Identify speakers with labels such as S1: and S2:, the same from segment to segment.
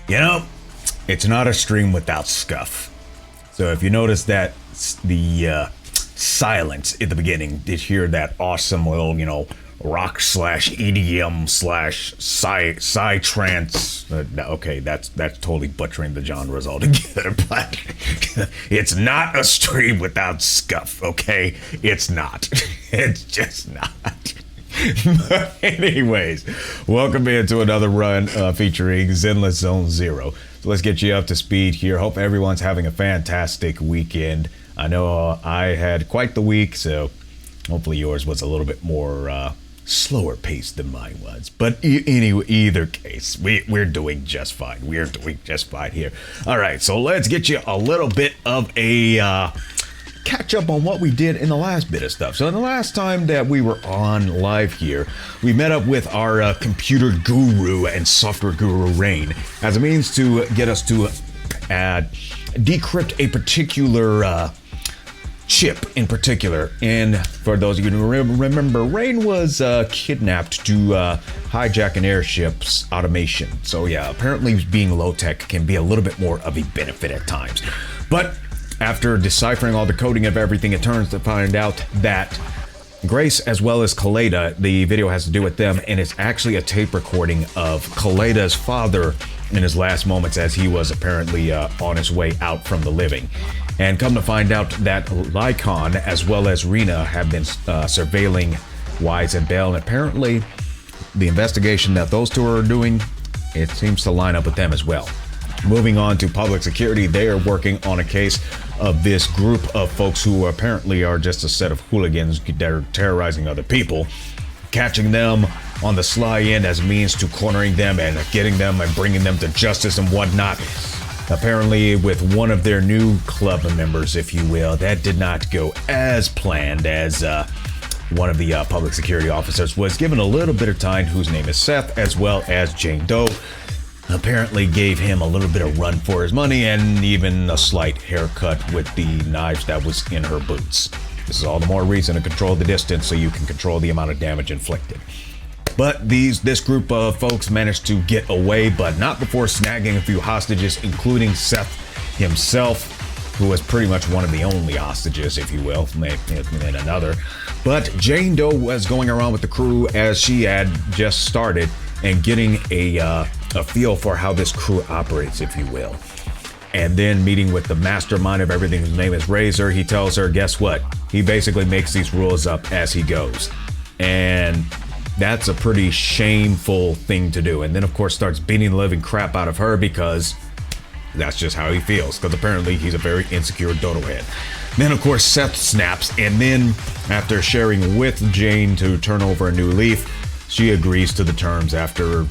S1: You know, it's not a stream without scuff. So if you notice that the silence at the beginning, did hear that awesome little, rock slash EDM slash psy-trance. Okay, that's totally butchering the genres altogether, but it's not a stream without scuff, okay? It's not. It's just not. But anyways, welcome into another run featuring Zenless Zone Zero. So let's get you up to speed here. Hope everyone's having a fantastic weekend. I know I had quite the week, so hopefully yours was a little bit more slower paced than mine was. But either case, we're doing just fine. We're doing just fine here. All right, so let's get you a little bit of a catch up on what we did in the last bit of stuff. So in the last time that we were on live here, we met up with our computer guru and software guru Rain as a means to get us to decrypt a particular chip in particular. And for those of you who remember, Rain was kidnapped to hijack an airship's automation. So yeah, apparently being low-tech can be a little bit more of a benefit at times. But after deciphering all the coding of everything, it turns to find out that Grace as well as Kaleda, the video has to do with them, and it's actually a tape recording of Kaleda's father in his last moments as he was apparently on his way out from the living. And come to find out that Lycon as well as Rena have been surveilling Wise and Bell, and apparently the investigation that those two are doing, it seems to line up with them as well. Moving on to public security, they are working on a case of this group of folks who apparently are just a set of hooligans that are terrorizing other people, catching them on the sly end as a means to cornering them and getting them and bringing them to justice and whatnot. Apparently with one of their new club members, if you will, that did not go as planned, as one of the public security officers was given a little bit of time, whose name is Seth, as well as Jane Doe. Apparently gave him a little bit of run for his money and even a slight haircut with the knives that was in her boots. This is all the more reason to control the distance so you can control the amount of damage inflicted. But this group of folks managed to get away, but not before snagging a few hostages, including Seth himself, who was pretty much one of the only hostages, if you will, in another. But Jane Doe was going around with the crew as she had just started and getting a feel for how this crew operates, if you will. And then meeting with the mastermind of everything, whose name is Razor, he tells her, guess what? He basically makes these rules up as he goes. And that's a pretty shameful thing to do. And then, of course, starts beating the living crap out of her because that's just how he feels. Because apparently he's a very insecure dodo head. Then, of course, Seth snaps. And then, after sharing with Jane to turn over a new leaf, she agrees to the terms after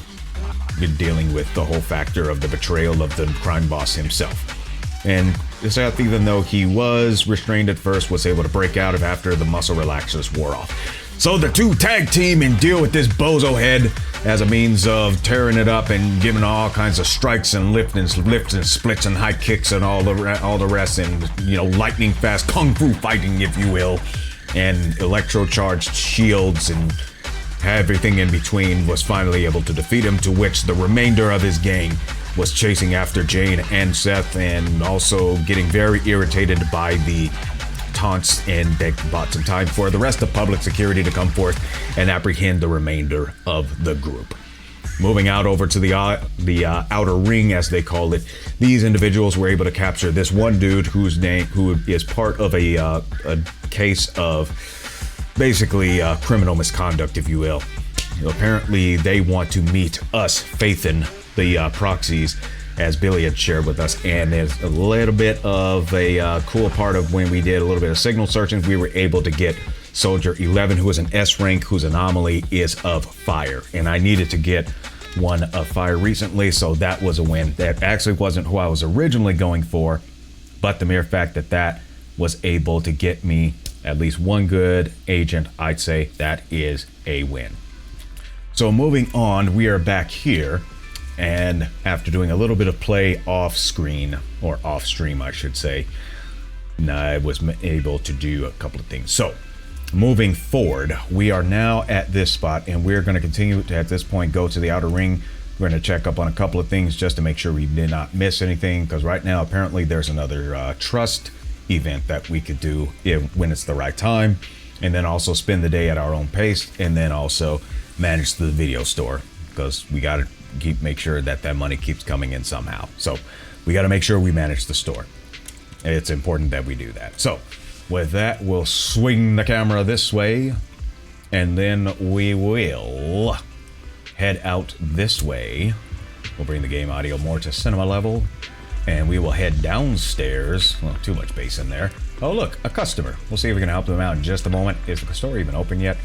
S1: dealing with the whole factor of the betrayal of the crime boss himself. And Seth, even though he was restrained at first, was able to break out of after the muscle relaxers wore off. So the two tag team and deal with this bozo head as a means of tearing it up and giving all kinds of strikes and lifts and splits and high kicks and all the rest, and lightning fast kung fu fighting, if you will, and electro-charged shields and everything in between, was finally able to defeat him, to which the remainder of his gang was chasing after Jane and Seth, and also getting very irritated by the taunts, and they bought some time for the rest of public security to come forth and apprehend the remainder of the group. Moving out over to the outer ring, as they call it, these individuals were able to capture this one dude who is part of a case of basically criminal misconduct, if you will. Apparently they want to meet us, Faithin, the proxies, as Billy had shared with us. And there's a little bit of a cool part of when we did a little bit of signal searching, we were able to get Soldier 11, who is an S rank, whose anomaly is of fire. And I needed to get one of fire recently, so that was a win. That actually wasn't who I was originally going for, but the mere fact that that was able to get me at least one good agent, I'd say that is a win. So moving on, we are back here, and after doing a little bit of play off screen, or off stream I should say, I was able to do a couple of things. So moving forward, we are now at this spot, and we're going to continue to, at this point, go to the outer ring We're going to check up on a couple of things just to make sure we did not miss anything, because right now apparently there's another trust event that we could do when it's the right time, and then also spend the day at our own pace, and then also manage the video store, because we got to make sure that money keeps coming in somehow. So we got to make sure we manage the store. It's important that we do that. So with that, we'll swing the camera this way, and then we will head out this way. We'll bring the game audio more to cinema level, and we will head downstairs. Well, too much bass in there. Oh, look, a customer. We'll see if we can help them out in just a moment. Is the store even open yet?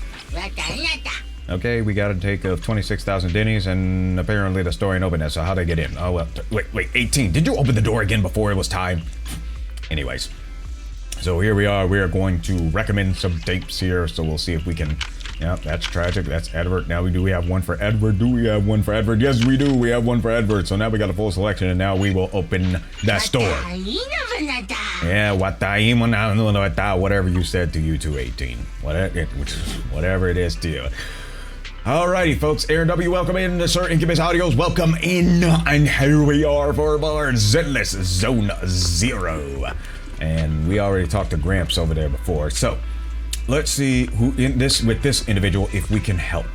S1: Okay, we got a take of 26,000 Denny's, and apparently the store ain't open yet, so how'd I get in? Oh, well, wait, 18. Did you open the door again before it was time? Anyways, so here we are. We are going to recommend some tapes here, so we'll see if we can... Yeah, that's tragic. That's Edward. Now do we have one for Edward? Do we have one for Edward? Yes, we do. We have one for Edward. So now we got a full selection, and now we will open that store. Yeah, whatever you said to you 218. Whatever it is to you. Alrighty, folks. Aaron W, welcome in. Sir Incubus Audios, welcome in. And here we are for our Zenless Zone 0. And we already talked to Gramps over there before. So let's see with this individual if we can help.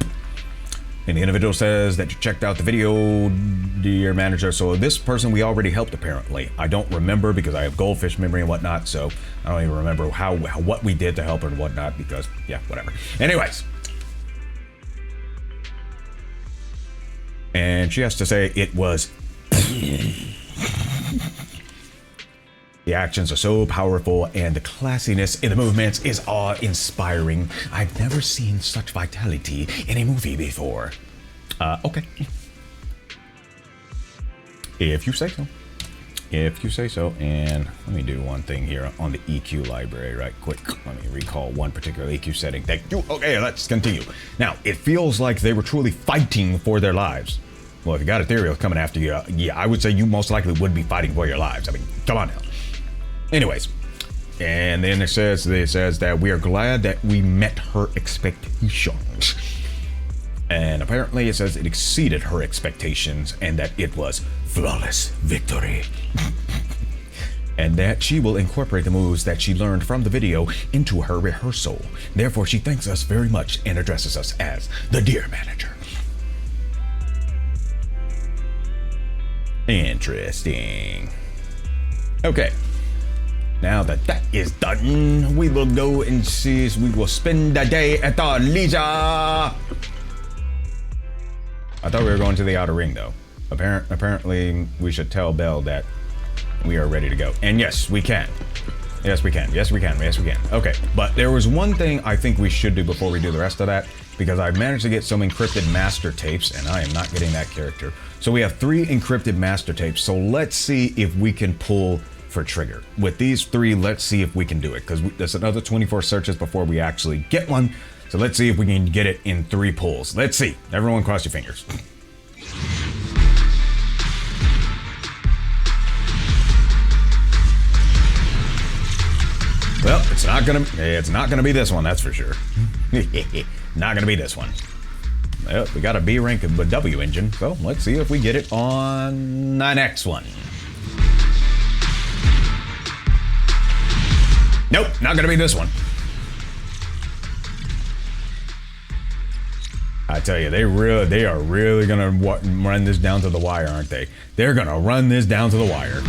S1: And the individual says that you checked out the video, dear manager. So this person we already helped apparently. I don't remember because I have goldfish memory and whatnot. So I don't even remember what we did to help her and whatnot because yeah, whatever. Anyways. And she has to say it was... The actions are so powerful, and the classiness in the movements is awe-inspiring. I've never seen such vitality in a movie before. Okay. If you say so. If you say so. And let me do one thing here on the EQ library right quick. Let me recall one particular EQ setting. Thank you. Okay, let's continue. Now, it feels like they were truly fighting for their lives. Well, if you got ethereal coming after you, yeah, I would say you most likely would be fighting for your lives. I mean, come on now. Anyways, and then it says that we are glad that we met her expectations. And apparently it says it exceeded her expectations and that it was flawless victory. And that she will incorporate the moves that she learned from the video into her rehearsal. Therefore, she thanks us very much and addresses us as the dear manager. Interesting. Okay. Now that is done, we will go and see. We will spend the day at the leisure. I thought we were going to the outer ring, though. Apparently, we should tell Belle that we are ready to go. And yes, we can. Yes, we can. Yes, we can. Yes, we can. Okay, but there was one thing I think we should do before we do the rest of that, because I managed to get some encrypted master tapes, and I am not getting that character. So we have 3 encrypted master tapes. So let's see if we can pull for Trigger. With these 3, let's see if we can do it, because there's another 24 searches before we actually get one. So let's see if we can get it in 3 pulls. Let's see. Everyone cross your fingers. Well, it's not gonna be this one, that's for sure. Not gonna be this one. Well, we got a B rank of a W engine, so let's see if we get it on the next one. Nope, not gonna be this one. I tell you, they are really gonna run this down to the wire, aren't they? They're gonna run this down to the wire.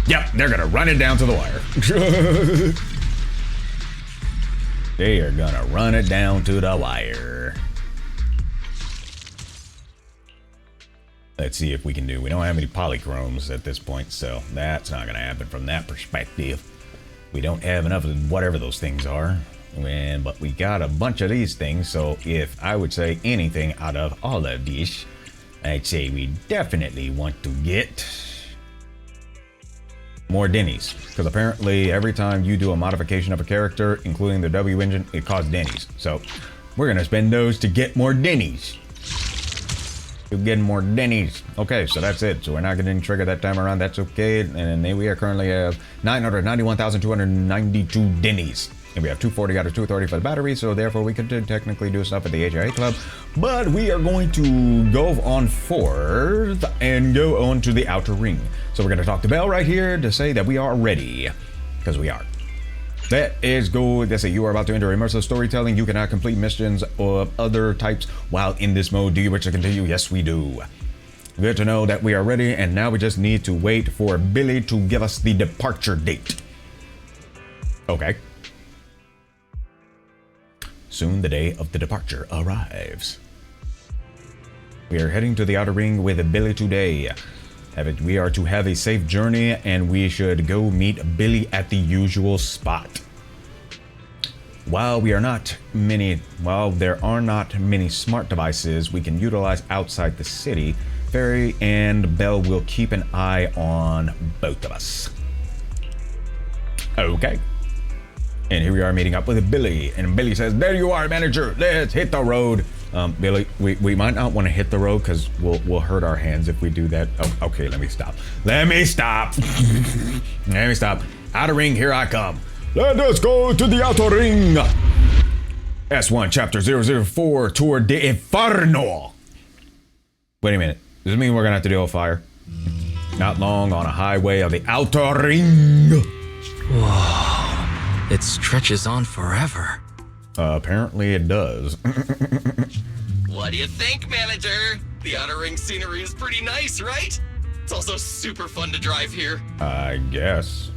S1: Yep, they're gonna run it down to the wire. They are gonna run it down to the wire. Let's see if we can do. We don't have any polychromes at this point, so that's not gonna happen from that perspective. We don't have enough of whatever those things are. But we got a bunch of these things, so if I would say anything out of all of these, I'd say we definitely want to get more Denny's, because apparently every time you do a modification of a character, including the W engine, it costs Denny's. So we're gonna spend those to get more Denny's. We're getting more Denny's. Okay, so that's it. So we're not getting triggered that time around. That's okay. And then we are currently have 991,292 Denny's. And we have 240 out of 230 for the battery, so therefore we could technically do stuff at the HIA Club. But we are going to go on forth and go on to the outer ring. So we're going to talk to Bell right here to say that we are ready. Because we are. That is good. That's it. You are about to enter immersive storytelling. You cannot complete missions of other types while in this mode. Do you wish to continue? Yes, we do. Good to know that we are ready, and now we just need to wait for Billy to give us the departure date. Okay. Soon the day of the departure arrives. We are heading to the outer ring with Billy today. We are to have a safe journey, and we should go meet Billy at the usual spot. While there are not many smart devices we can utilize outside the city, Ferry and Bell will keep an eye on both of us. Okay. And here we are meeting up with Billy, and Billy says, "There you are, manager. Let's hit the road." Billy, we might not want to hit the road because we'll hurt our hands if we do that. Oh, okay, let me stop. Let me stop. Outer ring, here I come. Let us go to the outer ring. S1, chapter 004, Tour de Inferno. Wait a minute. Does it mean we're gonna have to deal with fire? Not long on a highway of the outer ring.
S2: Whoa, it stretches on forever.
S1: Apparently it does.
S3: What do you think, manager? The outer ring scenery is pretty nice, right? It's also super fun to drive here.
S1: I guess.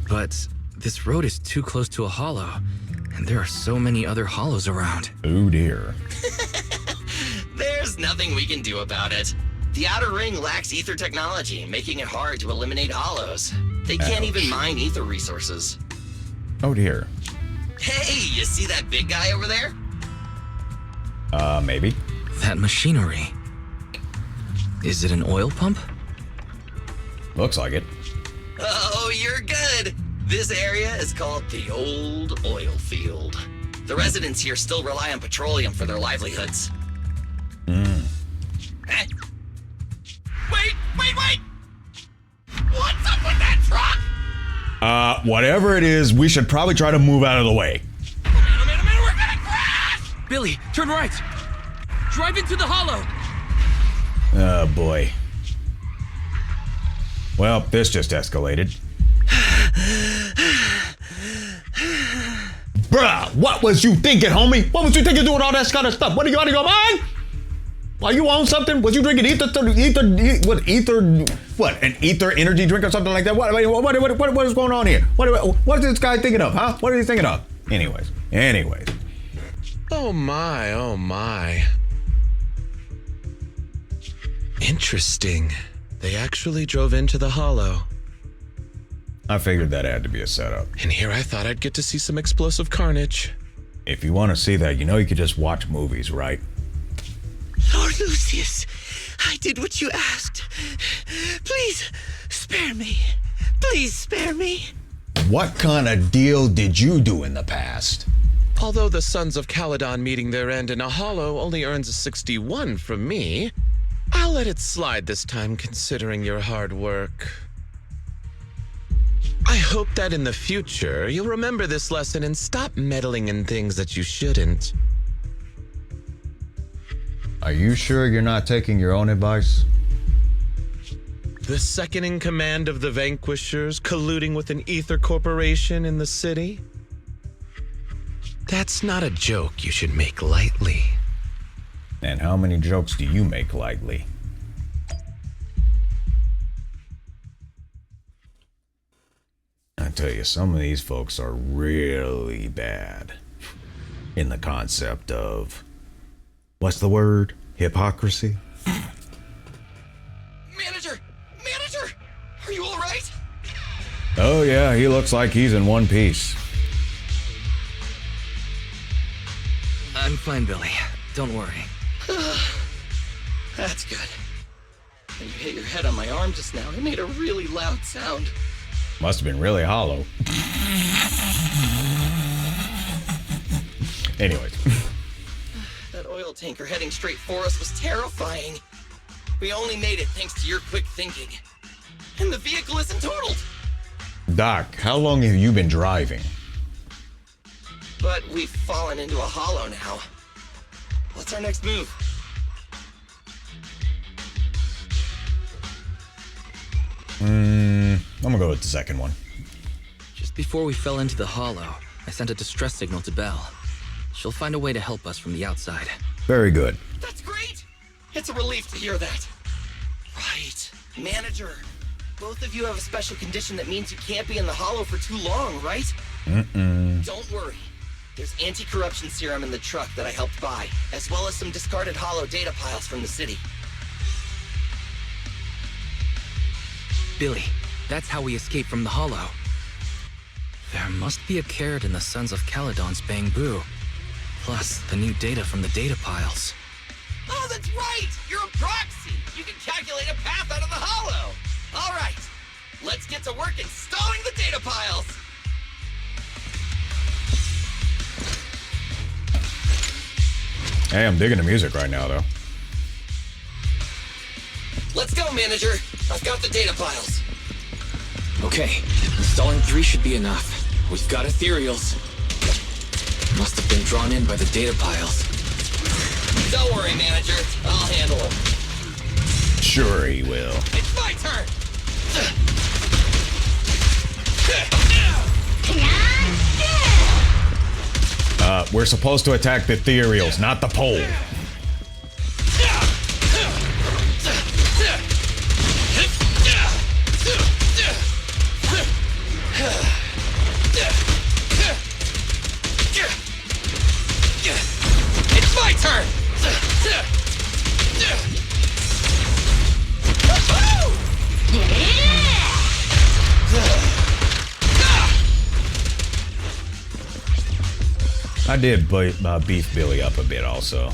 S2: But this road is too close to a hollow, and there are so many other hollows around.
S1: Oh dear.
S3: There's nothing we can do about it. The outer ring lacks ether technology, making it hard to eliminate hollows. They can't even mine ether resources.
S1: Oh dear.
S3: Hey, you see that big guy over there?
S1: Maybe.
S2: That machinery. Is it an oil pump?
S1: Looks like it.
S3: Oh, you're good. This area is called the Old Oil Field. The residents here still rely on petroleum for their livelihoods. Eh? Wait! What's up with that truck?
S1: Whatever it is, we should probably try to move out of the way.
S3: A minute, we're gonna crash!
S2: Billy, turn right! Drive into the hollow!
S1: Oh boy. Well, this just escalated. Bruh, what was you thinking, homie? What was you thinking doing all that kind of stuff? What are you out of your mind? Are you on something? Was you drinking what, an ether energy drink or something like that? What is going on here? What is this guy thinking of, huh? What is he thinking of? Anyways.
S4: Oh my. Interesting. They actually drove into the hollow.
S1: I figured that had to be a setup.
S4: And here I thought I'd get to see some explosive carnage.
S1: If you want to see that, you know you could just watch movies, right?
S5: Lord Lucius, I did what you asked. Please, spare me. Please spare me.
S1: What kind of deal did you do in the past?
S4: Although the Sons of Caledon meeting their end in a hollow only earns a 61 from me, I'll let it slide this time considering your hard work. I hope that in the future you'll remember this lesson and stop meddling in things that you shouldn't.
S1: Are you sure you're not taking your own advice?
S4: The second in command of the Vanquishers colluding with an ether corporation in the city? That's not a joke you should make lightly.
S1: And how many jokes do you make lightly? I tell you, some of these folks are really bad in the concept of, what's the word? Hypocrisy?
S3: Manager! Are you alright?
S1: Oh yeah, he looks like he's in one piece.
S2: I'm fine, Billy. Don't worry.
S3: That's good. When you hit your head on my arm just now, it made a really loud sound.
S1: Must have been really hollow. Anyways.
S3: That oil tanker heading straight for us was terrifying. We only made it thanks to your quick thinking. And the vehicle isn't totaled.
S1: Doc, how long have you been driving?
S3: but we've fallen into a hollow now. What's our next move?
S1: I'm gonna go with the second one.
S2: Just before we fell into the hollow, I sent a distress signal to Belle. She'll find a way to help us from the outside.
S1: Very good.
S3: That's great! It's a relief to hear that. Right. Manager, both of you have a special condition that means you can't be in the hollow for too long, right? Don't worry. There's anti-corruption serum in the truck that I helped buy, as well as some discarded hollow data piles from the city.
S2: Billy, that's how we escaped from the hollow. There must be a carrot in the Sons of Caledon's bamboo. Plus, the new data from the data piles.
S3: Oh, that's right! You're a proxy! You can calculate a path out of the hollow! All right, let's get to work installing the data piles!
S1: Hey, I'm digging the music right now, though.
S3: Let's go, manager! I've got the data piles.
S2: Okay, installing 3 should be enough. We've got ethereals. Must have been drawn in by the data piles.
S3: Don't worry, manager. I'll handle them.
S1: Sure he will.
S3: It's my turn!
S1: We're supposed to attack the ethereals, not the pole.
S3: It's my turn!
S1: I did beef Billy up a bit also.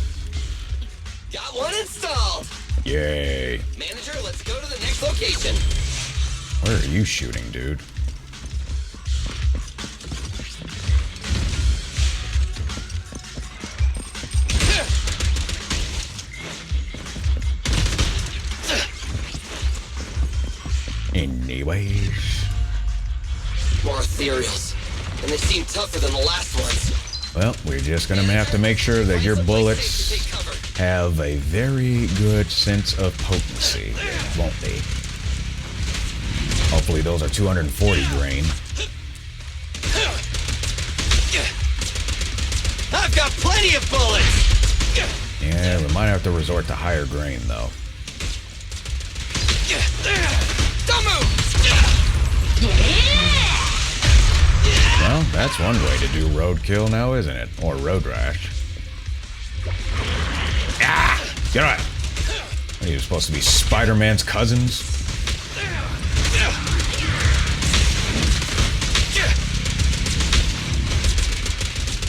S3: Got one installed!
S1: Yay.
S3: Manager, let's go to the next location.
S1: Where are you shooting, dude? Anyways.
S3: More ethereals. And they seem tougher than the last ones.
S1: Well, we're just gonna have to make sure that your bullets have a very good sense of potency, won't they? Hopefully those are 240 grain.
S3: I've got plenty of bullets!
S1: Yeah, we might have to resort to higher grain, though.
S3: Don't move!
S1: Well, that's one way to do roadkill now, isn't it? Or road rash. Ah! Get on! Are you supposed to be Spider-Man's cousins?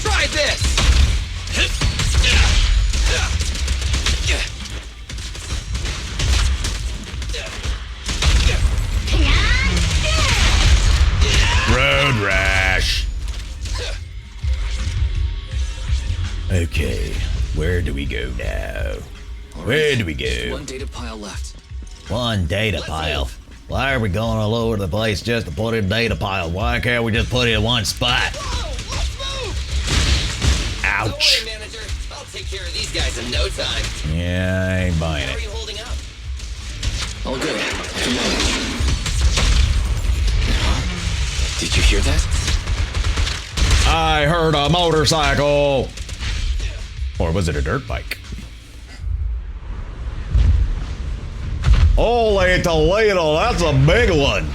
S3: Try this!
S1: Road rash. Okay, where do we go now? Where do we go?
S2: One data pile left.
S1: One data pile. Why are we going all over the place just to put in data pile? Why can't we just put it in one spot?
S3: Whoa, let's move! Don't
S1: Ouch.
S3: worry, manager. I'll take care of these guys in no time.
S1: Yeah, I ain't buying
S3: How are
S1: it.
S3: you holding up?
S2: All good. I can manage. Huh? Did you hear that?
S1: I heard a motorcycle. Or was it a dirt bike? Holy Toledo, that's a big one.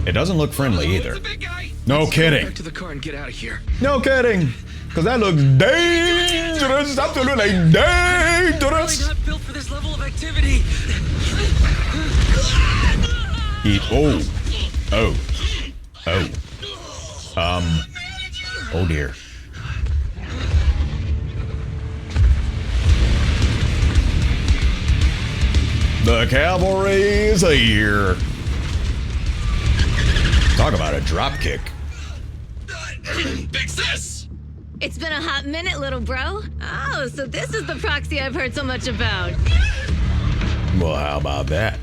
S1: It doesn't look friendly either.
S3: It's a big guy.
S1: No kidding.
S2: Back to the car and get out of here.
S1: No kidding. Because that looks dangerous. Absolutely dangerous.
S2: Probably not built for this level of activity.
S1: Oh. Oh dear. The cavalry's here. Talk about a drop kick.
S3: Big sis!
S6: It's been a hot minute, little bro. Oh, so this is the proxy I've heard so much about.
S1: Well, how about that?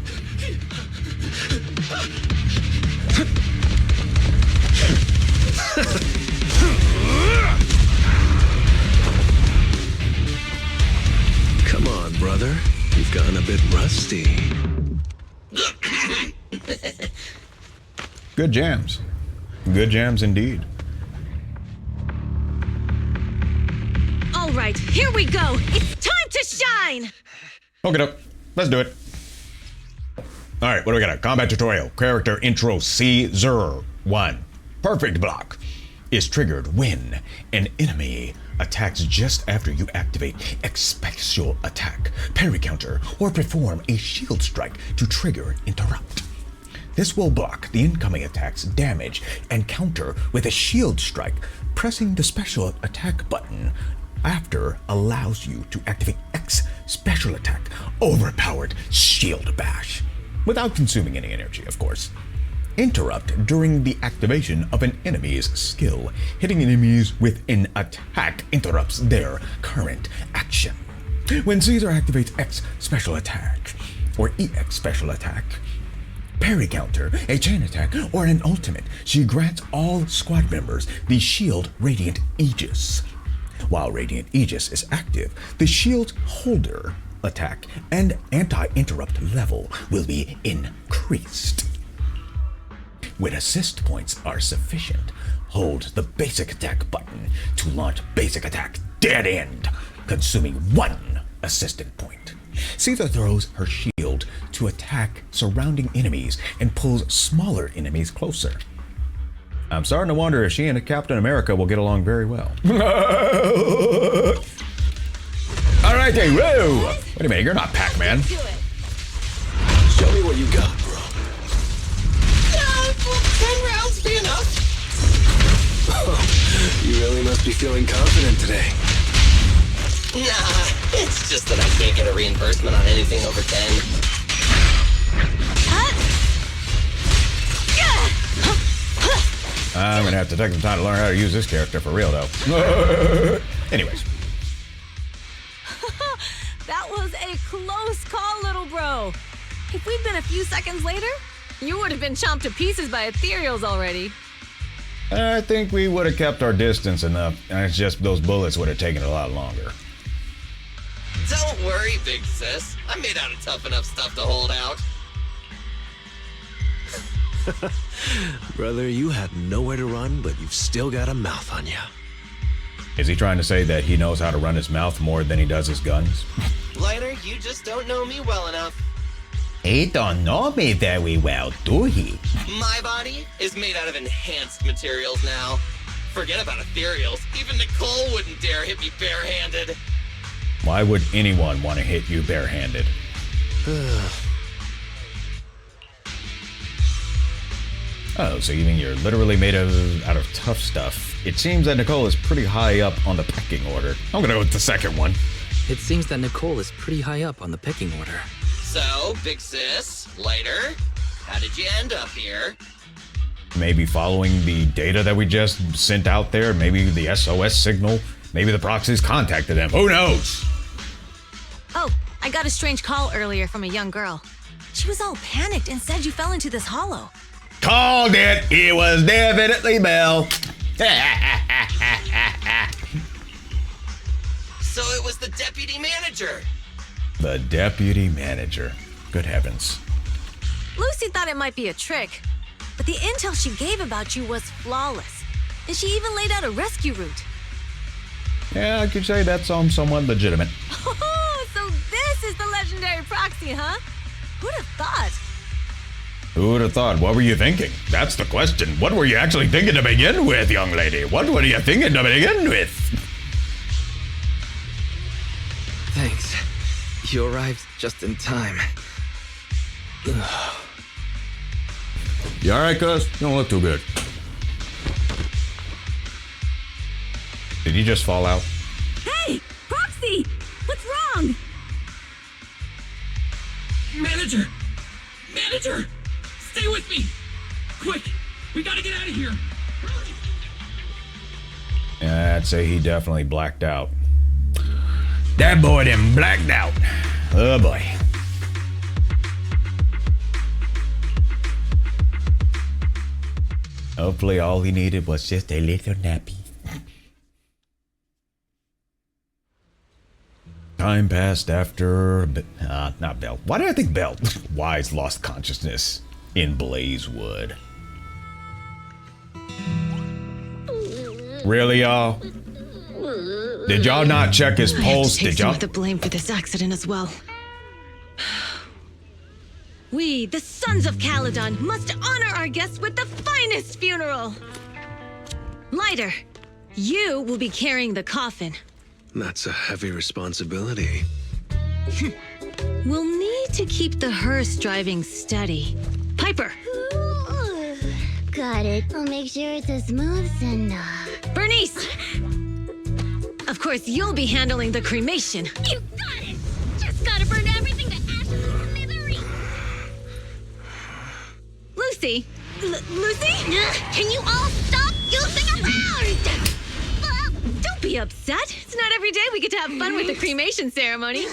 S1: Good jams. Good jams indeed.
S6: All right, here we go. It's time to shine.
S1: Okay, up. Let's do it. All right, what do we got? Combat tutorial. Character intro C01. Perfect block is triggered when an enemy attacks just after you activate special attack, parry counter, or perform a shield strike to trigger interrupt. This will block the incoming attack's damage and counter with a shield strike. Pressing the special attack button after allows you to activate X special attack, overpowered shield bash, without consuming any energy, of course. Interrupt during the activation of an enemy's skill. Hitting enemies with an attack interrupts their current action. When Caesar activates X special attack or EX special attack, parry counter, a chain attack, or an ultimate, she grants all squad members the shield Radiant Aegis. While Radiant Aegis is active, the shield holder attack and anti-interrupt level will be increased. When assist points are sufficient, hold the basic attack button to launch basic attack dead end, consuming 1 assistant point. Caesar throws her shield to attack surrounding enemies and pulls smaller enemies closer. I'm starting to wonder if she and Captain America will get along very well. All right, hey, whoa! Wait a minute, you're not Pac-Man.
S6: Do it.
S5: Show me what you got, bro.
S3: 10 rounds be enough?
S5: You really must be feeling confident today.
S3: Nah, it's just that I can't get a reimbursement on anything over 10.
S1: I'm gonna have to take some time to learn how to use this character for real, though. Anyways.
S6: That was a close call, little bro. If we'd been a few seconds later, you would have been chomped to pieces by ethereals already.
S1: I think we would have kept our distance enough, and it's just those bullets would have taken a lot longer.
S3: Don't worry, big sis. I'm made out of tough enough stuff to hold out.
S5: Brother, you have nowhere to run, but you've still got a mouth on you.
S1: Is he trying to say that he knows how to run his mouth more than he does his guns?
S3: Lighter, you just don't know me well enough.
S1: He don't know me very well, do he?
S3: My body is made out of enhanced materials now. Forget about ethereals. Even Nicole wouldn't dare hit me barehanded.
S1: Why would anyone want to hit you barehanded? Oh, so you mean you're literally made out of tough stuff. It seems that Nicole is pretty high up on the pecking order. I'm gonna go with the second one.
S2: It seems that Nicole is pretty high up on the pecking order.
S3: So, big sis, Lighter, how did you end up here?
S1: Maybe following the data that we just sent out there, maybe the SOS signal, maybe the proxies contacted them. Who knows?
S6: Oh, I got a strange call earlier from a young girl. She was all panicked and said you fell into this hollow.
S1: Called it. It was definitely Bell.
S3: So it was the deputy manager.
S1: The deputy manager. Good heavens.
S6: Lucy thought it might be a trick, but the intel she gave about you was flawless, and she even laid out a rescue route.
S1: Yeah, I could say that's somewhat legitimate.
S6: Oh, so this is the legendary proxy, huh? Who'd have thought?
S1: Who would have thought? What were you thinking? That's the question. What were you actually thinking to begin with, young lady? What were you thinking to begin with?
S2: Thanks. You arrived just in time.
S1: You alright, cuz? You don't look too good. Did you just fall out?
S6: Hey, Proxy! What's wrong?
S7: Manager! Manager! Stay with me! Quick! We gotta get out of here!
S1: Yeah, I'd say he definitely blacked out. That boy done blacked out. Oh boy. Hopefully all he needed was just a little nappy. Time passed after... not Bell. Why did I think Bell? Wise lost consciousness in Blazewood. Really, y'all? Did y'all not check his pulse?
S6: Take
S1: Did
S6: some
S1: y'all?
S6: of the blame for this accident as well. We, the Sons of Caledon, must honor our guests with the finest funeral. Lighter, you will be carrying the coffin.
S8: That's a heavy responsibility.
S6: We'll need to keep the hearse driving steady. Piper,
S9: Ooh, got it. I'll make sure it's as smooth and
S6: Bernice! Of course, you'll be handling the cremation.
S9: You got it! Just gotta burn everything to ashes and smithereens!
S6: Lucy? Lucy?
S9: Can you all stop goofing around?
S6: Don't be upset. It's not every day we get to have fun with the cremation ceremony.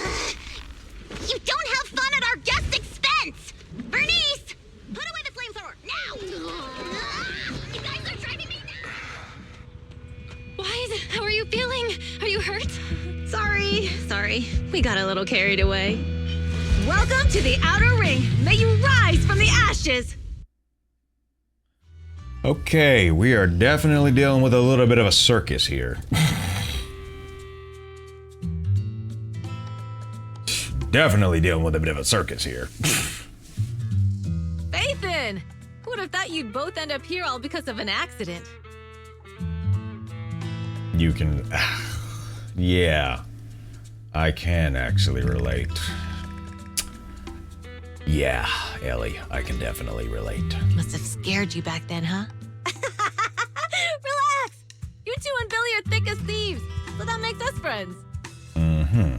S9: You don't have fun at our guest expense! Bernice! Put away the flamethrower, now! You guys are driving me nuts!
S6: How are you feeling? Are you hurt? Sorry. We got a little carried away. Welcome to the Outer Ring. May you rise from the ashes.
S1: Okay, we are definitely dealing with a little bit of a circus here. Definitely dealing with a bit of a circus here.
S6: Nathan! Who would have thought you'd both end up here all because of an accident?
S1: You can... Yeah. I can actually relate. Yeah, Ellie, I can definitely relate.
S6: Must have scared you back then, huh? Relax! You two and Billy are thick as thieves, so that makes us friends.
S1: Mm-hmm.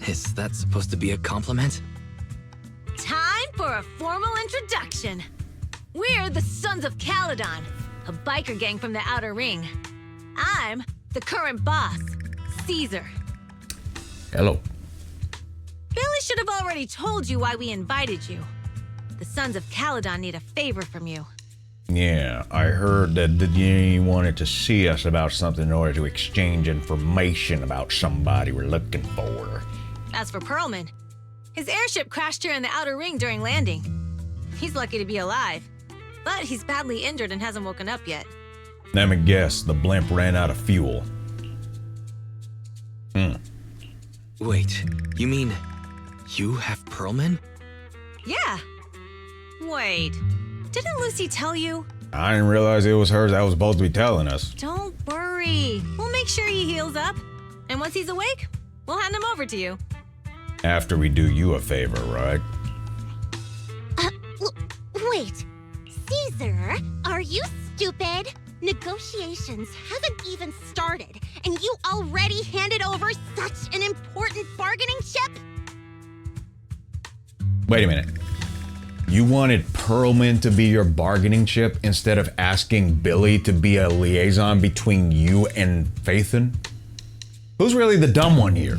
S2: Is that supposed to be a compliment?
S6: Time for a formal introduction. We're the Sons of Caledon, a biker gang from the Outer Ring. I'm the current boss, Caesar.
S1: Hello.
S6: Billy should have already told you why we invited you. The Sons of Caledon need a favor from you.
S1: Yeah, I heard that you wanted to see us about something in order to exchange information about somebody we're looking for.
S6: As for Pearlman, his airship crashed here in the Outer Ring during landing. He's lucky to be alive, but he's badly injured and hasn't woken up yet.
S1: Let me guess, the blimp ran out of fuel.
S2: Wait, you mean you have Pearlman?
S6: Yeah. Wait, didn't Lucy tell you?
S1: I didn't realize it was her that was supposed to be telling us.
S6: Don't worry. We'll make sure he heals up. And once he's awake, we'll hand him over to you.
S1: After we do you a favor, right?
S9: Wait. Caesar, are you stupid? Negotiations haven't even started, and you already handed over such an important bargaining chip?
S1: Wait a minute. You wanted Pearlman to be your bargaining chip instead of asking Billy to be a liaison between you and Phaethon? Who's really the dumb one here?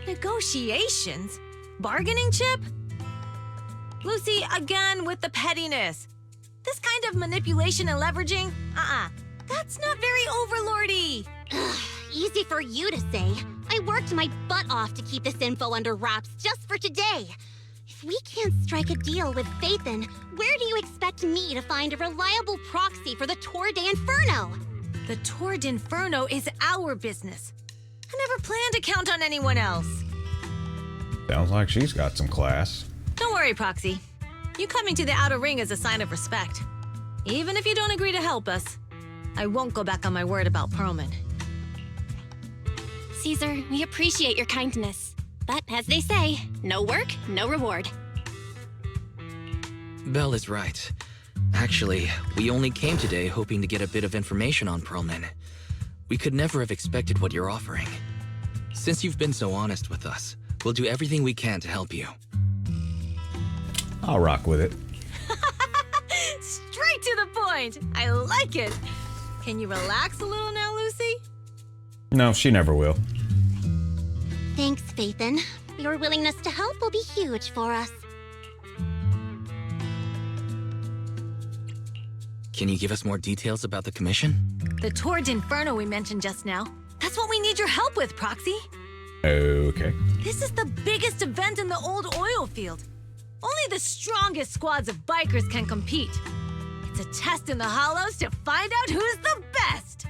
S6: Negotiations? Bargaining chip? Lucy, again with the pettiness. This kind of manipulation and leveraging? That's not very overlordy.
S9: Easy for you to say. I worked my butt off to keep this info under wraps just for today. If we can't strike a deal with Phaethon, where do you expect me to find a reliable proxy for the Tour d'Inferno?
S6: The Tour d'Inferno is our business. I never planned to count on anyone else.
S1: Sounds like she's got some class.
S6: Don't worry, Proxy. You coming to the Outer Ring is a sign of respect. Even if you don't agree to help us, I won't go back on my word about Pearlman.
S9: Caesar, we appreciate your kindness. But as they say, no work, no reward.
S2: Belle is right. Actually, we only came today hoping to get a bit of information on Pearlman. We could never have expected what you're offering. Since you've been so honest with us, we'll do everything we can to help you.
S1: I'll rock with it.
S6: Straight to the point. I like it. Can you relax a little now, Lucy?
S1: No, she never will.
S9: Thanks, Phaethon. Your willingness to help will be huge for us.
S2: Can you give us more details about the commission?
S6: The Tour d'Inferno we mentioned just now. That's what we need your help with, Proxy.
S1: Okay.
S6: This is the biggest event in the old oil field. Only the strongest squads of bikers can compete. It's a test in the hollows to find out who's the best.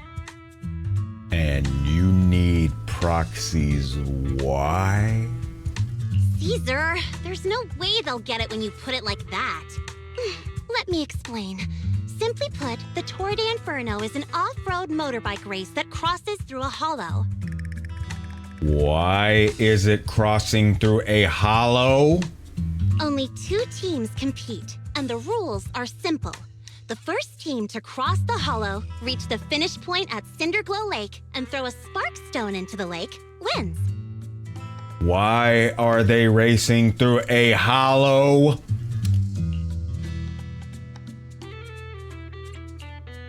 S1: And you need proxies. Why?
S9: Caesar, there's no way they'll get it when you put it like that. Let me explain. Simply put, the Tour de Inferno is an off-road motorbike race that crosses through a hollow.
S1: Why is it crossing through a hollow?
S9: Only 2 teams compete, and the rules are simple. The first team to cross the hollow, reach the finish point at Cinderglow Lake, and throw a spark stone into the lake, wins.
S1: Why are they racing through a hollow?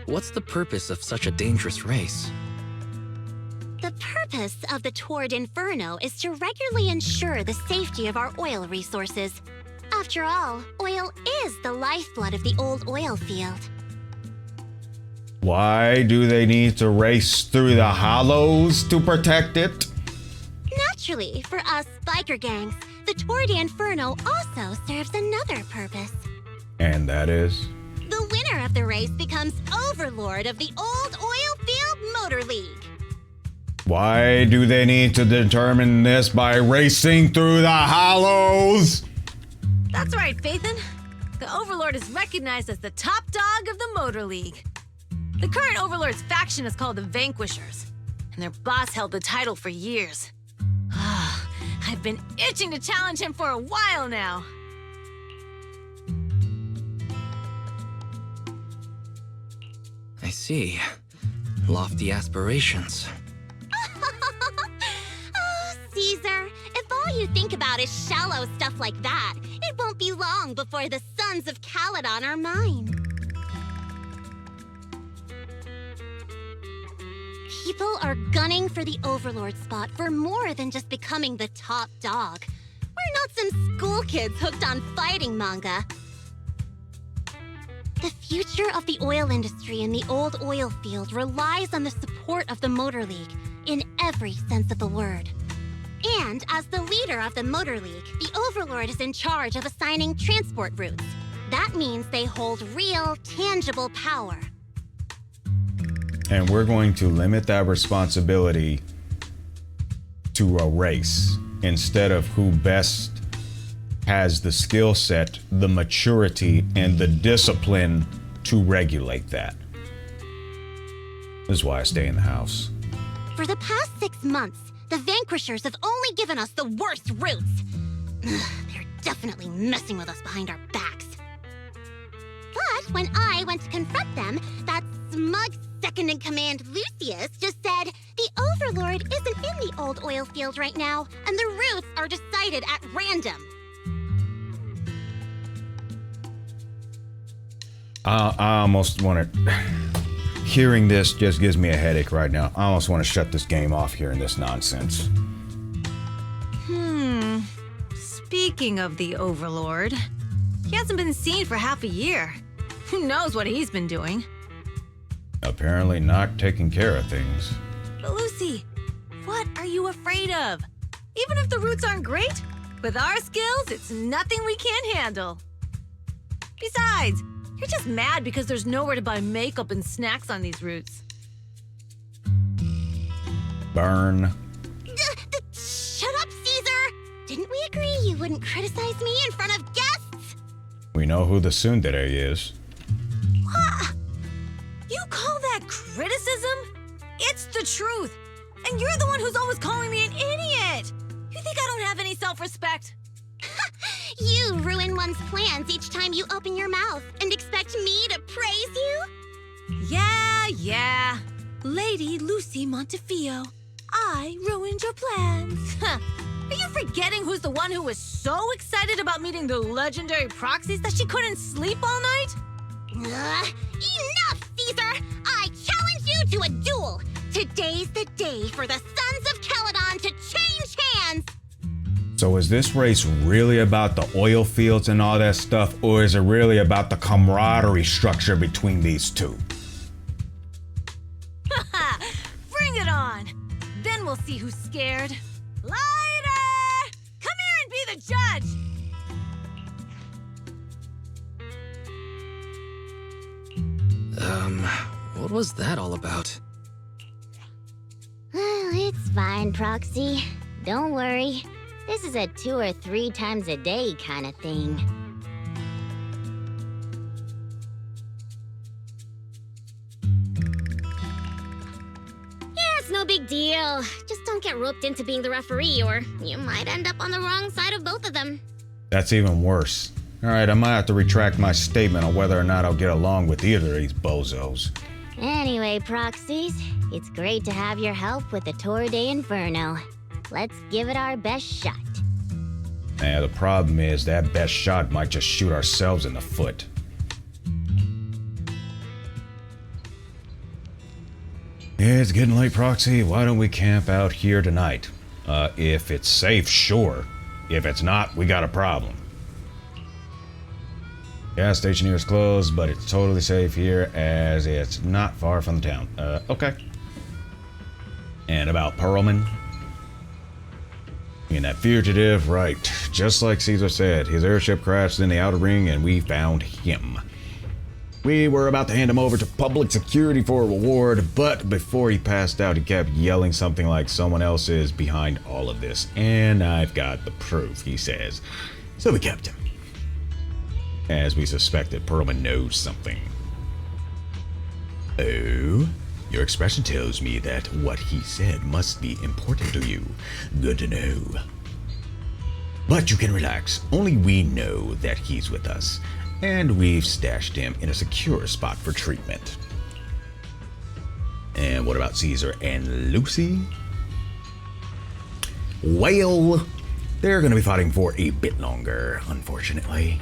S2: What's the purpose of such a dangerous race?
S9: The purpose of the Tour d'Inferno is to regularly ensure the safety of our oil resources. After all, oil is the lifeblood of the old oil field.
S1: Why do they need to race through the hollows to protect it?
S9: Naturally, for us biker gangs, the Tour d'Inferno also serves another purpose.
S1: And that is?
S9: The winner of the race becomes overlord of the old oil field motor league.
S1: Why do they need to determine this by racing through the hollows?
S6: That's right, Phaethon. The Overlord is recognized as the top dog of the Motor League. The current Overlord's faction is called the Vanquishers, and their boss held the title for years. I've been itching to challenge him for a while now.
S2: I see. Lofty aspirations.
S9: Oh, Caesar, if all you think about is shallow stuff like that, it won't be long before the sons of Caledon are mine. People are gunning for the Overlord spot for more than just becoming the top dog. We're not some school kids hooked on fighting manga. The future of the oil industry in the old oil field relies on the support of the Motor League, in every sense of the word. And as the leader of the Motor League, the Overlord is in charge of assigning transport routes. That means they hold real, tangible power.
S1: And we're going to limit that responsibility to a race instead of who best has the skill set, the maturity, and the discipline to regulate that. This is why I stay in the house.
S9: For the past 6 months, the Vanquishers have only given us the worst routes. They're definitely messing with us behind our backs. But when I went to confront them, that smug second-in-command Lucius just said the Overlord isn't in the old oil field right now, and the routes are decided at random.
S1: I almost want to... Hearing this just gives me a headache right now. I almost want to shut this game off hearing this nonsense.
S6: Speaking of the Overlord, he hasn't been seen for half a year. Who knows what he's been doing?
S1: Apparently not taking care of things.
S6: But Lucy, what are you afraid of? Even if the routes aren't great, with our skills, it's nothing we can't handle. Besides, you're just mad because there's nowhere to buy makeup and snacks on these routes.
S1: Burn.
S9: Shut up, Caesar! Didn't we agree you wouldn't criticize me in front of guests?
S1: We know who the tsundere is.
S6: What? You call that criticism? It's the truth. And you're the one who's always calling me an idiot. You think I don't have any self-respect?
S9: You ruin one's plans each time you open your mouth and expect me to praise you?
S6: Yeah. Lady Lucy Montefiore, I ruined your plans. Are you forgetting who's the one who was so excited about meeting the legendary proxies that she couldn't sleep all night?
S9: Enough, Caesar! I challenge you to a duel! Today's the day for the Sons of Caledon to change hands!
S1: So is this race really about the oil fields and all that stuff, or is it really about the camaraderie structure between these two?
S6: Bring it on! Then we'll see who's scared. Light judge!
S2: What was that all about?
S9: It's fine, Proxy. Don't worry. This is a 2 or 3 times a day kind of thing. Yeah, it's no big deal. Just don't get roped into being the referee, or you might end up on the wrong side of both of them.
S1: That's even worse. Alright, I might have to retract my statement on whether or not I'll get along with either of these bozos.
S9: Anyway, Proxies, it's great to have your help with the Tour de Inferno. Let's give it our best shot.
S1: Yeah, the problem is that best shot might just shoot ourselves in the foot. It's getting late, Proxy. Why don't we camp out here tonight? If it's safe, sure. If it's not, we got a problem. Gas station here is closed, but it's totally safe here as it's not far from the town. Okay. And about Perlman? And that fugitive, right. Just like Caesar said, his airship crashed in the outer ring and we found him. We were about to hand him over to public security for a reward, but before he passed out, he kept yelling something like someone else is behind all of this. And I've got the proof, he says. So we kept him. As we suspected, Perlman knows something. Oh? Your expression tells me that what he said must be important to you. Good to know. But you can relax. Only we know that he's with us. And we've stashed him in a secure spot for treatment. And what about Caesar and Lucy? Well, they're going to be fighting for a bit longer, unfortunately.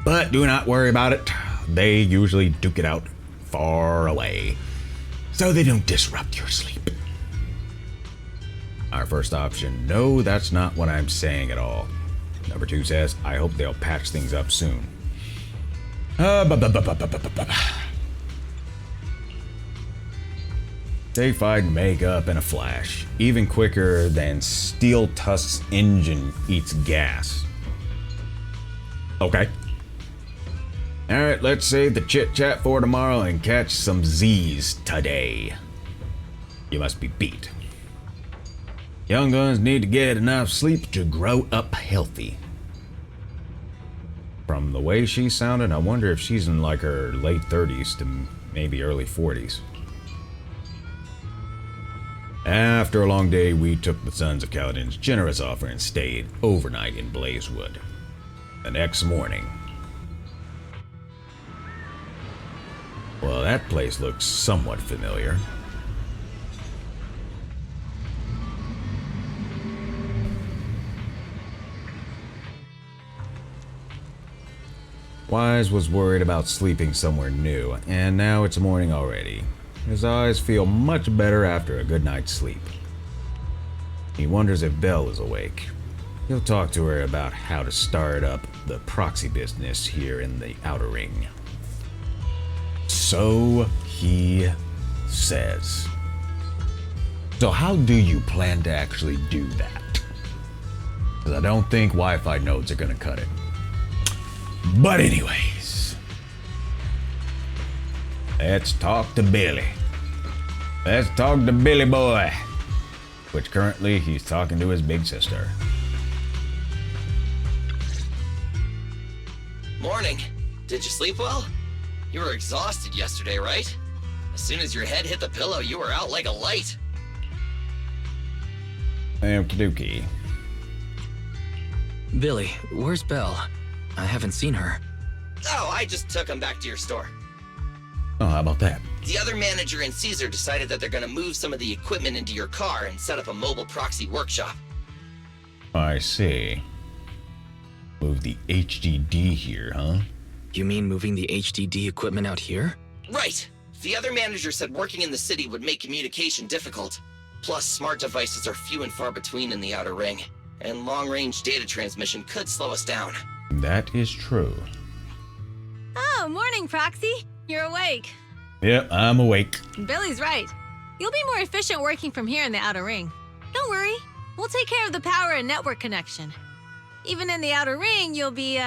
S1: But do not worry about it. They usually duke it out far away, so they don't disrupt your sleep. Our first option, no, that's not what I'm saying at all. Number 2 says, I hope they'll patch things up soon. They fight makeup in a flash, even quicker than Steel Tusk's engine eats gas. Okay. Alright, let's save the chit-chat for tomorrow and catch some Z's today. You must be beat. Young guns need to get enough sleep to grow up healthy. From the way she sounded, I wonder if she's in like her late 30s to maybe early 40s. After a long day, we took the Sons of Kaladin's generous offer and stayed overnight in Blazewood. The next morning, well, that place looks somewhat familiar. Wise was worried about sleeping somewhere new, and now it's morning already. His eyes feel much better after a good night's sleep. He wonders if Belle is awake. He'll talk to her about how to start up the proxy business here in the Outer Ring. So he says. So how do you plan to actually do that? Because I don't think Wi-Fi nodes are going to cut it. But anyways, let's talk to Billy. Let's talk to Billy Boy. Which currently he's talking to his big sister.
S3: Morning. Did you sleep well? You were exhausted yesterday, right? As soon as your head hit the pillow, you were out like a light.
S1: Okie
S2: Billy, where's Belle? I haven't seen her.
S3: Oh, I just took him back to your store.
S1: Oh, how about that?
S3: The other manager and Caesar decided that they're gonna move some of the equipment into your car and set up a mobile proxy workshop.
S1: I see. Move the HDD here, huh?
S2: You mean moving the HDD equipment out here?
S3: Right. The other manager said working in the city would make communication difficult. Plus, smart devices are few and far between in the Outer Ring, and long-range data transmission could slow us down.
S1: That is true.
S6: Oh, morning, Proxy. You're awake.
S1: Yep, I'm awake.
S6: Billy's right. You'll be more efficient working from here in the Outer Ring. Don't worry. We'll take care of the power and network connection. Even in the outer ring, you'll be,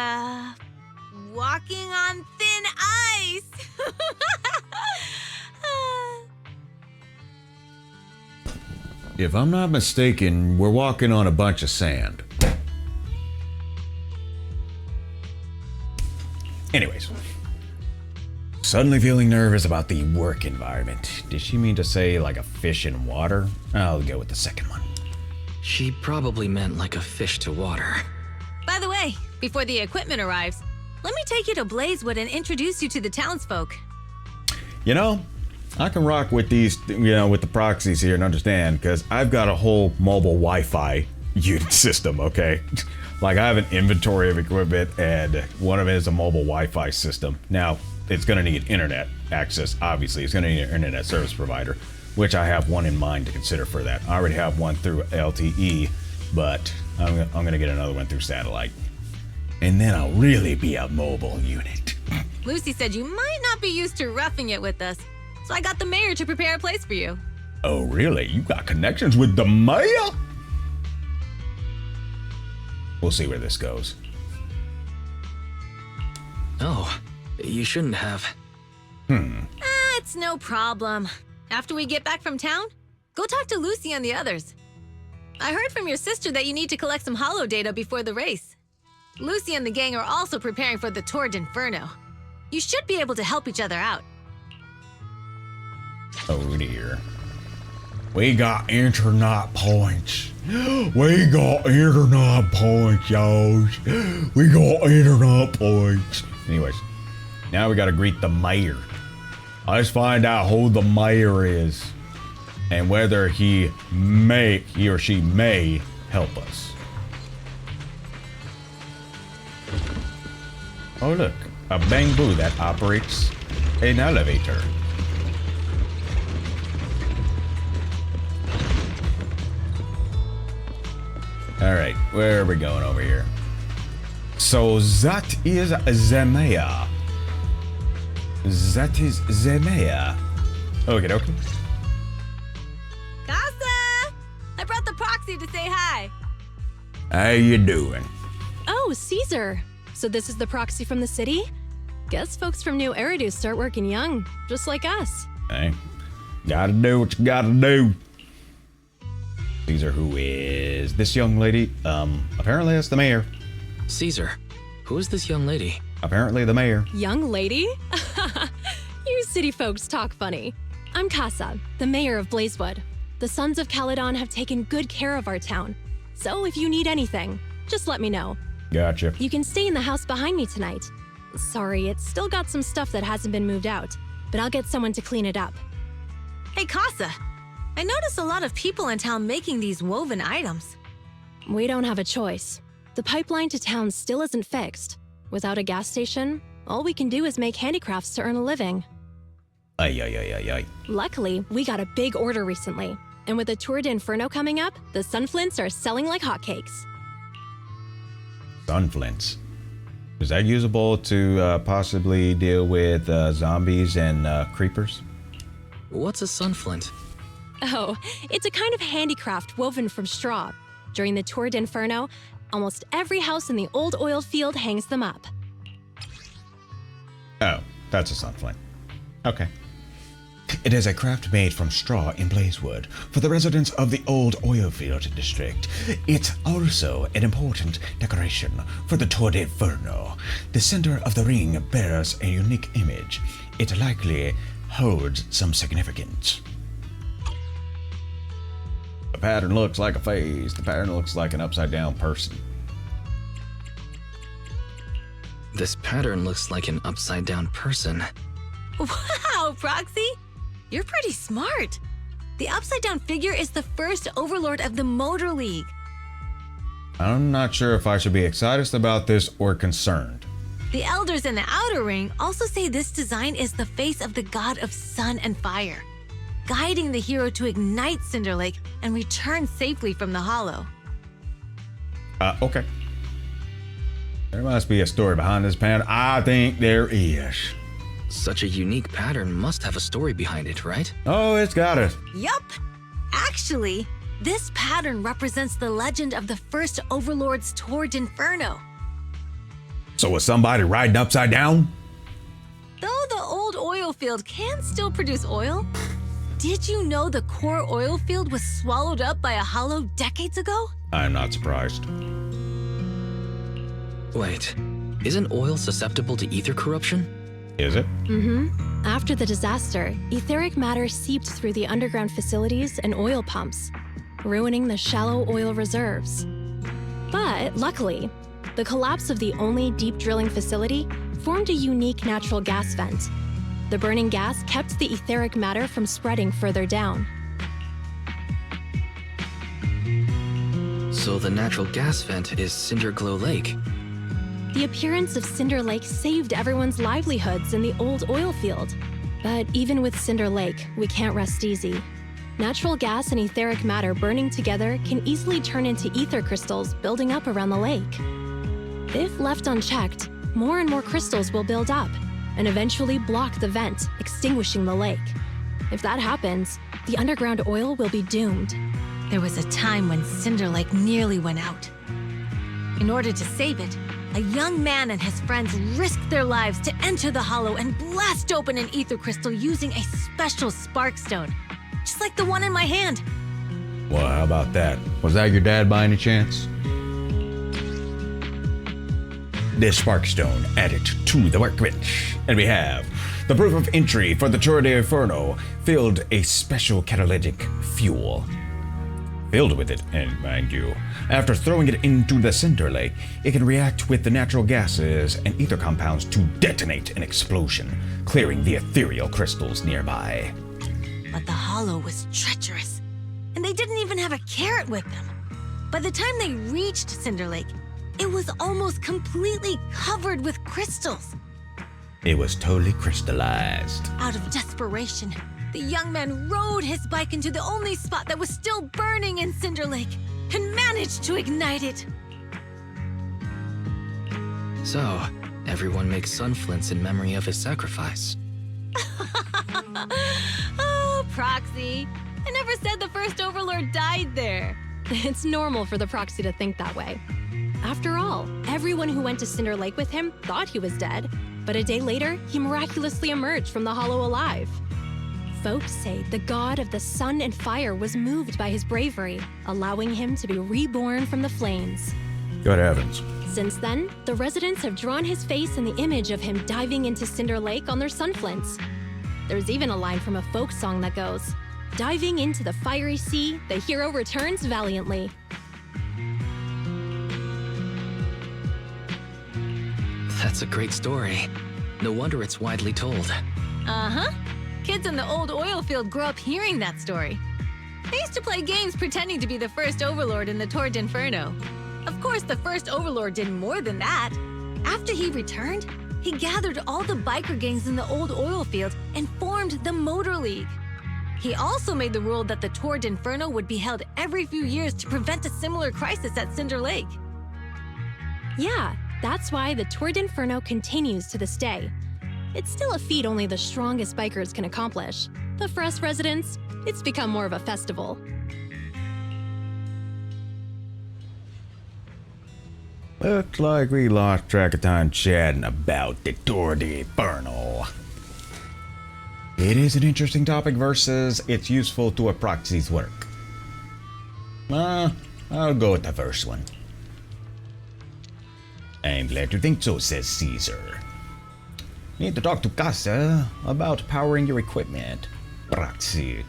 S6: walking on thin ice.
S1: If I'm not mistaken, we're walking on a bunch of sand. Anyways. Suddenly feeling nervous about the work environment. Did she mean to say like a fish in water? I'll go with the second one.
S2: She probably meant like a fish to water.
S6: By the way, before the equipment arrives, let me take you to Blazewood and introduce you to the townsfolk.
S1: You know, I can rock with these, with the proxies here and understand, because I've got a whole mobile Wi-Fi unit system, okay? Like, I have an inventory of equipment, and one of it is a mobile Wi-Fi system. Now, it's going to need internet access, obviously. It's going to need an internet service provider, which I have one in mind to consider for that. I already have one through LTE, but I'm going to get another one through satellite. And then I'll really be a mobile unit.
S6: Lucy said you might not be used to roughing it with us, so I got the mayor to prepare a place for you.
S1: Oh, really? You got connections with the mayor? We'll see where this goes.
S2: Oh, you shouldn't have.
S6: It's no problem. After we get back from town, go talk to Lucy and the others. I heard from your sister that you need to collect some holo data before the race. Lucy and the gang are also preparing for the Tour d'Inferno. You should be able to help each other out.
S1: Oh dear. We got internet points. We got internet points, y'all. We got internet points. Anyways, now we gotta greet the mayor. Let's find out who the mayor is and whether he or she may help us. Oh look, a bamboo that operates an elevator. All right, where are we going over here? So that is the mayor. That is the mayor. Okay, okay.
S6: Casa! I brought the proxy to say hi.
S1: How you doing?
S10: Oh, Caesar. So this is the proxy from the city? Guess folks from New Eridu start working young, just like us.
S1: Hey, gotta do what you gotta do. Caesar, who is this young lady? Apparently that's the mayor.
S2: Caesar, who is this young lady?
S1: Apparently the mayor.
S10: Young lady? You city folks talk funny. I'm Casa, the mayor of Blazewood. The Sons of Caledon have taken good care of our town. So if you need anything, just let me know.
S1: Gotcha.
S10: You can stay in the house behind me tonight. Sorry, it's still got some stuff that hasn't been moved out, but I'll get someone to clean it up.
S6: Hey, Casa. I noticed a lot of people in town making these woven items.
S10: We don't have a choice. The pipeline to town still isn't fixed. Without a gas station, all we can do is make handicrafts to earn a living.
S1: Ay.
S10: Luckily, we got a big order recently. And with the Tour d'Inferno coming up, the sunflints are selling like hotcakes.
S1: Sunflints. Is that usable to possibly deal with zombies and creepers?
S2: What's a sunflint?
S10: Oh, it's a kind of handicraft woven from straw. During the Tour d'Inferno, almost every house in the old oil field hangs them up.
S1: Oh, that's a sunflint. Okay. It is a craft made from straw in Blazewood for the residents of the old oil field district. It's also an important decoration for the Tour d'Inferno. The center of the ring bears a unique image. It likely holds some significance. The pattern looks like a face. The pattern looks like an upside down person.
S2: This pattern looks like an upside down person.
S6: Wow, Proxy! You're pretty smart. The upside down figure is the first overlord of the Motor League.
S1: I'm not sure if I should be excited about this or concerned.
S6: The elders in the outer ring also say this design is the face of the god of sun and fire, guiding the hero to ignite Cinder Lake and return safely from the hollow.
S1: Okay. There must be a story behind this pattern. I think there is.
S2: Such a unique pattern must have a story behind it, right?
S1: Oh, it's got it.
S6: Yup! Actually, This pattern represents the legend of the first Overlord's Tour d'Inferno.
S1: So was somebody riding upside down?
S6: Though the old oil field can still produce oil, did you know the core oil field was swallowed up by a hollow decades ago?
S1: I'm not surprised.
S2: Wait, isn't oil susceptible to ether corruption?
S1: Is it?
S10: Mm-hmm. After the disaster, etheric matter seeped through the underground facilities and oil pumps, ruining the shallow oil reserves. But luckily, the collapse of the only deep drilling facility formed a unique natural gas vent. The burning gas kept the etheric matter from spreading further down.
S2: So the natural gas vent is Cinderglow Lake.
S10: The appearance of Cinder Lake saved everyone's livelihoods in the old oil field. But even with Cinder Lake, we can't rest easy. Natural gas and etheric matter burning together can easily turn into ether crystals building up around the lake. If left unchecked, more and more crystals will build up and eventually block the vent, extinguishing the lake. If that happens, the underground oil will be doomed.
S6: There was a time when Cinder Lake nearly went out. In order to save it, a young man and his friends risked their lives to enter the hollow and blast open an ether crystal using a special spark stone, just like the one in my hand.
S1: Well, how about that? Was that your dad by any chance? This Sparkstone added to the workbench, and we have the proof of entry for the Tour d'Inferno filled a special catalytic fuel. Filled with it, and mind you, after throwing it into the Cinder Lake, it can react with the natural gases and ether compounds to detonate an explosion, clearing the ethereal crystals nearby.
S6: But the hollow was treacherous, and they didn't even have a carrot with them. By the time they reached Cinder Lake, it was almost completely covered with crystals.
S1: It was totally crystallized.
S6: Out of desperation, the young man rode his bike into the only spot that was still burning in Cinder Lake and managed to ignite it.
S2: So, everyone makes sunflints in memory of his sacrifice.
S6: Oh, Proxy. I never said the first Overlord died there.
S10: It's normal for the proxy to think that way. After all, everyone who went to Cinder Lake with him thought he was dead, but a day later, he miraculously emerged from the hollow alive. Folks say the god of the sun and fire was moved by his bravery, allowing him to be reborn from the flames.
S1: Good heavens.
S10: Since then, the residents have drawn his face in the image of him diving into Cinder Lake on their sunflints. There's even a line from a folk song that goes, "Diving into the fiery sea, the hero returns valiantly."
S2: That's a great story. No wonder it's widely told.
S6: Uh-huh. Kids in the old oil field grew up hearing that story. They used to play games pretending to be the first Overlord in the Tour d'Inferno. Of course, the first Overlord did more than that. After he returned, he gathered all the biker gangs in the old oil field and formed the Motor League. He also made the rule that the Tour d'Inferno would be held every few years to prevent a similar crisis at Cinder Lake.
S10: Yeah, that's why the Tour d'Inferno continues to this day. It's still a feat only the strongest bikers can accomplish, but for us residents, it's become more of a festival.
S1: Looks like we lost track of time chatting about the Tour d'Inferno. It is an interesting topic versus it's useful to a proxy's work. I'll go with the first one. I'm glad you think so, says Caesar. Need to talk to Casa about powering your equipment. Proxy,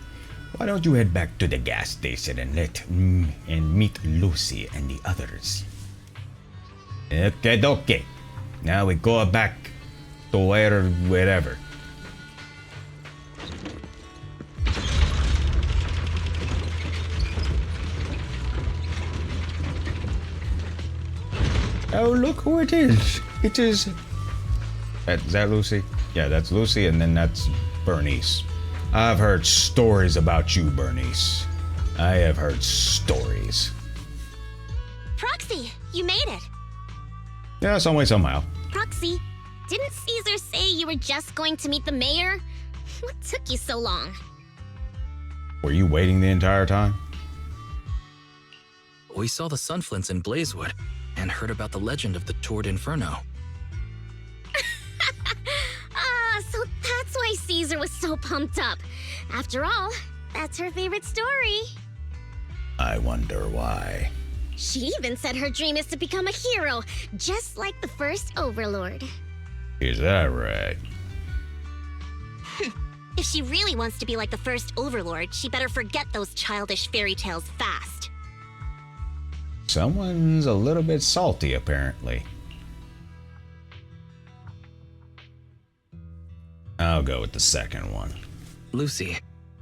S1: why don't you head back to the gas station and meet Lucy and the others? Okay. Now we go back to wherever. Oh, look who it is. It is... Is that Lucy? Yeah, that's Lucy, and then that's Bernice. I've heard stories about you, Bernice. I have heard stories.
S9: Proxy, you made it.
S1: Yeah, some way, somehow.
S9: Proxy, didn't Caesar say you were just going to meet the mayor? What took you so long?
S1: Were you waiting the entire time?
S2: We saw the sunflints in Blazewood and heard about the legend of the Tord Inferno.
S9: So that's why Caesar was so pumped up. After all, that's her favorite story.
S1: I wonder why.
S9: She even said her dream is to become a hero, just like the first Overlord.
S1: Is that right?
S9: If she really wants to be like the first Overlord, she better forget those childish fairy tales fast.
S1: Someone's a little bit salty, apparently. I'll go with the second one.
S2: Lucy,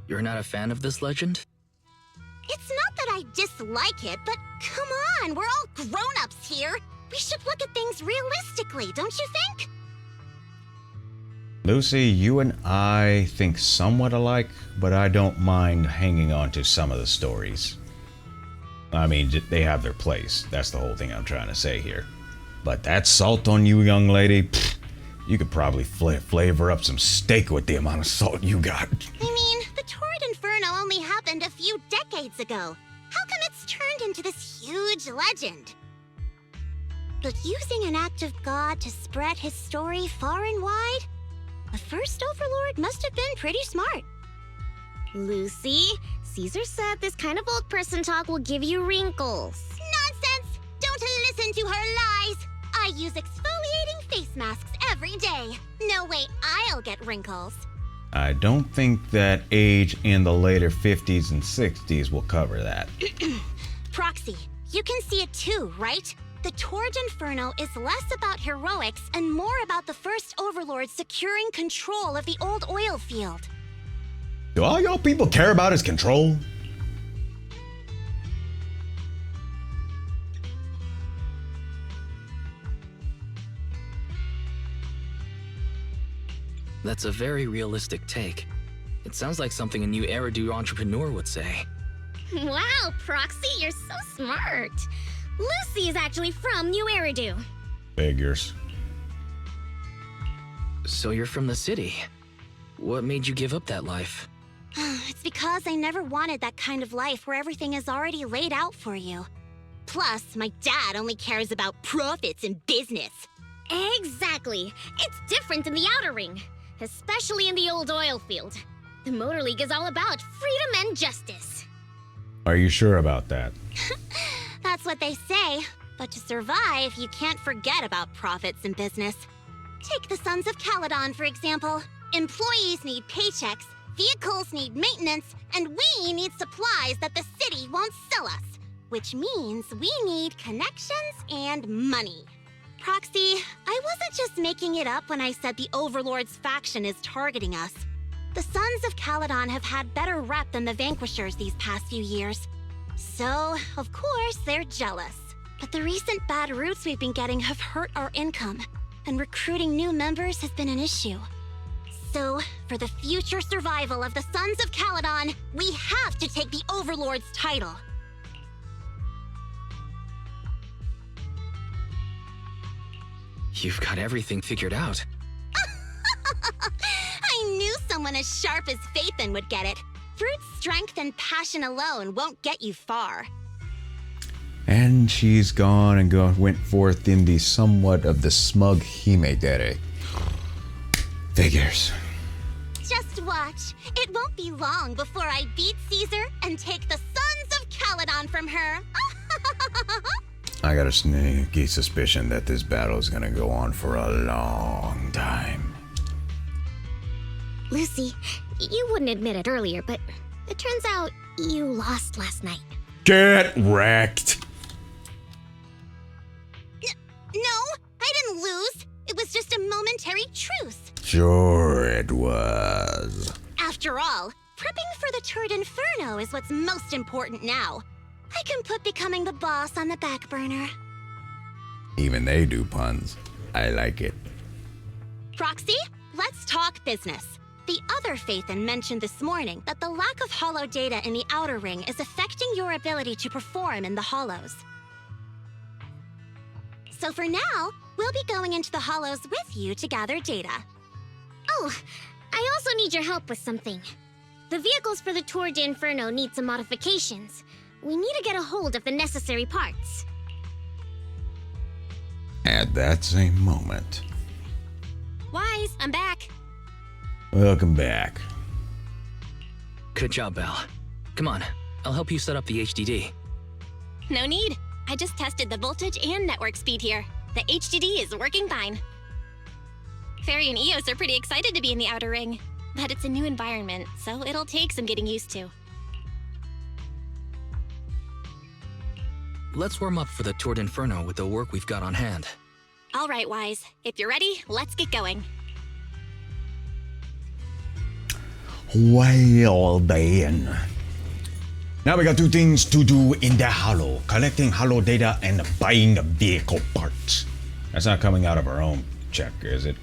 S2: you're not a fan of this legend?
S9: It's not that I dislike it, but come on, we're all grown-ups here. We should look at things realistically, don't you think?
S1: Lucy, you and I think somewhat alike, but I don't mind hanging on to some of the stories. I mean, they have their place. That's the whole thing I'm trying to say here. But that salt on you, young lady, pfft, you could probably flavor up some steak with the amount of salt you got.
S9: I mean, the Tord Inferno only happened a few decades ago. How come it's turned into this huge legend? But using an act of God to spread his story far and wide? The first Overlord must have been pretty smart. Lucy, Caesar said this kind of old person talk will give you wrinkles. Nonsense! Don't listen to her lies! I use exfoliating face masks every day. No way I'll get wrinkles.
S1: I don't think that age in the later 50s and 60s will cover that.
S9: Proxy, you can see it too, right? The Tord Inferno is less about heroics and more about the first Overlord securing control of the old oil field.
S1: Do all y'all people care about his control?
S2: That's a very realistic take. It sounds like something a new Eridu entrepreneur would say.
S9: Wow, Proxy, you're so smart. Lucy is actually from New Eridu.
S1: Figures.
S2: So you're from the city. What made you give up that life?
S9: It's because I never wanted that kind of life where everything is already laid out for you. Plus, my dad only cares about profits and business. Exactly. It's different in the Outer Ring, especially in the old oil field. The Motor League is all about freedom and justice.
S1: Are you sure about that?
S9: That's what they say. But to survive, you can't forget about profits and business. Take the Sons of Caledon, for example. Employees need paychecks, vehicles need maintenance, and we need supplies that the city won't sell us. Which means we need connections and money. Proxy, I wasn't just making it up when I said the Overlord's faction is targeting us. The Sons of Caledon have had better rep than the Vanquishers these past few years. So, of course, they're jealous. But the recent bad routes we've been getting have hurt our income, and recruiting new members has been an issue. So, for the future survival of the Sons of Caledon, we have to take the Overlord's title.
S2: You've got everything figured out.
S9: I knew someone as sharp as Phaethon would get it. Brute strength and passion alone won't get you far.
S1: And she's gone and went forth in the somewhat of the smug Himedere. Figures.
S9: Just watch. It won't be long before I beat Caesar and take the Sons of Caledon from her.
S1: I got a sneaky suspicion that this battle is gonna go on for a long time.
S9: Lucy, you wouldn't admit it earlier, but it turns out you lost last night.
S1: Get wrecked!
S9: No, I didn't lose. It was just a momentary truce.
S1: Sure it was.
S9: After all, prepping for the Tord Inferno is what's most important now. I can put becoming the boss on the back burner.
S1: Even they do puns. I like it.
S9: Proxy, let's talk business. The other Phaethon mentioned this morning that the lack of hollow data in the Outer Ring is affecting your ability to perform in the hollows. So for now, we'll be going into the hollows with you to gather data. Oh, I also need your help with something. The vehicles for the Tord Inferno need some modifications. we need to get a hold of the necessary parts.
S1: At that same moment.
S9: Wise, I'm back.
S1: Welcome back.
S2: Good job, Belle. Come on, I'll help you set up the HDD.
S9: No need. I just tested the voltage and network speed here. The HDD is working fine. Fairy and Eos are pretty excited to be in the Outer Ring, but it's a new environment, so it'll take some getting used to.
S2: Let's warm up for the Tour d'Inferno with the work we've got on hand.
S9: All right, Wise. If you're ready, let's get going.
S1: Well then. Now we got two things to do in the Hollow. Collecting Hollow data and buying vehicle parts. That's not coming out of our own check, is it?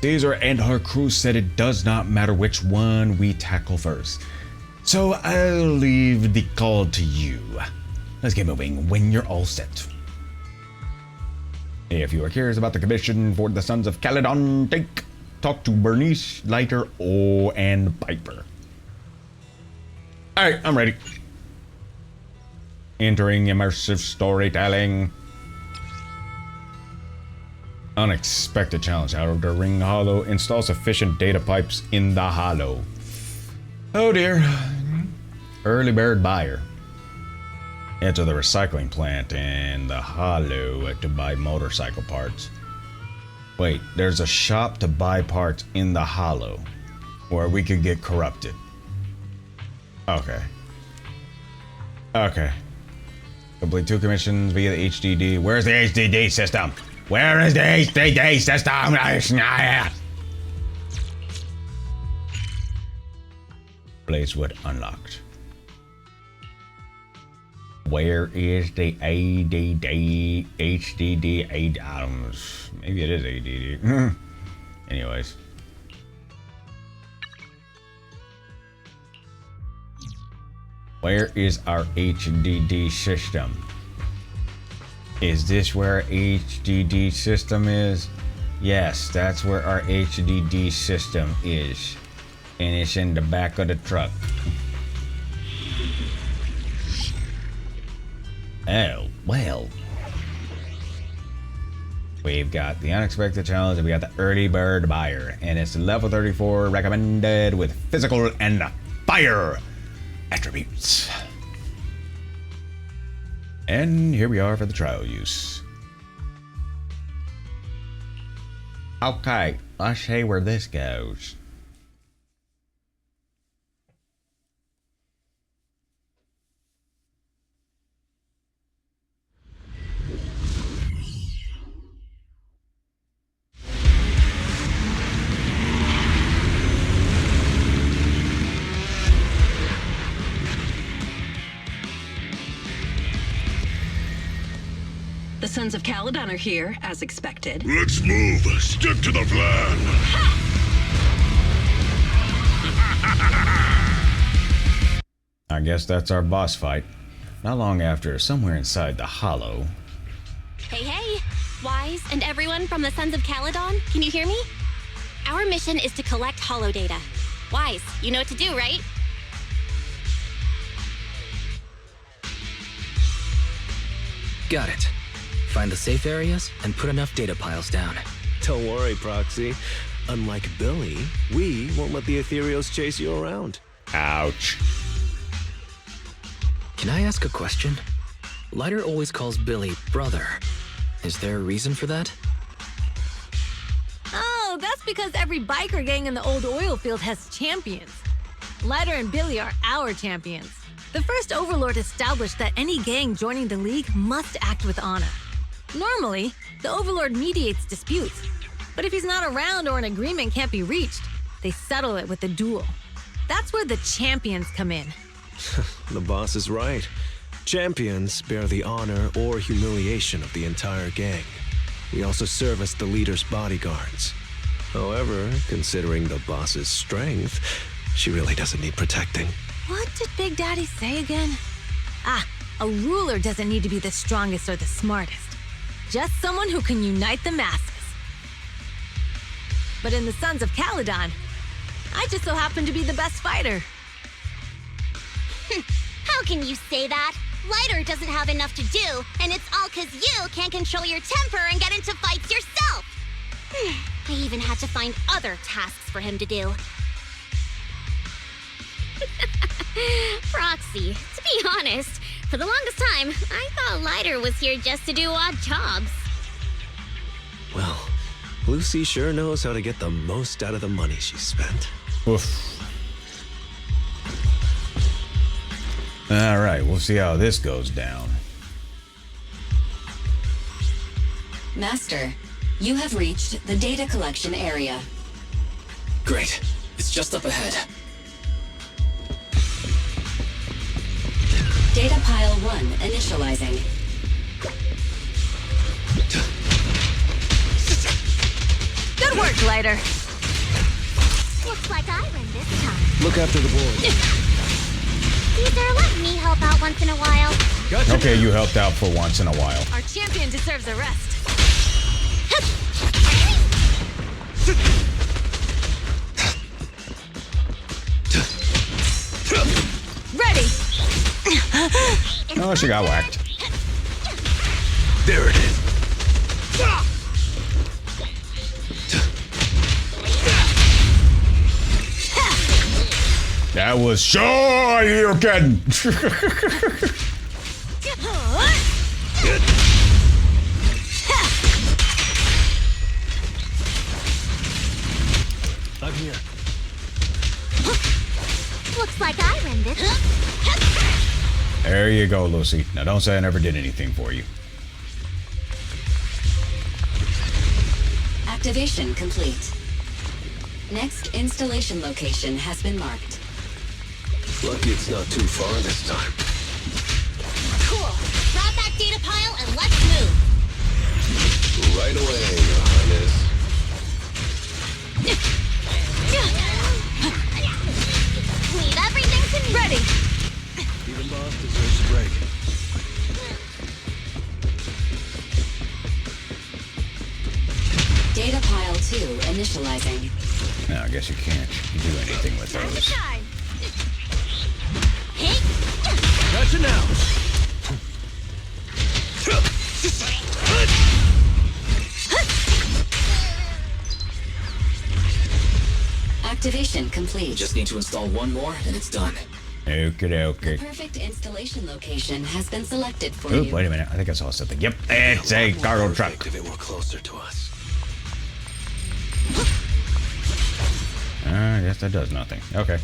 S1: Caesar and her crew said it does not matter which one we tackle first. So I'll leave the call to you. Let's get moving when you're all set. If you are curious about the commission for the Sons of Caledon, talk to Bernice, Leiter, and Piper. Alright, I'm ready. Entering immersive storytelling. Unexpected challenge. Outer Ring Hollow. Install sufficient data pipes in the Hollow. Oh dear. Early bird buyer. Enter the recycling plant in the Hollow to buy motorcycle parts. Wait, there's a shop to buy parts in the Hollow where we could get corrupted. Okay. Okay. Complete 2 commissions via the HDD. Where's the HDD system? Where is the HDD system? Blazewood unlocked. Where is the ADD, HDD, items? Maybe it is ADD. Anyways. Where is our HDD system? Is this where our HDD system is? Yes, that's where our HDD system is. And it's in the back of the truck. Oh, well. We've got the unexpected challenge and we got the early bird buyer. And it's level 34 recommended with physical and fire attributes. And here we are for the trial use. Okay, let's see where this goes.
S11: The Sons of Caledon are here, as expected.
S12: Let's move. Stick to the plan.
S1: I guess that's our boss fight. Not long after, somewhere inside the Hollow.
S9: Hey, hey! Wise and everyone from the Sons of Caledon, can you hear me? Our mission is to collect holo data. Wise, you know what to do, right?
S2: Got it. Find the safe areas and put enough data piles down.
S8: Don't worry, Proxy. Unlike Billy, we won't let the Ethereals chase you around.
S1: Ouch.
S2: Can I ask a question? Leiter always calls Billy brother. Is there a reason for that?
S6: Oh, that's because every biker gang in the old oil field has champions. Leiter and Billy are our champions. The first Overlord established that any gang joining the League must act with honor. Normally, the Overlord mediates disputes, but if he's not around or an agreement can't be reached, they settle it with a duel. That's where the champions come in.
S8: The boss is right. Champions bear the honor or humiliation of the entire gang. We also serve as the leader's bodyguards. However, considering the boss's strength, she really doesn't need protecting.
S6: What did Big Daddy say again? Ah, a ruler doesn't need to be the strongest or the smartest. Just someone who can unite the masses. But in the Sons of Caledon, I just so happen to be the best fighter.
S9: How can you say that? Lighter doesn't have enough to do, and it's all 'cause you can't control your temper and get into fights yourself. I even had to find other tasks for him to do. Proxy, to be honest, for the longest time, I thought Lighter was here just to do odd jobs.
S8: Well, Lucy sure knows how to get the most out of the money she spent.
S1: Oof. All right, we'll see how this goes down.
S11: Master, you have reached the data collection area.
S2: Great. It's just up ahead.
S11: Data pile 1 initializing.
S6: Good work, Lighter.
S9: Looks like I win this time.
S8: Look after the board.
S9: Caesar, let me help out once in a while.
S8: Gotcha.
S1: Okay, you helped out for once in a while.
S6: Our champion deserves a rest. Ready.
S1: Oh, she got whacked.
S8: There it is.
S1: That was sure you're kidding.
S8: I'm here.
S9: Looks like I win this.
S1: There you go, Lucy. Now don't say I never did anything for you.
S11: Activation complete. Next installation location has been marked.
S8: Lucky it's not too far this time.
S9: Cool. Grab that data pile and let's move.
S8: Right away, Your Highness.
S9: Leave everything to me.
S6: Ready.
S8: Even boss deserves a break.
S11: Data pile 2 initializing.
S1: No, I guess you can't do anything with
S6: Time to
S1: those.
S6: shine.
S9: Hey.
S8: Gotcha now.
S11: Activation complete.
S2: Just need to install one more, and it's done.
S1: Okay, okay.
S11: Perfect installation location has been selected for
S1: Oop,
S11: you.
S1: wait a minute. I think I saw something. Yep, it's a cargo truck.
S8: If it were closer to us.
S1: I guess that does nothing. Okay.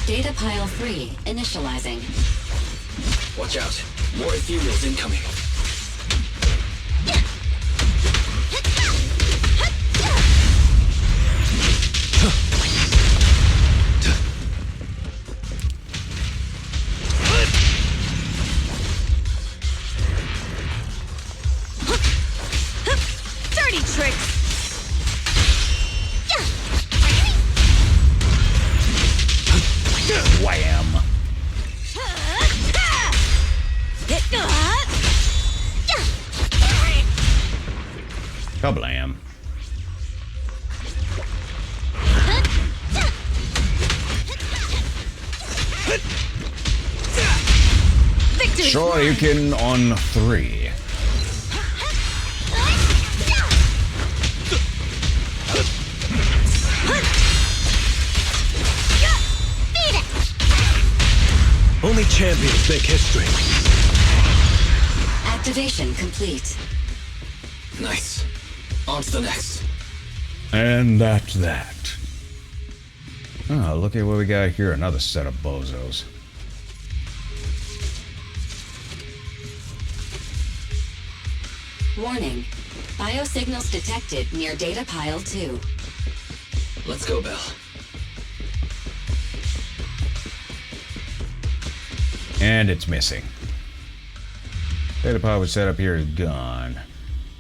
S11: Data pile 3 initializing.
S2: Watch out. More ethereals incoming.
S6: Dirty tricks.
S1: Wham. Kablam.
S6: Victory.
S1: Sure, you can on 3.
S8: Only champions make history.
S11: Activation complete.
S2: Nice. On to the next.
S1: And that's that. Oh, look at what we got here. Another set of bozos.
S11: Warning. Biosignals detected near data pile 2.
S2: Let's go, Belle.
S1: And it's missing. Data pile was set up here is gone.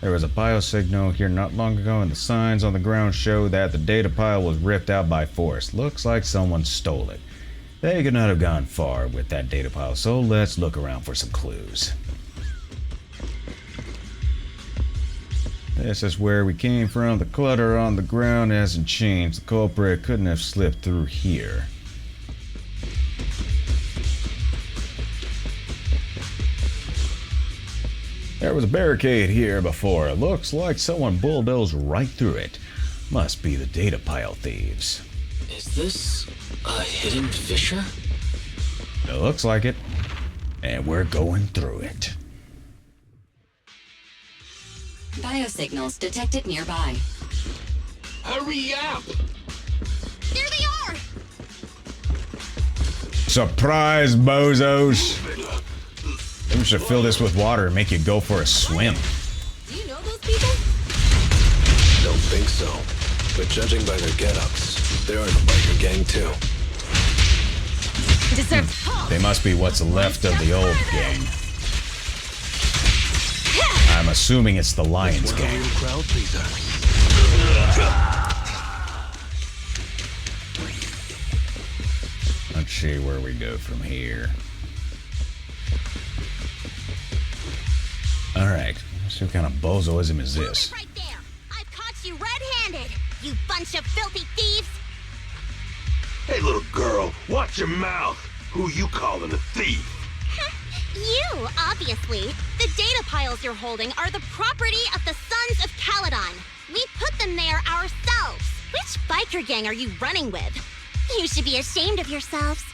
S1: There was a biosignal here not long ago, and the signs on the ground show that the data pile was ripped out by force. Looks like someone stole it. They could not have gone far with that data pile, so let's look around for some clues. This is where we came from. The clutter on the ground hasn't changed. The culprit couldn't have slipped through here. There was a barricade here before. It looks like someone bulldozed right through it. Must be the data pile thieves.
S2: Is this a hidden fissure?
S1: It looks like it. And we're going through it.
S11: Biosignals detected nearby.
S7: Hurry up!
S9: There they are!
S1: Surprise, bozos! We should fill this with water and make you go for a swim.
S6: Do you know those people?
S8: Don't think so. But judging by their get-ups, they're in the biker gang too.
S6: Deserves pulse.
S1: They must be what's left of the old gang. I'm assuming it's the Lions gang.
S8: Crowd pleaser.
S1: Let's see where we go from here. Alright, let's see what kind of bozoism is this.
S9: Right there! I've caught you red-handed, you bunch of filthy thieves!
S12: Hey, little girl, watch your mouth. Who you calling a thief?
S9: You, obviously. The data piles you're holding are the property of the Sons of Caledon. We put them there ourselves. Which biker gang are you running with? You should be ashamed of yourselves.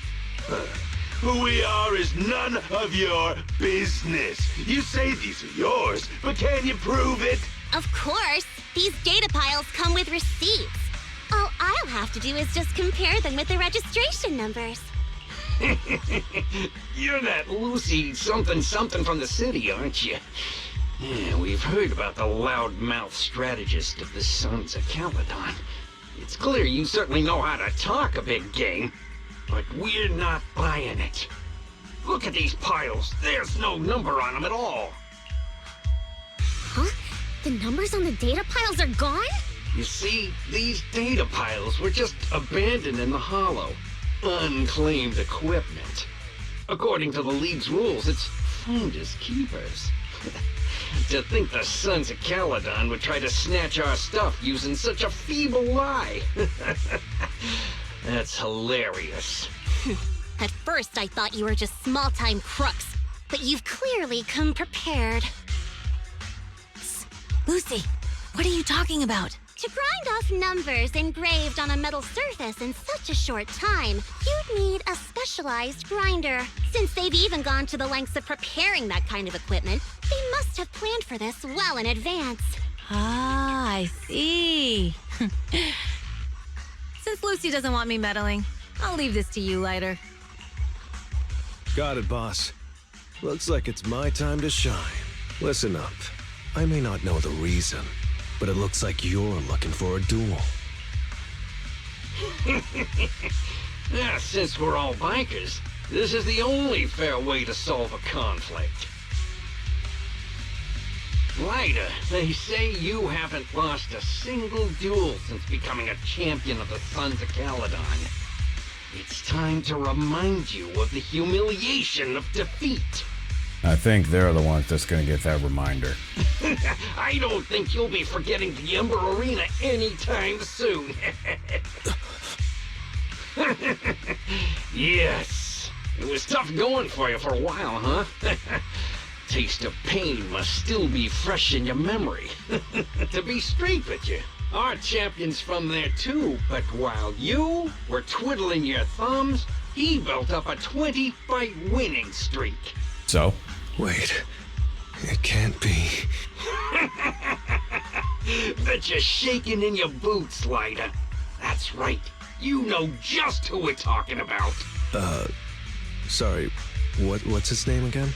S12: Who we are is none of your business. You say these are yours, but can you prove it?
S9: Of course. These data piles come with receipts. All I'll have to do is just compare them with the registration numbers.
S7: You're that Lucy something from the city, aren't you? Yeah, we've heard about the loudmouth strategist of the Sons of Caledon. It's clear you certainly know how to talk a big game, but we're not buying it. Look at these piles. There's no number on them at all.
S9: Huh? The numbers on the data piles are gone?
S7: You see, these data piles were just abandoned in the hollow. Unclaimed equipment. According to the League's rules, it's finders keepers. To think the Sons of Caledon would try to snatch our stuff using such a feeble lie. That's hilarious.
S9: At first, I thought you were just small-time crooks, but you've clearly come prepared.
S6: Lucy, what are you talking about?
S9: To grind off numbers engraved on a metal surface in such a short time, you'd need a specialized grinder. Since they've even gone to the lengths of preparing that kind of equipment, they must have planned for this well in advance.
S6: Ah, I see. Since Lucy doesn't want me meddling, I'll leave this to you, Lighter.
S8: Got it, boss. Looks like it's my time to shine. Listen up. I may not know the reason, but it looks like you're looking for a duel.
S7: Since we're all bikers, this is the only fair way to solve a conflict. Lighter, they say you haven't lost a single duel since becoming a champion of the Sons of Caledon. It's time to remind you of the humiliation of defeat.
S1: I think they're the ones that's gonna get that reminder.
S7: I don't think you'll be forgetting the Ember Arena anytime soon. Yes, it was tough going for you for a while, huh? Taste of pain must still be fresh in your memory. To be straight with you, our champion's from there too, but while you were twiddling your thumbs, he built up a 20-fight winning streak.
S1: So?
S8: Wait, it can't be.
S7: Bet you're shaking in your boots, Lighter. That's right. You know just who we're talking about.
S8: Sorry, what's his name again?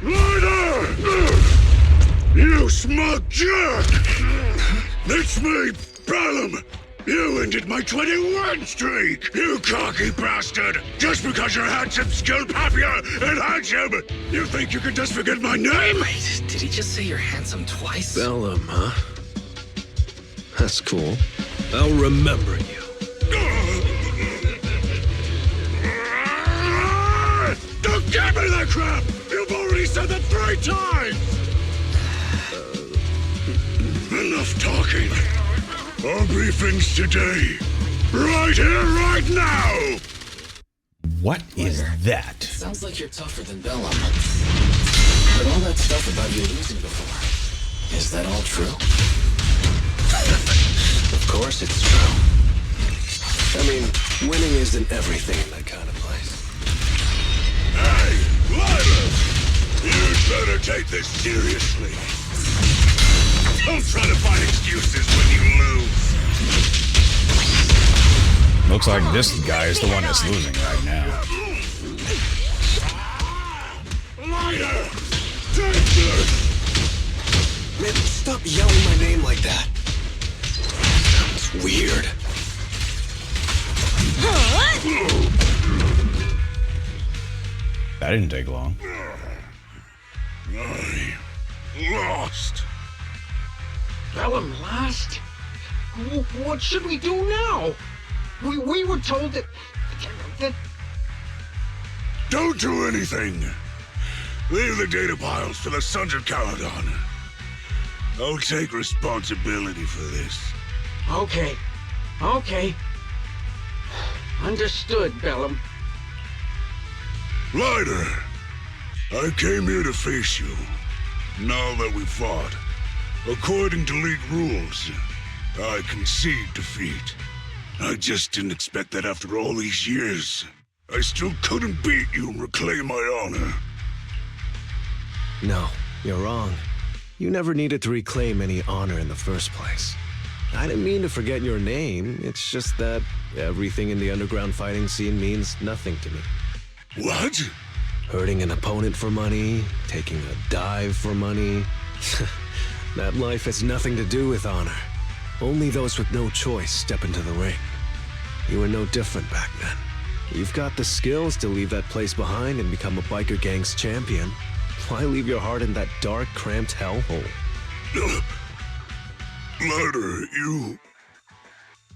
S12: Lighter! You smug jerk! It's me, Bellum! You ended my 21 streak, you cocky bastard! Just because you're handsome, skilled, happier, and handsome! You think you can just forget my name?
S2: Wait, did he just say you're handsome twice?
S8: Bellum, huh? That's cool. I'll remember you.
S12: Don't give me that crap! You've already said that 3 times! Enough talking. Our briefings today. Right here, right now!
S1: What is that?
S2: Sounds like you're tougher than Bellum. Heard all that stuff about you losing before. Is that all true?
S8: Of course it's true. I mean, winning isn't everything in that kind of place.
S12: Hey, Lila! You'd better take this seriously. Don't try to find excuses when you lose.
S1: Looks like this guy is the one that's losing right now.
S12: Lila! Take this!
S8: Man, stop yelling my name like that. Sounds weird.
S1: That didn't take long.
S12: I lost.
S7: Bellum lost? What should we do now? We were told that...
S12: Don't do anything. Leave the data piles to the Sons of Caledon. I'll take responsibility for this.
S7: Okay. Understood, Bellum.
S12: Lighter, I came here to face you. Now that we fought, according to League rules, I concede defeat. I just didn't expect that after all these years, I still couldn't beat you and reclaim my honor.
S8: No, you're wrong. You never needed to reclaim any honor in the first place. I didn't mean to forget your name. It's just that everything in the underground fighting scene means nothing to me.
S12: What?
S8: Hurting an opponent for money, taking a dive for money. That life has nothing to do with honor. Only those with no choice step into the ring. You were no different back then. You've got the skills to leave that place behind and become a biker gang's champion. Why leave your heart in that dark, cramped hellhole?
S12: Lighter,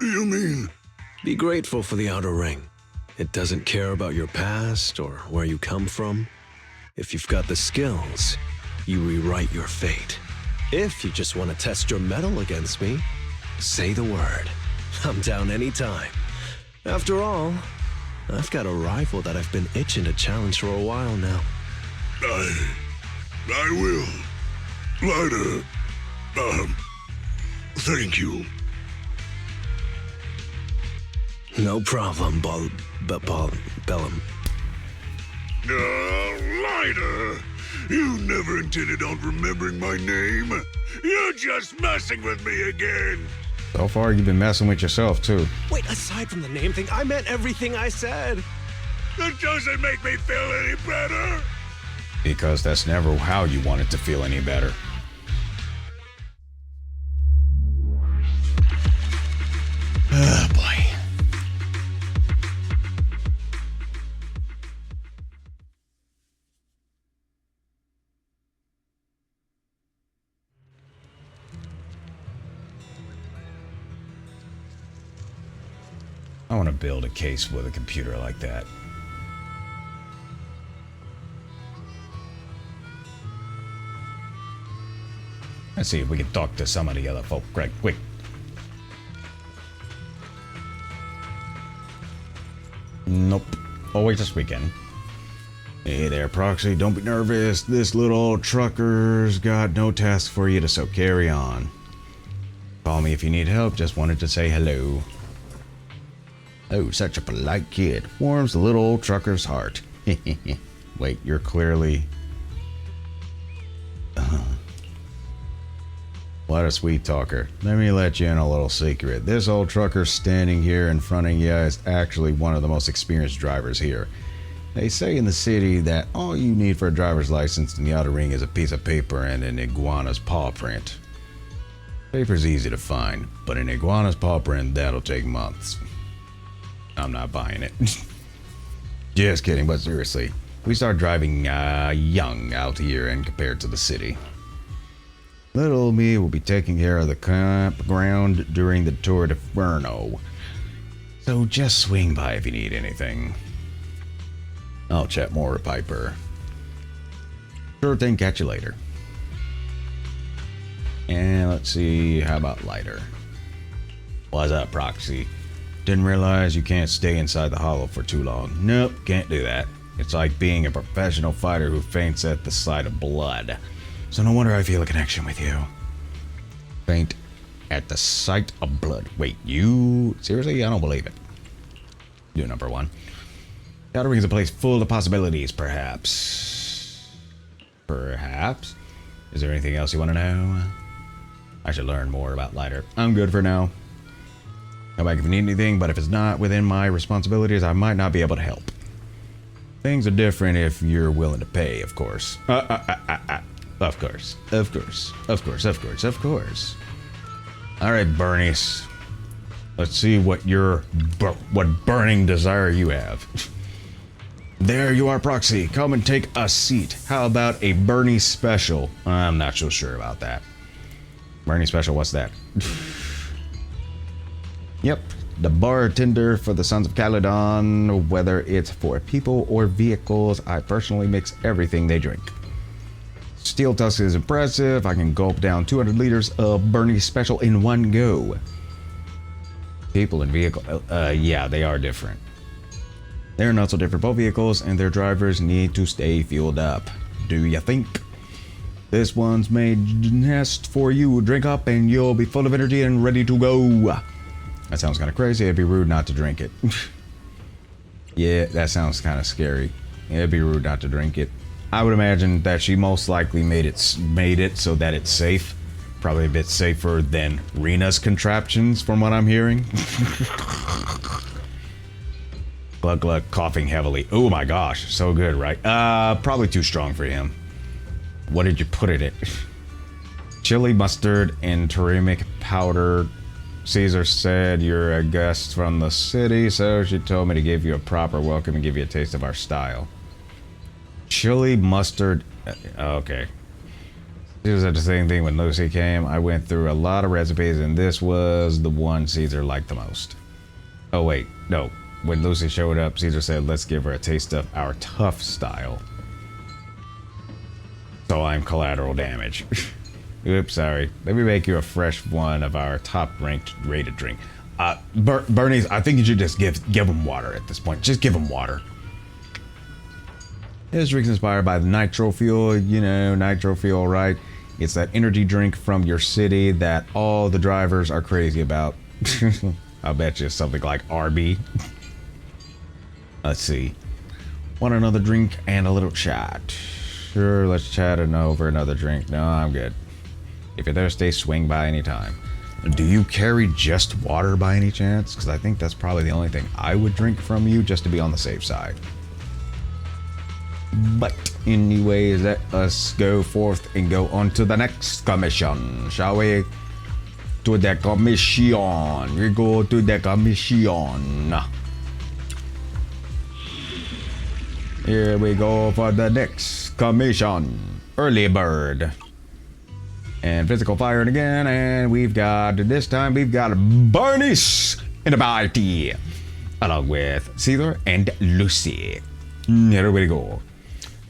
S12: you mean...
S8: Be grateful for the outer ring. It doesn't care about your past or where you come from. If you've got the skills, you rewrite your fate. If you just want to test your mettle against me, say the word. I'm down anytime. After all, I've got a rival that I've been itching to challenge for a while now.
S12: I will. Lighter, thank you.
S8: No problem, Bellum.
S12: Lighter! You never intended on remembering my name. You're just messing with me again.
S1: So far, you've been messing with yourself, too.
S8: Wait, aside from the name thing, I meant everything I said.
S12: That doesn't make me feel any better.
S1: Because that's never how you want it to feel any better. Oh, boy. I want to build a case with a computer like that. Let's see if we can talk to some of the other folk right quick. Nope. Always this weekend. Hey there, Proxy. Don't be nervous. This little trucker's got no task for you, so carry on. Call me if you need help. Just wanted to say hello. Oh, such a polite kid. Warms the little old trucker's heart. Wait, you're clearly... What a sweet talker. Let me let you in a little secret. This old trucker standing here in front of you is actually one of the most experienced drivers here. They say in the city that all you need for a driver's license in the outer ring is a piece of paper and an iguana's paw print. Paper's easy to find, but an iguana's paw print, that'll take months. I'm not buying it. Just kidding, but seriously. We start driving young out here and compared to the city. Little me will be taking care of the campground during the Tour de Ferno. So just swing by if you need anything. I'll chat more with Piper. Sure thing, catch you later. And let's see, how about Lighter? What's up, Proxy? Didn't realize you can't stay inside the hollow for too long. Nope, can't do that. It's like being a professional fighter who faints at the sight of blood. So no wonder I feel a connection with you. Faint at the sight of blood. Wait, you... Seriously? I don't believe it. Do number one. Outer Ring is a place full of possibilities, perhaps. Perhaps? Is there anything else you want to know? I should learn more about Lighter. I'm good for now. Come back if you need anything, but if it's not within my responsibilities, I might not be able to help. Things are different if you're willing to pay, of course. Of course. Of course. Of course. Of course. Of course. All right, Bernice. Let's see what what burning desire you have. There you are, Proxy. Come and take a seat. How about a Bernie special? I'm not so sure about that. Bernie special, what's that? Yep, the bartender for the Sons of Caledon. Whether it's for people or vehicles, I personally mix everything they drink. Steel Tusk is impressive. I can gulp down 200 liters of Bernie special in one go. People and vehicle, yeah, they are different. They're not so different. Both vehicles and their drivers need to stay fueled up. Do you think? This one's made nest for you. Drink up and you'll be full of energy and ready to go. That sounds kind of crazy. It'd be rude not to drink it. Yeah, that sounds kind of scary. It'd be rude not to drink it. I would imagine that she most likely made it so that it's safe. Probably a bit safer than Rena's contraptions, from what I'm hearing. Glug Glug coughing heavily. Oh my gosh, so good, right? Probably too strong for him. What did you put in it? Chili mustard and turmeric powder. Caesar said you're a guest from the city, so she told me to give you a proper welcome and give you a taste of our style. Chili mustard. Okay. Caesar said the same thing when Lucy came. I went through a lot of recipes, and this was the one Caesar liked the most. Oh wait, no. When Lucy showed up, Caesar said, let's give her a taste of our tough style. So I'm collateral damage. Oops, sorry. Let me make you a fresh one of our top-ranked rated drink. Bernice, I think you should just give him water at this point. Just give him water. This drink's inspired by the nitro fuel. You know, nitro fuel, right? It's that energy drink from your city that all the drivers are crazy about. I'll bet you it's something like RB. Let's see. Want another drink and a little chat? Sure, let's chat and over another drink. No, I'm good. If you're thirsty, swing by anytime. Do you carry just water by any chance? Because I think that's probably the only thing I would drink from you just to be on the safe side. But anyways, let us go forth and go on to the next commission, shall we? To the commission. We go to the commission. Here we go for the next commission. Early bird. And physical firing again. And this time we've got Bernice in the party. Along with Caesar and Lucy. Here we go.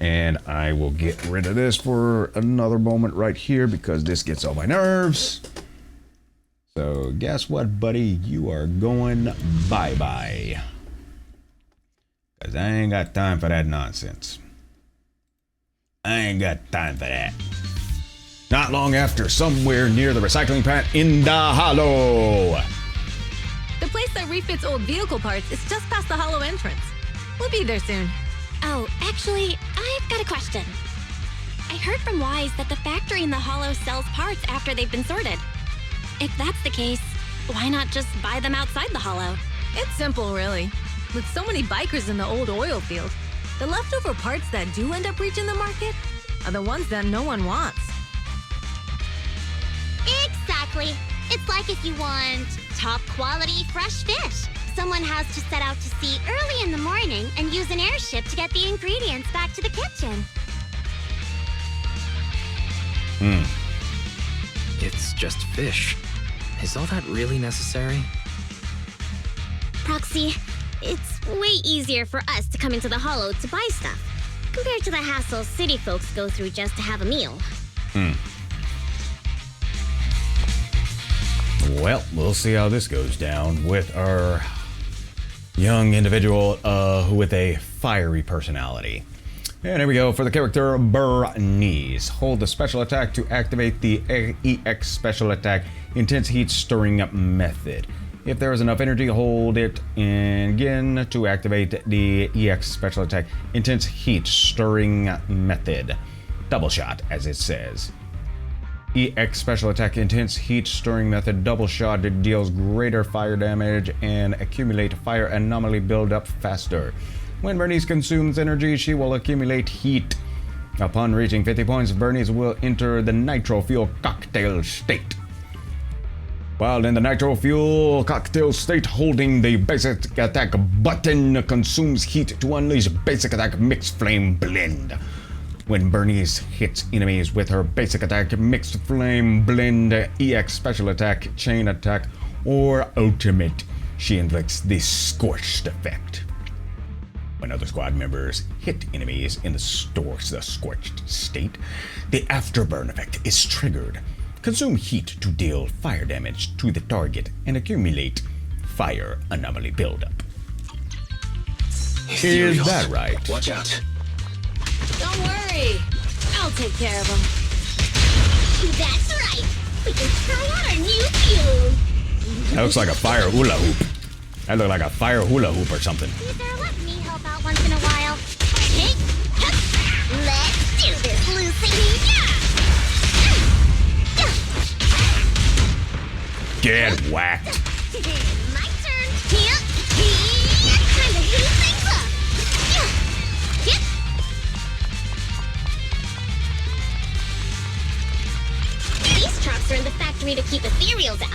S1: And I will get rid of this for another moment right here because this gets on my nerves. So guess what, buddy? You are going bye-bye. Because I ain't got time for that nonsense. I ain't got time for that. Not long after, somewhere near the recycling plant in the Hollow.
S6: The place that refits old vehicle parts is just past the Hollow entrance. We'll be there soon.
S9: Oh, actually, I've got a question. I heard from Wise that the factory in the Hollow sells parts after they've been sorted. If that's the case, why not just buy them outside the Hollow?
S6: It's simple, really. With so many bikers in the old oil field, the leftover parts that do end up reaching the market are the ones that no one wants.
S9: Exactly. It's like if you want top quality fresh fish. Someone has to set out to sea early in the morning and use an airship to get the ingredients back to the kitchen.
S2: It's just fish. Is all that really necessary?
S9: Proxy, it's way easier for us to come into the Hollow to buy stuff, compared to the hassle city folks go through just to have a meal.
S1: Well, we'll see how this goes down with our young individual with a fiery personality. And here we go for the character Bernice. Hold the special attack to activate the EX special attack intense heat stirring method. If there is enough energy, hold it again to activate the EX special attack intense heat stirring method. Double shot, as it says. EX special attack intense heat stirring method double shot deals greater fire damage and accumulate fire anomaly buildup faster. When Bernice consumes energy, she will accumulate heat. Upon reaching 50 points, Bernice will enter the nitro fuel cocktail state. While in the nitro fuel cocktail state, holding the basic attack button consumes heat to unleash basic attack mixed flame blend. When Bernice hits enemies with her basic attack mixed flame blend, EX special attack, chain attack, or ultimate, she inflicts the scorched effect. When other squad members hit enemies in the scorched state, the afterburn effect is triggered. Consume heat to deal fire damage to the target and accumulate fire anomaly buildup. Is that right?
S3: Watch out.
S6: Don't worry. I'll take care of him.
S9: That's right. We can try out our new fuel.
S1: That looks like a fire hula hoop. That looked like a fire hula hoop or something.
S9: Either let me help out once in a while. Hey, let's do this, Lucy.
S1: Get whacked.
S9: My turn. Time to heat things up. These trucks are in the factory to keep ethereals out.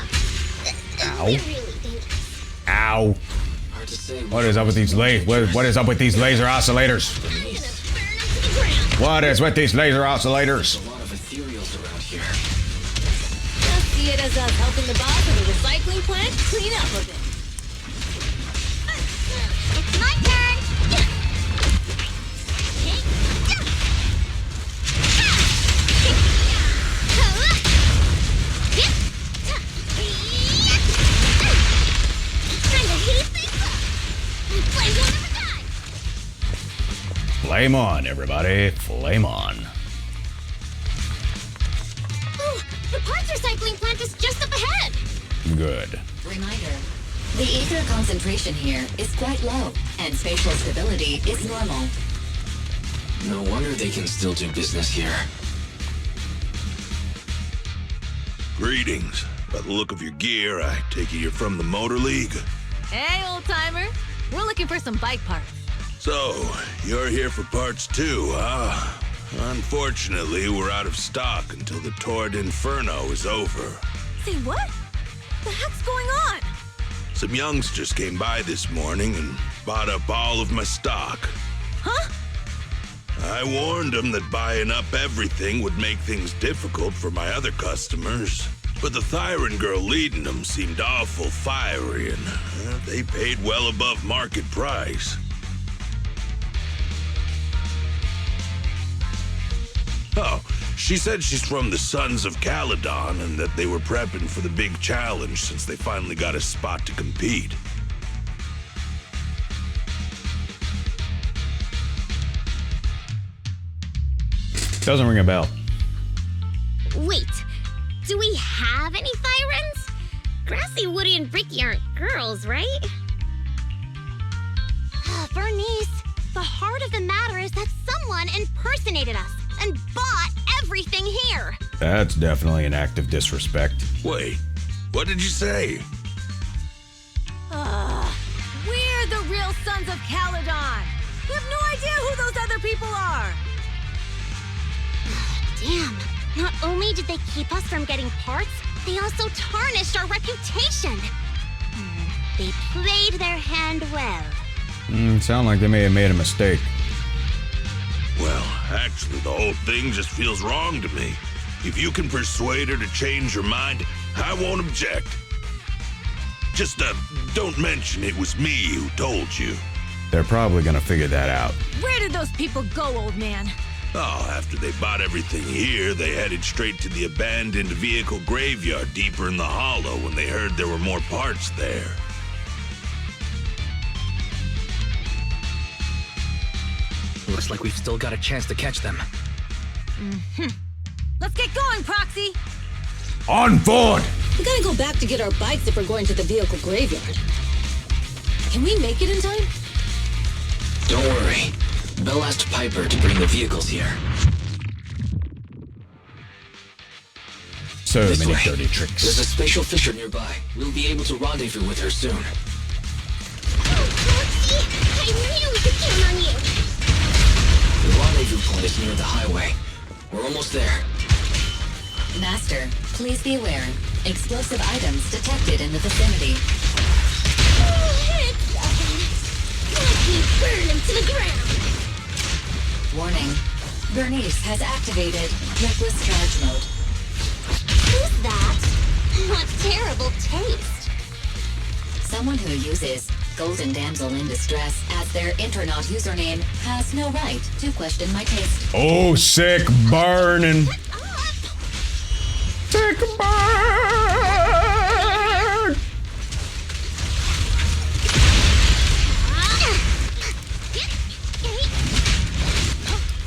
S1: Ow.
S9: They're really dangerous.
S1: Ow.
S2: Hard to say.
S1: What is up with these what is up with these laser oscillators? What is with these laser oscillators?
S2: A lot of ethereals around here.
S6: Just see it as us helping the boss of the recycling plant clean up a bit.
S9: It's my turn. Time to heat things up. Flame will never die.
S1: Flame on, everybody. Flame on.
S9: Oh, the parts recycling plant is just up ahead.
S1: Good.
S11: Reminder, the ether concentration here is quite low, and spatial stability is normal.
S2: No wonder they can still do business here.
S12: Greetings. By the look of your gear, I take it you're from the Motor League.
S6: Hey, old timer. We're looking for some bike parts.
S12: So, you're here for parts too, huh? Unfortunately, we're out of stock until the Torrid Inferno is over.
S6: Say what? The heck's going on?
S12: Some youngsters came by this morning and bought up all of my stock.
S6: Huh?
S12: I warned them that buying up everything would make things difficult for my other customers. But the Thyron girl leading them seemed awful fiery, and they paid well above market price. Oh, she said she's from the Sons of Caledon and that they were prepping for the big challenge since they finally got a spot to compete.
S1: Doesn't ring a bell.
S9: Wait, do we have any Thyrens? Grassy, Woody, and Bricky aren't girls, right? Bernice, the heart of the matter is that someone impersonated us and bought everything here.
S1: That's definitely an act of disrespect.
S12: Wait, what did you say?
S6: We're the real Sons of Caledon. We have no idea who those other people are.
S9: Damn, not only did they keep us from getting parts, they also tarnished our reputation. They played their hand well.
S1: Sound like they may have made a mistake.
S12: Well, actually, the whole thing just feels wrong to me. If you can persuade her to change her mind, I won't object. Just, don't mention it was me who told you.
S1: They're probably gonna figure that out.
S6: Where did those people go, old man?
S12: Oh, after they bought everything here, they headed straight to the abandoned vehicle graveyard deeper in the hollow when they heard there were more parts there.
S2: Looks like we've still got a chance to catch them.
S6: Let's get going, Proxy!
S1: On board!
S13: We gotta go back to get our bikes if we're going to the vehicle graveyard. Can we make it in time?
S2: Don't worry. Belle asked Piper to bring the vehicles here.
S1: So
S2: This
S1: many
S2: way.
S1: dirty tricks.
S2: There's a spatial fisher nearby. We'll be able to rendezvous with her soon.
S9: Oh, Proxy! I knew we could count on you!
S2: The rendezvous point is near the highway. We're almost there.
S11: Master, please be aware. Explosive items detected in the vicinity.
S9: It's let me burn him to the ground!
S11: Warning. Bernice has activated reckless charge mode.
S9: Who's that? What terrible taste!
S11: Someone who uses Golden Damsel in Distress as their Internaut username has no right to question my taste.
S1: Oh, sick burning. Sick burn!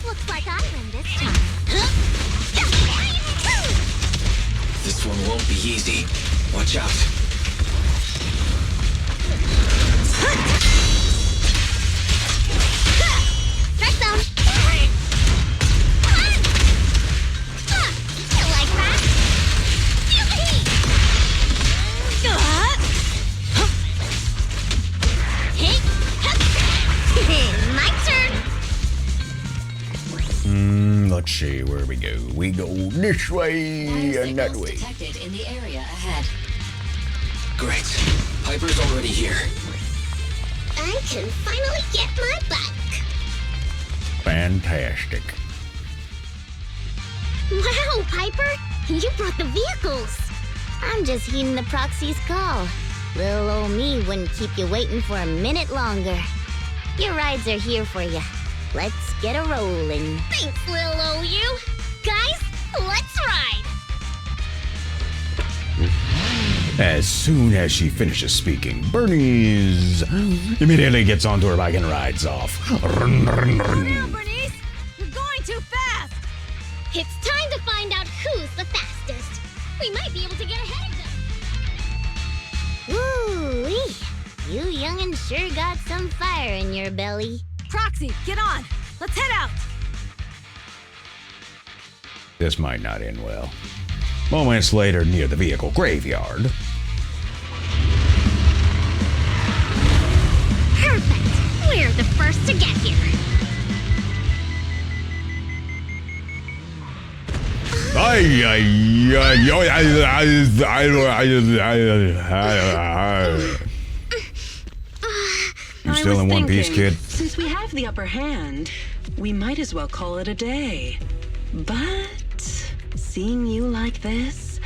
S9: Looks like I win this time.
S2: This one won't be easy. Watch out.
S9: Press them! You like that? Hey, my turn!
S1: Let's see where we go. We go this way and that way.
S11: Detected in the area ahead.
S2: Great. Piper's already here.
S9: I can finally get my bike.
S1: Fantastic.
S9: Wow, Piper! You brought the vehicles! I'm just heeding the proxy's call. Little old me wouldn't keep you waiting for a minute longer. Your rides are here for you. Let's get a rolling. Thanks, little old you. Guys, let's ride!
S1: As soon as she finishes speaking, Bernice immediately gets onto her bike and rides off. Run, run, run.
S6: Bernice! You're going too fast!
S9: It's time to find out who's the fastest. We might be able to get ahead of them. Ooh-wee. You young'uns sure got some fire in your belly.
S6: Proxy, get on! Let's head out!
S1: This might not end well. Moments later, near the vehicle graveyard.
S9: Perfect. We're the first to get here.
S1: You still in one piece, kid?
S14: Since we have the upper hand, we might as well call it a day. But seeing you like this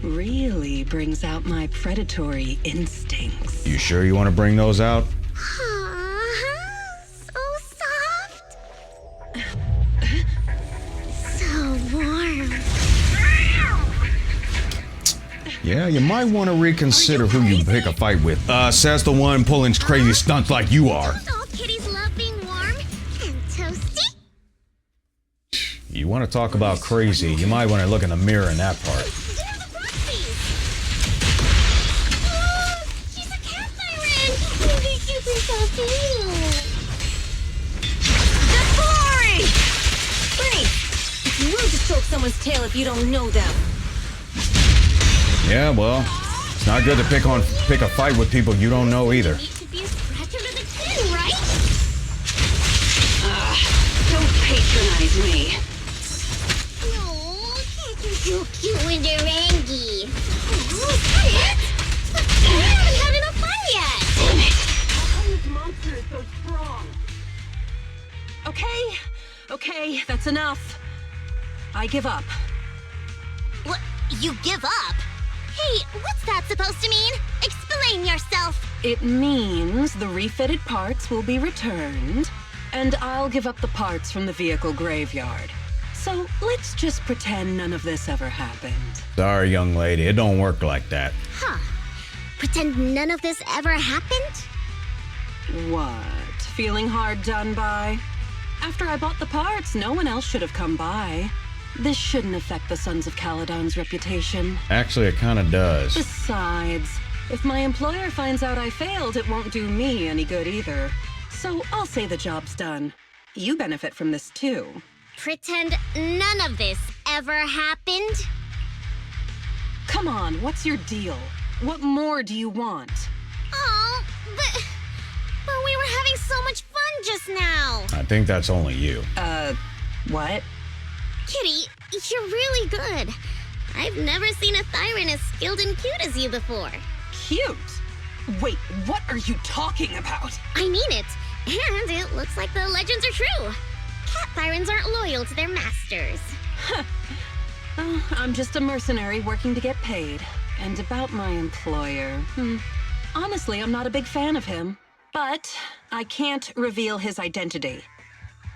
S14: really brings out my predatory instincts.
S1: You sure you want to bring those out?
S9: So soft. So warm.
S1: Yeah, you might want to reconsider who you pick a fight with. Says the one pulling crazy stunts like you are.
S9: All kitties love being warm and toasty.
S1: You want to talk about crazy, you might want to look in the mirror in that part.
S9: They're the proxies. She's a cat siren. Maybe super soft too.
S6: That's boring! Bernice! It's rude to stroke someone's tail if you don't know them.
S1: Yeah, well, it's not good to pick a fight with people you don't know either.
S9: Need to be a scratch under the chin, right?
S14: Don't patronize me.
S9: Oh, so cute when they're angry. Oh, cut it! We haven't had enough fun yet.
S14: Damn it! How come this monster is so strong? Okay, that's enough. I give up.
S9: What? You give up? Hey, what's that supposed to mean? Explain yourself.
S14: It means the refitted parts will be returned, and I'll give up the parts from the vehicle graveyard. So let's just pretend none of this ever happened.
S1: Sorry, young lady, it don't work like that.
S9: Huh. Pretend none of this ever happened?
S14: What? Feeling hard done by? After I bought the parts, no one else should have come by. This shouldn't affect the Sons of Caledon's reputation.
S1: Actually, it kind of does.
S14: Besides, if my employer finds out I failed, it won't do me any good either. So I'll say the job's done. You benefit from this too.
S9: Pretend none of this ever happened?
S14: Come on, what's your deal? What more do you want?
S9: Oh, but we were having so much fun just now.
S1: I think that's only you.
S14: What?
S9: Kitty, you're really good. I've never seen a Thyran as skilled and cute as you before.
S14: Cute? Wait, what are you talking about?
S9: I mean it. And it looks like the legends are true. Cat Thyrans aren't loyal to their masters.
S14: Oh, I'm just a mercenary working to get paid. And about my employer, honestly, I'm not a big fan of him. But I can't reveal his identity.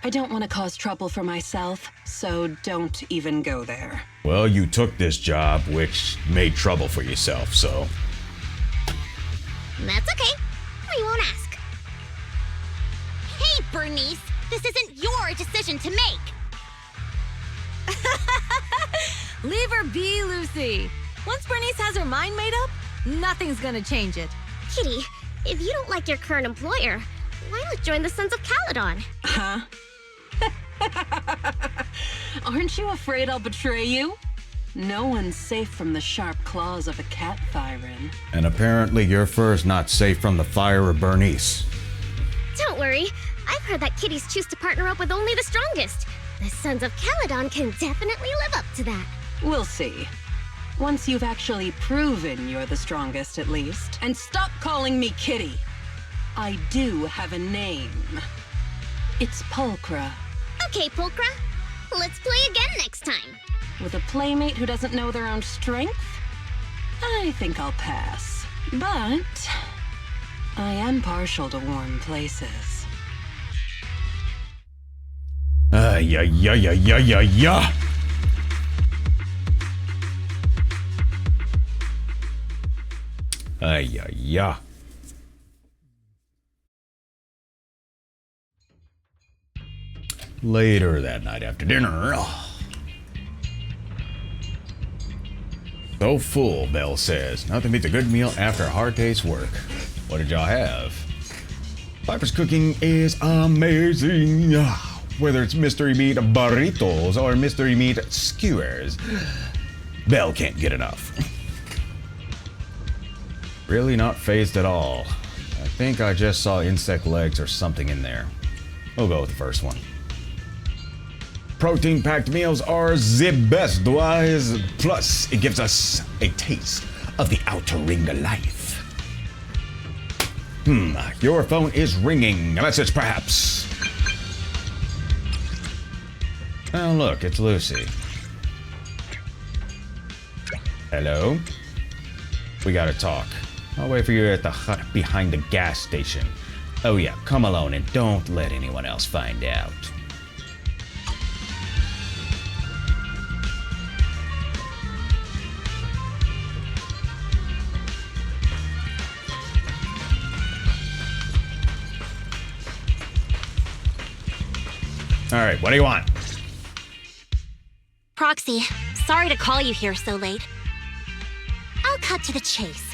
S14: I don't want to cause trouble for myself, so don't even go there.
S1: Well, you took this job, which made trouble for yourself, so...
S9: That's okay. We won't ask. Hey, Bernice! This isn't your decision to make!
S6: Leave her be, Lucy. Once Bernice has her mind made up, nothing's gonna change it.
S9: Kitty, if you don't like your current employer, why not join the Sons of Caledon?
S14: Huh? Aren't you afraid I'll betray you? No one's safe from the sharp claws of a cat Thyran.
S1: And apparently your fur's not safe from the fire of Bernice.
S9: Don't worry. I've heard that kitties choose to partner up with only the strongest. The Sons of Caledon can definitely live up to that.
S14: We'll see. Once you've actually proven you're the strongest, at least. And stop calling me Kitty. I do have a name. It's Pulchra.
S9: Okay, Pulchra. Let's play again next time.
S14: With a playmate who doesn't know their own strength? I think I'll pass. But I am partial to warm places.
S1: Yeah. Yeah. Later that night after dinner. So full, Belle says. Nothing beats a good meal after a hard day's work. What did y'all have? Piper's cooking is amazing. Whether it's mystery meat burritos or mystery meat skewers, Belle can't get enough. Really not phased at all. I think I just saw insect legs or something in there. We'll go with the first one. Protein-packed meals are the best, boys. Plus, it gives us a taste of the outer ring of life. Your phone is ringing. A message, perhaps. Oh, look, it's Lucy. Hello? We gotta talk. I'll wait for you at the hut behind the gas station. Oh yeah, come alone and don't let anyone else find out. Alright, what do you want?
S9: Proxy, sorry to call you here so late. I'll cut to the chase.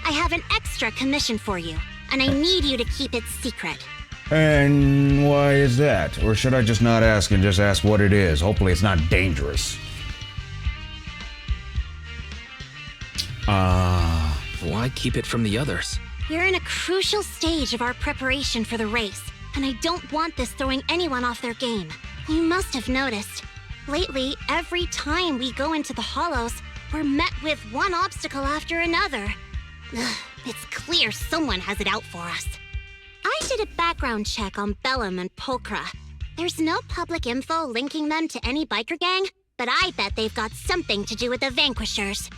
S9: I have an extra commission for you, and I need you to keep it secret.
S1: And why is that? Or should I just not ask and just ask what it is? Hopefully it's not dangerous.
S2: Why keep it from the others?
S9: You're in a crucial stage of our preparation for the race, and I don't want this throwing anyone off their game. You must have noticed. Lately, every time we go into the Hollows, we're met with one obstacle after another. Ugh, it's clear someone has it out for us. I did a background check on Bellum and Pulchra. There's no public info linking them to any biker gang, but I bet they've got something to do with the Vanquishers.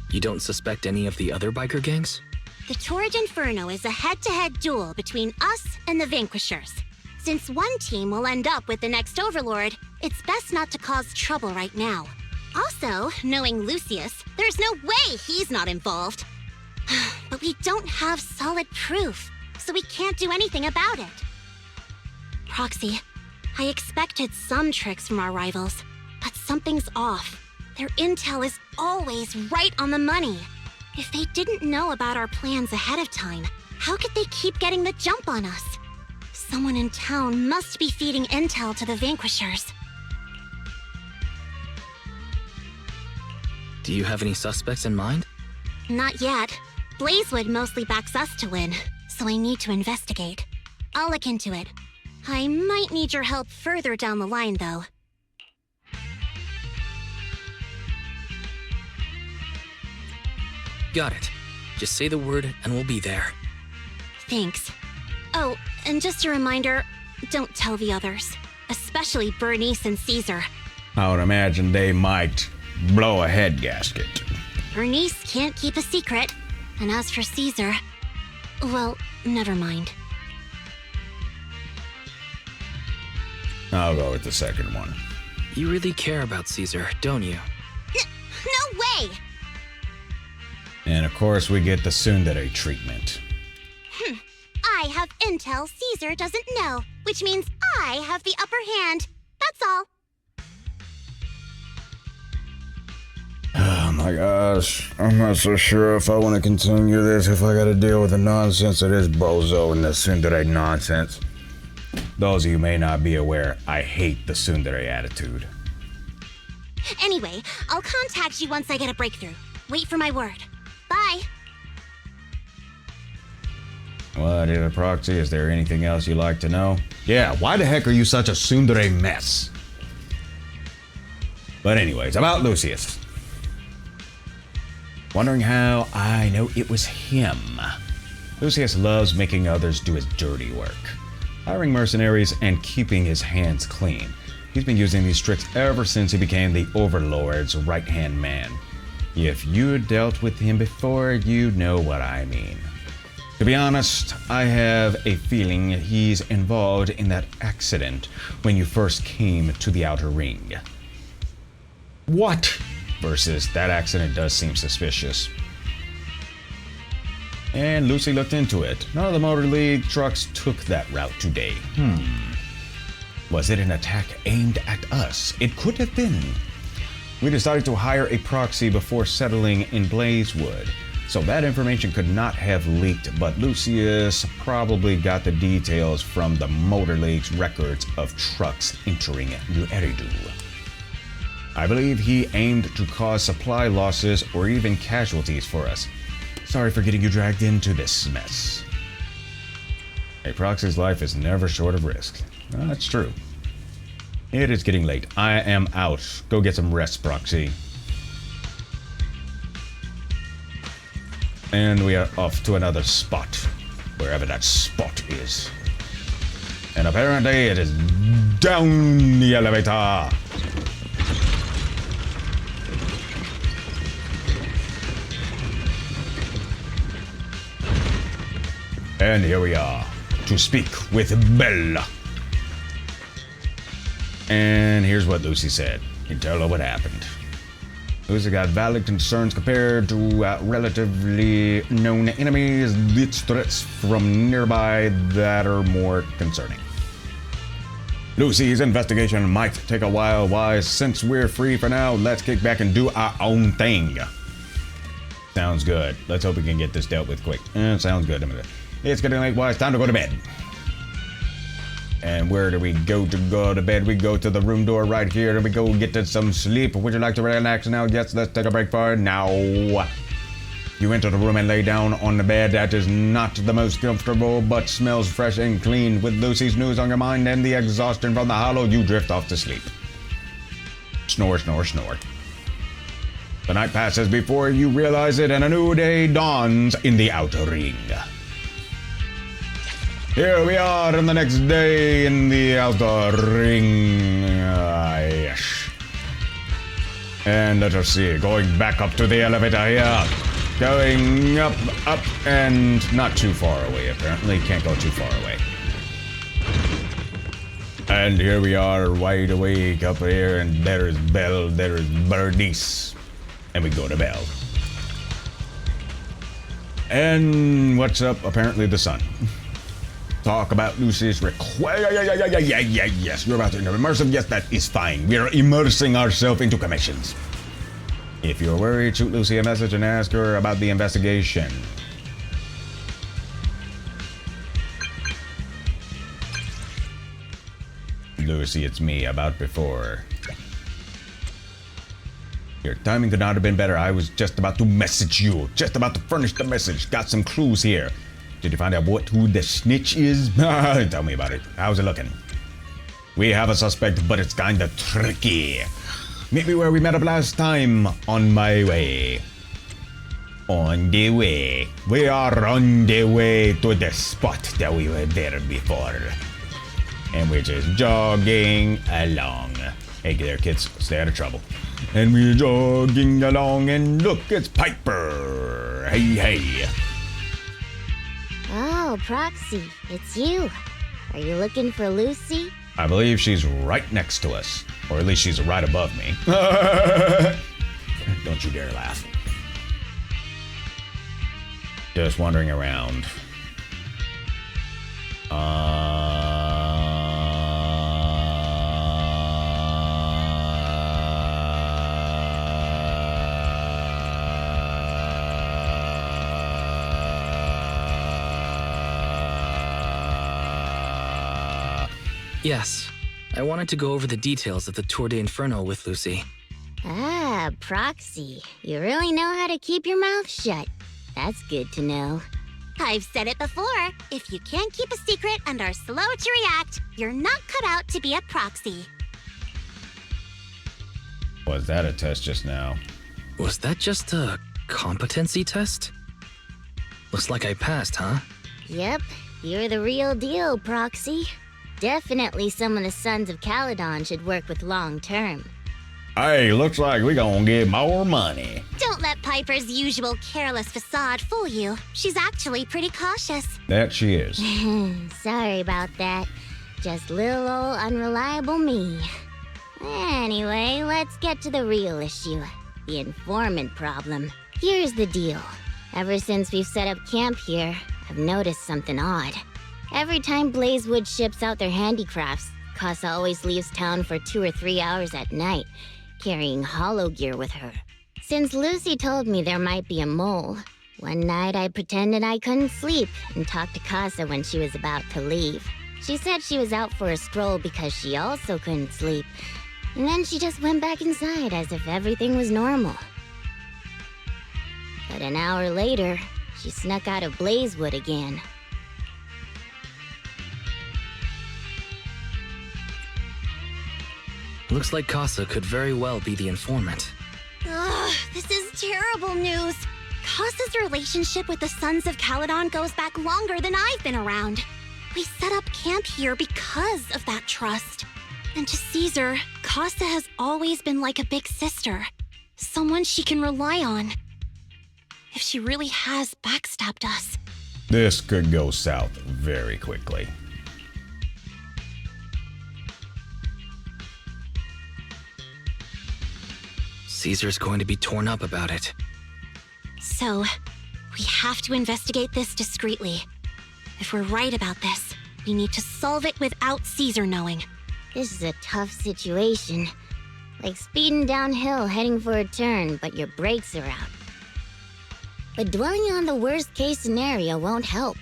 S2: You don't suspect any of the other biker gangs?
S9: The Torrid Inferno is a head-to-head duel between us and the Vanquishers. Since one team will end up with the next Overlord, it's best not to cause trouble right now. Also, knowing Lucius, there's no way he's not involved. But we don't have solid proof. so we can't do anything about it. Proxy, I expected some tricks from our rivals, but something's off. Their intel is always right on the money. If they didn't know about our plans ahead of time, how could they keep getting the jump on us? Someone in town must be feeding intel to the Vanquishers.
S2: Do you have any suspects in mind?
S9: Not yet. Blazewood mostly backs us to win, so I need to investigate. I'll look into it. I might need your help further down the line, though.
S2: Got it. Just say the word and we'll be there.
S9: Thanks. Oh, and just a reminder, don't tell the others. Especially Bernice and Caesar.
S1: I would imagine they might blow a head gasket.
S9: Bernice can't keep a secret. And as for Caesar, well, never mind.
S1: I'll go with the second one.
S2: You really care about Caesar, don't you?
S9: No way!
S1: And of course we get the tsundere treatment.
S9: I have intel Caesar doesn't know, which means I have the upper hand. That's all.
S1: Oh my gosh, I'm not so sure if I want to continue this, if I gotta deal with the nonsense of this bozo and the tsundere nonsense. Those of you may not be aware, I hate the tsundere attitude.
S9: Anyway, I'll contact you once I get a breakthrough. Wait for my word. Bye.
S1: What is a proxy? Is there anything else you'd like to know? Yeah, why the heck are you such a tsundere mess? But anyways, about Lucius. Wondering how I know it was him. Lucius loves making others do his dirty work, hiring mercenaries and keeping his hands clean. He's been using these tricks ever since he became the Overlord's right-hand man. If you dealt with him before, you know what I mean. To be honest, I have a feeling he's involved in that accident when you first came to the Outer Ring. What? Versus that accident does seem suspicious. And Lucy looked into it. None of the Motor League trucks took that route today. Was it an attack aimed at us? It could have been. We decided to hire a proxy before settling in Blazewood, so that information could not have leaked, but Lucius probably got the details from the Motor League's records of trucks entering New Eridu. I believe he aimed to cause supply losses or even casualties for us. Sorry for getting you dragged into this mess. A proxy's life is never short of risk. Well, that's true. It is getting late. I am out. Go get some rest, proxy. And we are off to another spot, wherever that spot is. And apparently it is down the elevator. And here we are, to speak with Bella. And here's what Lucy said. You tell her what happened. Lucy got valid concerns compared to relatively known enemies. It's threats from nearby that are more concerning. Lucy's investigation might take a while. Why, since we're free for now, let's kick back and do our own thing. Sounds good. Let's hope we can get this dealt with quick. Sounds good. It's getting late, it's time to go to bed. And where do we go to bed? We go to the room door right here and we go get to some sleep. Would you like to relax now? Yes, let's take a break for it now. You enter the room and lay down on the bed. That is not the most comfortable, but smells fresh and clean. With Lucy's news on your mind and the exhaustion from the hollow, you drift off to sleep. Snore, snore, snore. The night passes before you realize it, and a new day dawns in the Outer Ring. Here we are on the next day in the Outer Ring. Yes. And let us see, going back up to the elevator here. Going up, and not too far away, apparently. Can't go too far away. And here we are, wide awake up here, and there is Belle, there is Bernice. And we go to Belle. And what's up? Apparently the sun. talk about Lucy's request. Yes, you're about to enter immersive. Yes, that is fine. We are immersing ourselves into commissions. If you're worried, shoot Lucy a message and ask her about the investigation. Lucy, it's me, about before. Your timing could not have been better. I was just about to message you. Just about to furnish the message. Got some clues here. Did you find out who the snitch is? Tell me about it. How's it looking? We have a suspect, but it's kinda tricky. Meet me where we met up last time. On my way. On the way. We are on the way to the spot that we were there before. And we're just jogging along. Hey there, kids. Stay out of trouble. And we're jogging along, and look, it's Piper. Hey, hey.
S9: Oh, Proxy, it's you. Are you looking for Lucy?
S1: I believe she's right next to us. Or at least she's right above me. Don't you dare laugh. Just wandering around.
S2: Yes, I wanted to go over the details of the Tour de Inferno with Lucy.
S9: Ah, Proxy. You really know how to keep your mouth shut. That's good to know. I've said it before. If you can't keep a secret and are slow to react, you're not cut out to be a proxy.
S1: Was that a test just now?
S2: Was that just a competency test? Looks like I passed, huh?
S9: Yep, you're the real deal, Proxy. Definitely some of the Sons of Caledon should work with long term.
S1: Hey, looks like we gonna get more money.
S9: Don't let Piper's usual careless facade fool you. She's actually pretty cautious.
S1: That she is.
S9: Sorry about that. Just little old unreliable me. Anyway, let's get to the real issue. The informant problem. Here's the deal. Ever since we've set up camp here, I've noticed something odd. Every time Blazewood ships out their handicrafts, Casa always leaves town for 2 or 3 hours at night, carrying hollow gear with her. Since Lucy told me there might be a mole, one night I pretended I couldn't sleep and talked to Casa when she was about to leave. She said she was out for a stroll because she also couldn't sleep, and then she just went back inside as if everything was normal. But an hour later, she snuck out of Blazewood again.
S2: Looks like Casa could very well be the informant.
S9: Ugh, this is terrible news. Casa's relationship with the Sons of Caledon goes back longer than I've been around. We set up camp here because of that trust. And to Caesar, Casa has always been like a big sister. Someone she can rely on. If she really has backstabbed us.
S1: This could go south very quickly.
S2: Caesar's going to be torn up about it.
S9: So, we have to investigate this discreetly. If we're right about this, we need to solve it without Caesar knowing. This is a tough situation. Like speeding downhill heading for a turn, but your brakes are out. But dwelling on the worst case scenario won't help.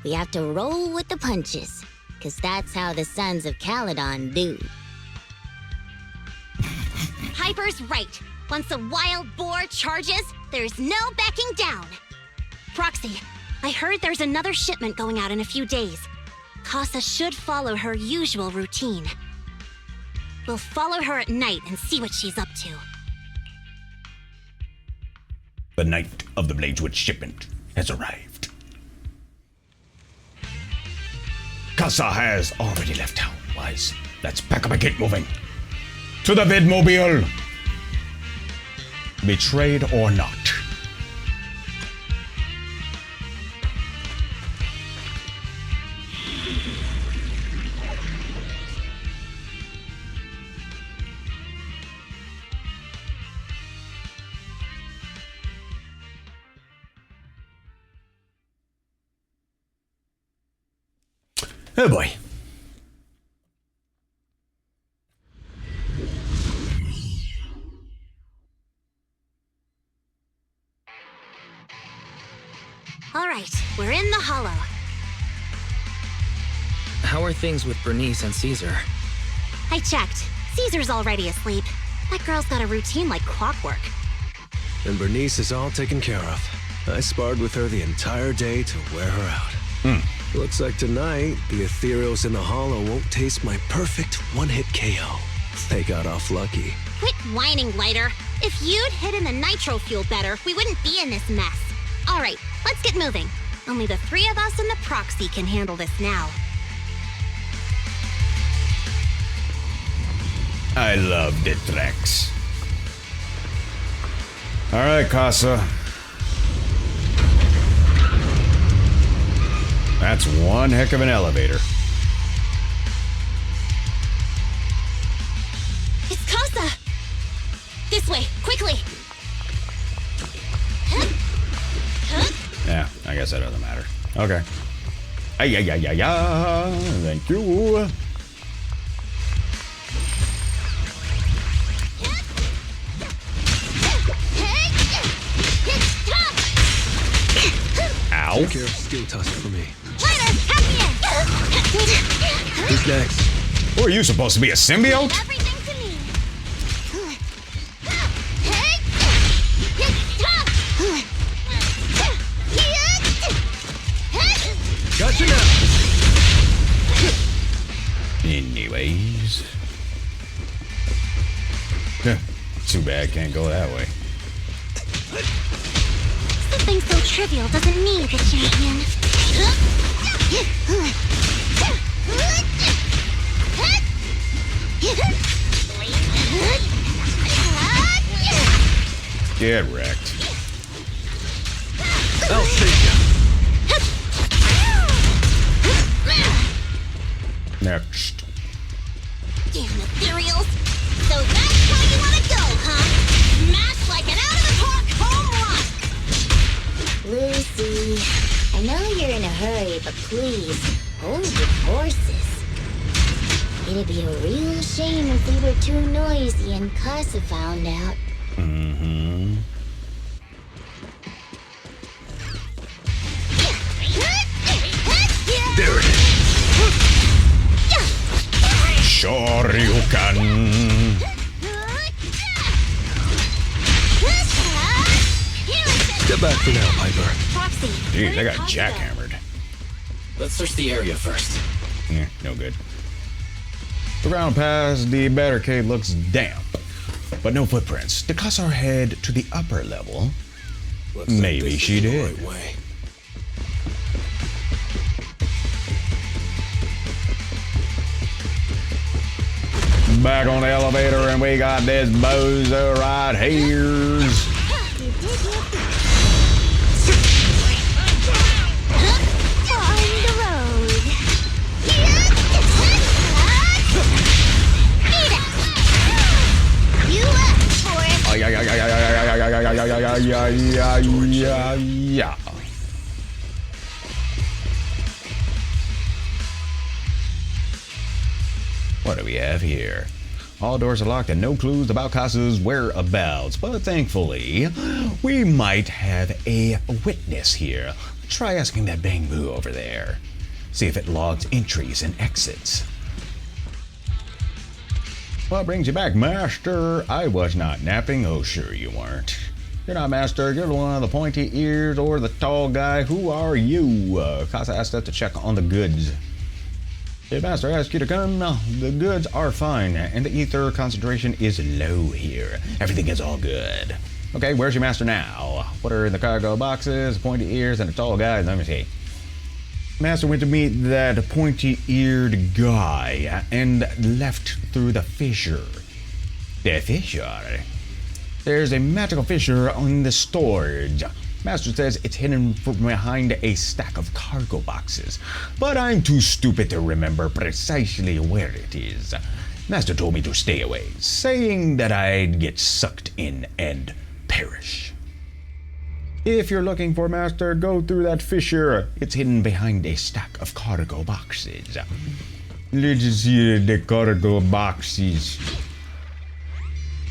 S9: We have to roll with the punches, 'cause that's how the Sons of Caledon do. Piper's right. Once a wild boar charges, there's no backing down. Proxy, I heard there's another shipment going out in a few days. Casa should follow her usual routine. We'll follow her at night and see what she's up to.
S1: The night of the Blazewood shipment has arrived. Casa has already left town, Wise. Let's pack up and get moving. To the Vidmobile! Betrayed or not. Oh boy.
S9: All right, we're in the hollow.
S2: How are things with Bernice and Caesar?
S9: I checked. Caesar's already asleep. That girl's got a routine like clockwork.
S8: And Bernice is all taken care of. I sparred with her the entire day to wear her out. Looks like tonight, the ethereals in the hollow won't taste my perfect one-hit KO. They got off lucky.
S9: Quit whining, Lighter. If you'd hidden the nitro fuel better, we wouldn't be in this mess. All right, let's get moving. Only the three of us and the proxy can handle this now.
S1: I love the tracks. All right, Casa. That's one heck of an elevator.
S9: It's Casa! This way, quickly!
S1: Yeah, I guess that doesn't matter. Okay. Ay. Thank you. Ow.
S8: Take care of Steel Tusk for me.
S9: Lighter, help me in!
S8: Who's next?
S1: Who are you supposed to be, a symbiote?
S9: Everything to me.
S8: Gotcha now.
S1: Anyways. Too bad, can't go that way.
S9: Something so trivial doesn't need the champion.
S1: Get wrecked.
S8: I'll save you.
S1: Next.
S9: Damn ethereals. So that's how you want to go, huh? Smash like an out-of-the-park home run!
S15: Lucy, I know you're in a hurry, but please, hold your horses. It'd be a real shame if we were too noisy and Casa found out.
S1: Mm-hmm.
S8: There it is.
S1: Sure you can.
S8: Step back for now, Piper.
S9: Proxy.
S1: Jeez, I got jackhammered.
S2: Let's search the area first.
S1: Yeah, no good. The ground past the barricade looks damp, but no footprints. Did Casa head to the upper level?
S8: Looks like
S1: Maybe
S8: this
S1: she
S8: is the
S1: did.
S8: right way.
S1: Back on the elevator, and we got this bozo right here.
S9: On the road. You asked for it.
S1: Yeah. What do we have here? All doors are locked and no clues about Casa's whereabouts, but thankfully, we might have a witness here. Try asking that Bang Boo over there. See if it logs entries and exits. What brings you back, Master? I was not napping. Oh, sure you weren't. You're not Master. You're the one of the pointy ears or the tall guy. Who are you? Casa asked us to check on the goods. Did Master ask you to come? No, the goods are fine, and the ether concentration is low here. Everything is all good. Okay, where's your Master now? What are in the cargo boxes, pointy ears, and a tall guy? Let me see. Master went to meet that pointy-eared guy and left through the fissure. The fissure? There's a magical fissure in the storage. Master says it's hidden behind a stack of cargo boxes, but I'm too stupid to remember precisely where it is. Master told me to stay away, saying that I'd get sucked in and perish. If you're looking for Master, go through that fissure. It's hidden behind a stack of cargo boxes. Let's see the cargo boxes.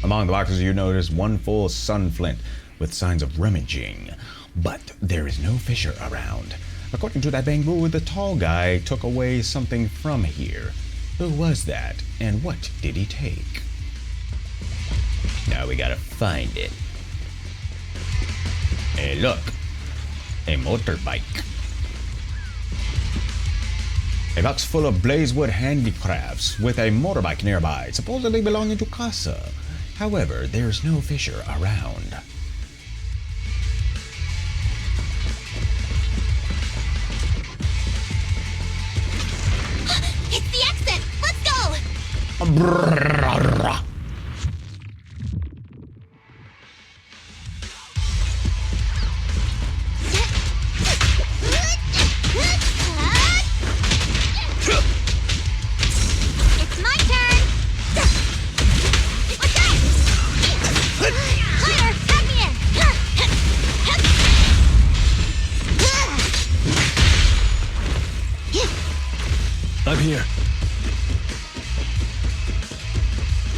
S1: Among the boxes, you notice one full sun flint with signs of rummaging, but there is no fissure around. According to that bamboo, the tall guy took away something from here. Who was that, and what did he take? Now we gotta find it. Hey, look, a motorbike. A box full of Blazewood handicrafts with a motorbike nearby, supposedly belonging to Casa. However, there's no fissure around.
S9: It's the exit! Let's go! It's my turn! What's that? Fire! Tag me in!
S8: I'm here.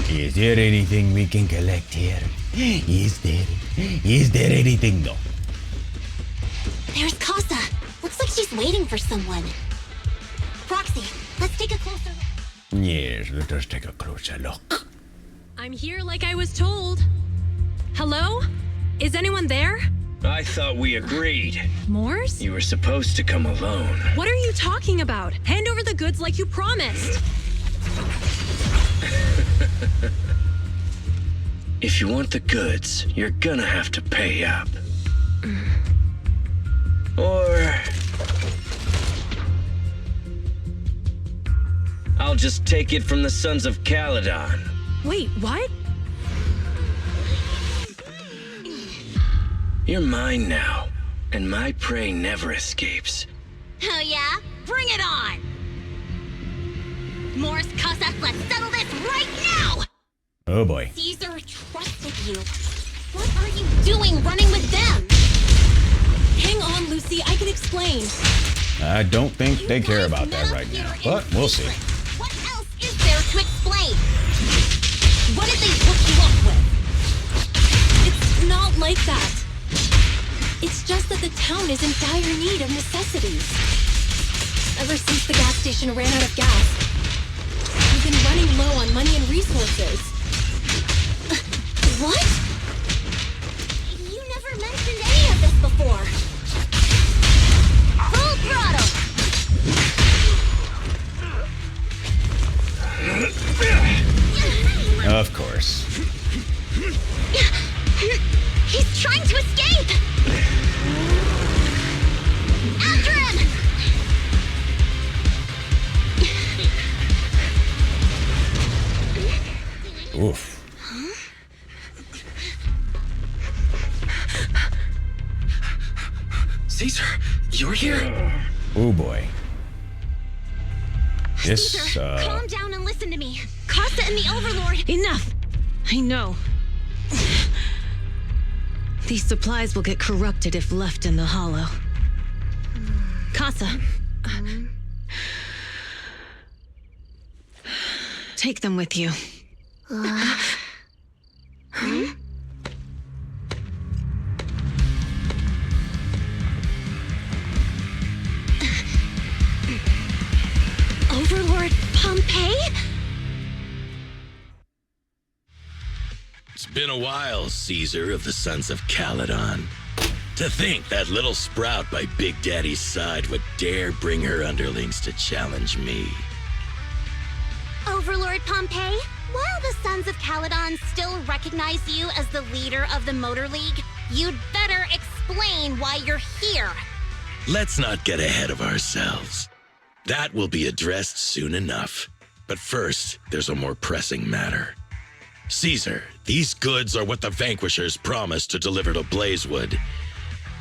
S1: Is there anything we can collect here? Is there anything though?
S9: There's Casa. Looks like she's waiting for someone. Proxy, let's take a closer look.
S1: Yes, let us take a closer look.
S10: I'm here like I was told. Hello? Is anyone there?
S16: I thought we agreed.
S10: Morse?
S16: You were supposed to come alone.
S10: What are you talking about? Hand over the goods like you promised.
S16: If you want the goods, you're gonna have to pay up. Or I'll just take it from the Sons of Caledon.
S10: Wait, what?
S16: You're mine now, and my prey never escapes.
S9: Oh yeah? Bring it on! Morse, Casa, let's settle this right now!
S1: Oh boy.
S9: Caesar trusted you. What are you doing running with them?
S10: Hang on, Lucy, I can explain.
S1: I don't think they care about that right now, but we'll see.
S9: What else is there to explain? What did they hook you up with?
S10: It's not like that. It's just that the town is in dire need of necessities. Ever since the gas station ran out of gas, we've been running low on money and resources.
S9: What? You never mentioned any of this before. Full throttle!
S1: Of course.
S9: He's trying to escape! After him!
S1: Oof.
S16: Caesar, you're here?
S1: Oh boy. This,
S9: Caesar, calm down and listen to me. Casa and the Overlord...
S13: Enough! I know. These supplies will get corrupted if left in the hollow. Casa. Take them with you.
S9: Overlord Pompeii?
S17: It's been a while, Caesar of the Sons of Caledon. To think that little sprout by Big Daddy's side would dare bring her underlings to challenge me.
S9: Overlord Pompeii, while the Sons of Caledon still recognize you as the leader of the Motor League, you'd better explain why you're here.
S17: Let's not get ahead of ourselves. That will be addressed soon enough. But first, there's a more pressing matter. Caesar, these goods are what the Vanquishers promised to deliver to Blazewood.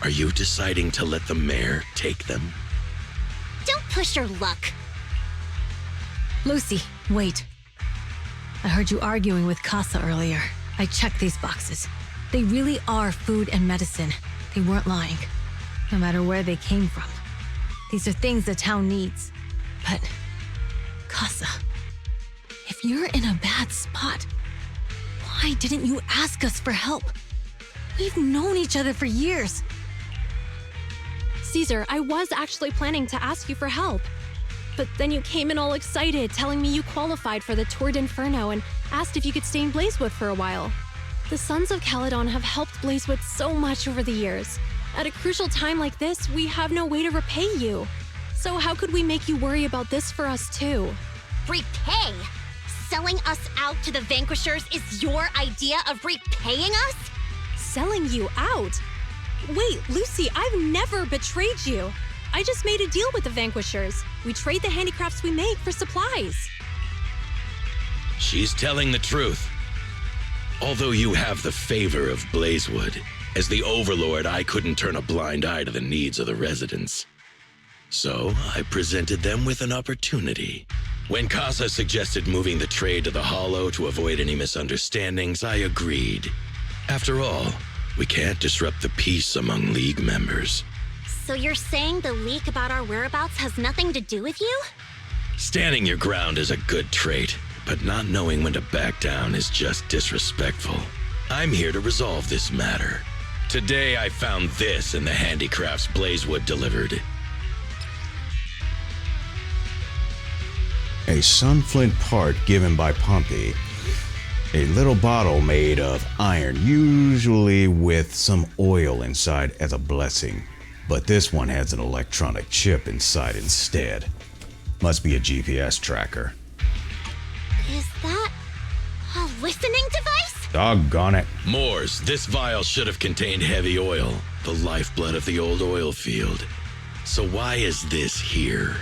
S17: Are you deciding to let the mayor take them?
S9: Don't push your luck.
S10: Lucy, wait. I heard you arguing with Casa earlier. I checked these boxes. They really are food and medicine.
S6: They weren't lying, no matter where they came from. These are things the town needs. But, Casa, if you're in a bad spot, why didn't you ask us for help? We've known each other for years.
S10: Caesar, I was actually planning to ask you for help. But then you came in all excited, telling me you qualified for the Tour d'Inferno and asked if you could stay in Blazewood for a while. The Sons of Caledon have helped Blazewood so much over the years. At a crucial time like this, we have no way to repay you. So how could we make you worry about this for us too?
S9: Repay? Selling us out to the Vanquishers is your idea of repaying us?
S10: Selling you out? Wait, Lucy, I've never betrayed you. I just made a deal with the Vanquishers. We trade the handicrafts we make for supplies.
S17: She's telling the truth. Although you have the favor of Blazewood, as the Overlord, I couldn't turn a blind eye to the needs of the residents. So I presented them with an opportunity. When Casa suggested moving the trade to the Hollow to avoid any misunderstandings, I agreed. After all, we can't disrupt the peace among League members.
S9: So you're saying the leak about our whereabouts has nothing to do with you?
S17: Standing your ground is a good trait, but not knowing when to back down is just disrespectful. I'm here to resolve this matter. Today I found this in the handicrafts Blazewood delivered.
S1: A sunflint part given by Pompey. A little bottle made of iron, usually with some oil inside as a blessing. But this one has an electronic chip inside instead. Must be a GPS tracker.
S9: Is that a listening device?
S1: Doggone it.
S17: Moors, this vial should have contained heavy oil, the lifeblood of the old oil field. So why is this here?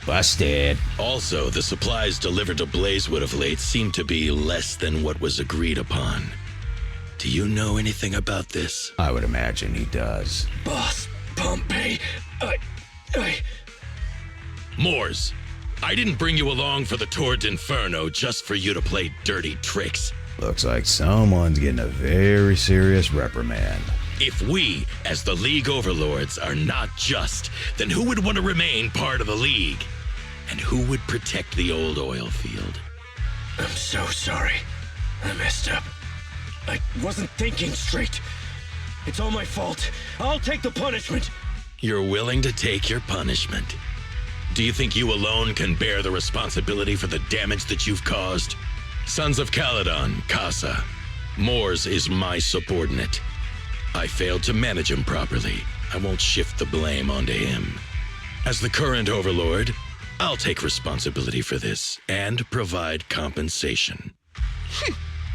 S1: Busted.
S17: Also, the supplies delivered to Blazewood of late seem to be less than what was agreed upon. Do you know anything about this?
S1: I would imagine he does.
S16: Boss Pompey,
S17: Moors, I didn't bring you along for the Tour d'Inferno just for you to play dirty tricks.
S1: Looks like someone's getting a very serious reprimand.
S17: If we, as the League Overlords, are not just, then who would want to remain part of the League? And who would protect the old oil field?
S16: I'm so sorry. I messed up. I wasn't thinking straight. It's all my fault. I'll take the punishment.
S17: You're willing to take your punishment. Do you think you alone can bear the responsibility for the damage that you've caused? Sons of Caledon, Casa. Moors is my subordinate. I failed to manage him properly. I won't shift the blame onto him. As the current Overlord, I'll take responsibility for this and provide compensation.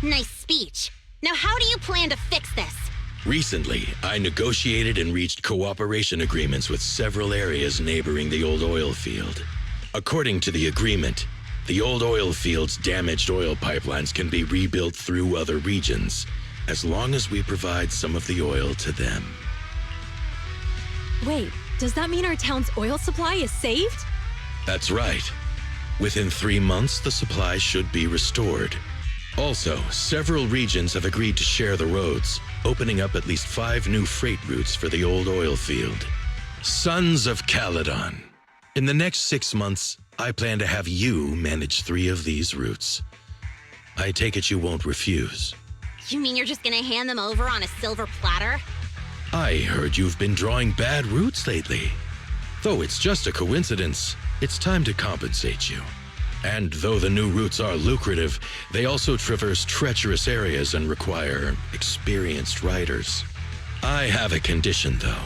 S9: Nice speech. Now how do you plan to fix this?
S17: Recently, I negotiated and reached cooperation agreements with several areas neighboring the old oil field. According to the agreement, the old oil field's damaged oil pipelines can be rebuilt through other regions, as long as we provide some of the oil to them.
S10: Wait, does that mean our town's oil supply is saved?
S17: That's right. Within 3 months, the supply should be restored. Also, several regions have agreed to share the roads, opening up at least 5 new freight routes for the old oil field. Sons of Caledon. In the next 6 months, I plan to have you manage 3 of these routes. I take it you won't refuse.
S9: You mean you're just gonna hand them over on a silver platter?
S17: I heard you've been drawing bad routes lately. Though it's just a coincidence, it's time to compensate you. And though the new routes are lucrative, they also traverse treacherous areas and require experienced riders. I have a condition, though.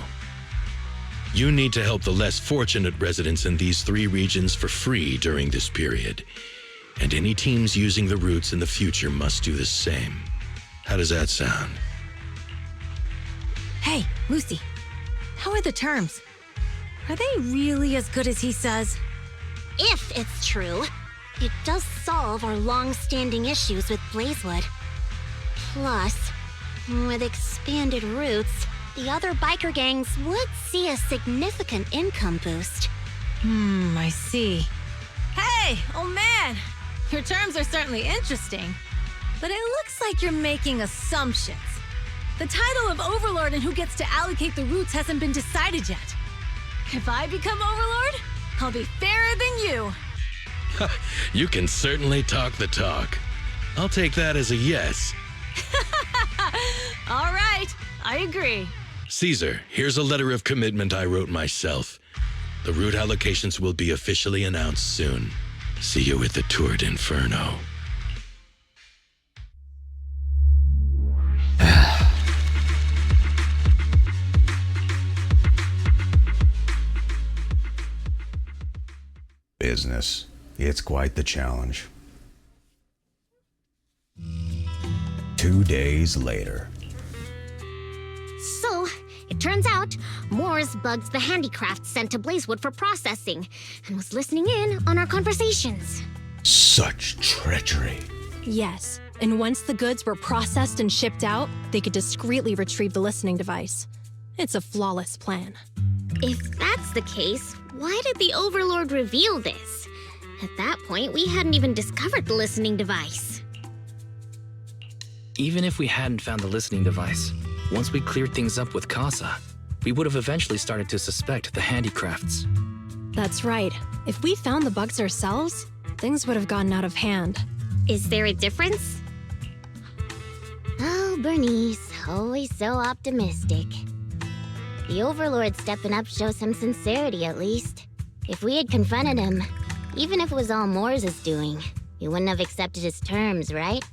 S17: You need to help the less fortunate residents in these 3 regions for free during this period. And any teams using the routes in the future must do the same. How does that sound?
S6: Hey, Lucy. How are the terms? Are they really as good as he says?
S9: If it's true, it does solve our long-standing issues with Blazewood. Plus, with expanded routes, the other biker gangs would see a significant income boost.
S6: I see. Hey, old man! Your terms are certainly interesting. but it looks like you're making assumptions. The title of Overlord and who gets to allocate the routes hasn't been decided yet. If I become Overlord, I'll be fairer than you.
S17: You can certainly talk the talk. I'll take that as a yes.
S6: All right, I agree.
S17: Caesar, here's a letter of commitment I wrote myself. The route allocations will be officially announced soon. See you at the Tour d'Inferno.
S1: Business. It's quite the challenge. 2 days later.
S9: So, it turns out, Morris bugged the handicraft sent to Blazewood for processing, and was listening in on our conversations.
S1: Such treachery.
S10: Yes, and once the goods were processed and shipped out, they could discreetly retrieve the listening device. It's a flawless plan.
S9: If that's the case, why did the Overlord reveal this? At that point, we hadn't even discovered the listening device.
S2: Even if we hadn't found the listening device, once we cleared things up with Casa, we would have eventually started to suspect the handicrafts.
S10: That's right. If we found the bugs ourselves, things would have gotten out of hand.
S9: Is there a difference? Oh, Bernice, always so optimistic. The Overlord stepping up shows some sincerity, at least. If we had confronted him, even if it was all Moore's doing, he wouldn't have accepted his terms, right?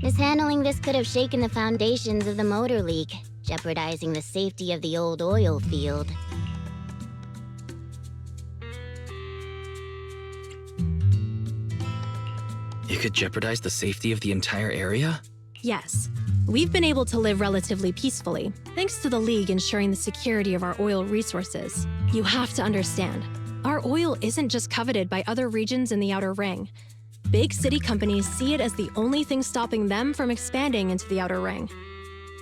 S9: Mishandling this could have shaken the foundations of the Motor League, jeopardizing the safety of the old oil field.
S2: It could jeopardize the safety of the entire area?
S10: Yes. We've been able to live relatively peacefully, thanks to the League ensuring the security of our oil resources. You have to understand, our oil isn't just coveted by other regions in the Outer Ring. Big city companies see it as the only thing stopping them from expanding into the Outer Ring.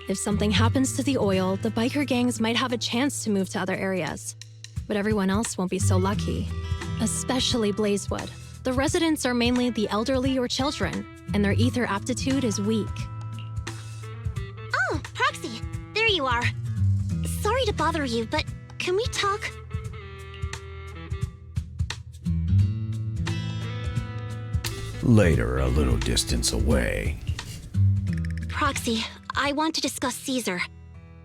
S10: If something happens to the oil, the biker gangs might have a chance to move to other areas. But everyone else won't be so lucky. Especially Blazewood. The residents are mainly the elderly or children, and their ether aptitude is weak.
S9: Oh, Proxy! There you are. Sorry to bother you, but can we talk?
S1: Later, a little distance away.
S9: Proxy, I want to discuss Caesar.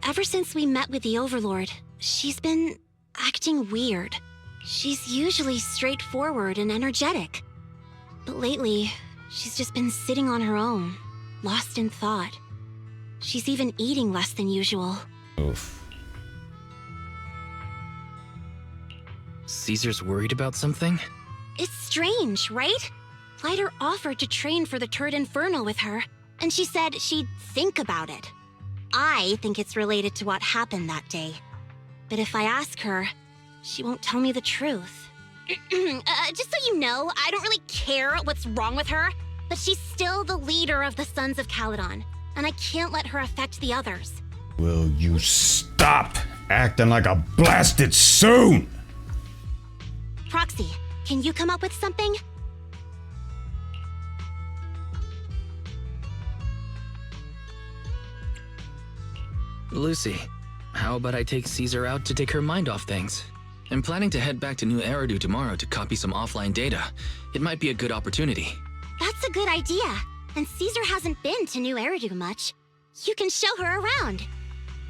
S9: Ever since we met with the Overlord, she's been acting weird. She's usually straightforward and energetic. But lately, she's just been sitting on her own, lost in thought. She's even eating less than usual.
S1: Oof.
S2: Caesar's worried about something?
S9: It's strange, right? Lighter offered to train for the Turd Infernal with her, and she said she'd think about it. I think it's related to what happened that day. But if I ask her, she won't tell me the truth. Just so you know, I don't really care what's wrong with her, but she's still the leader of the Sons of Caledon, and I can't let her affect the others.
S1: Will you stop acting like a blasted soon?
S9: Proxy, can you come up with something?
S2: Lucy, how about I take Caesar out to take her mind off things? I'm planning to head back to New Eridu tomorrow to copy some offline data. It might be a good opportunity.
S9: That's a good idea. And Caesar hasn't been to New Eridu much. You can show her around.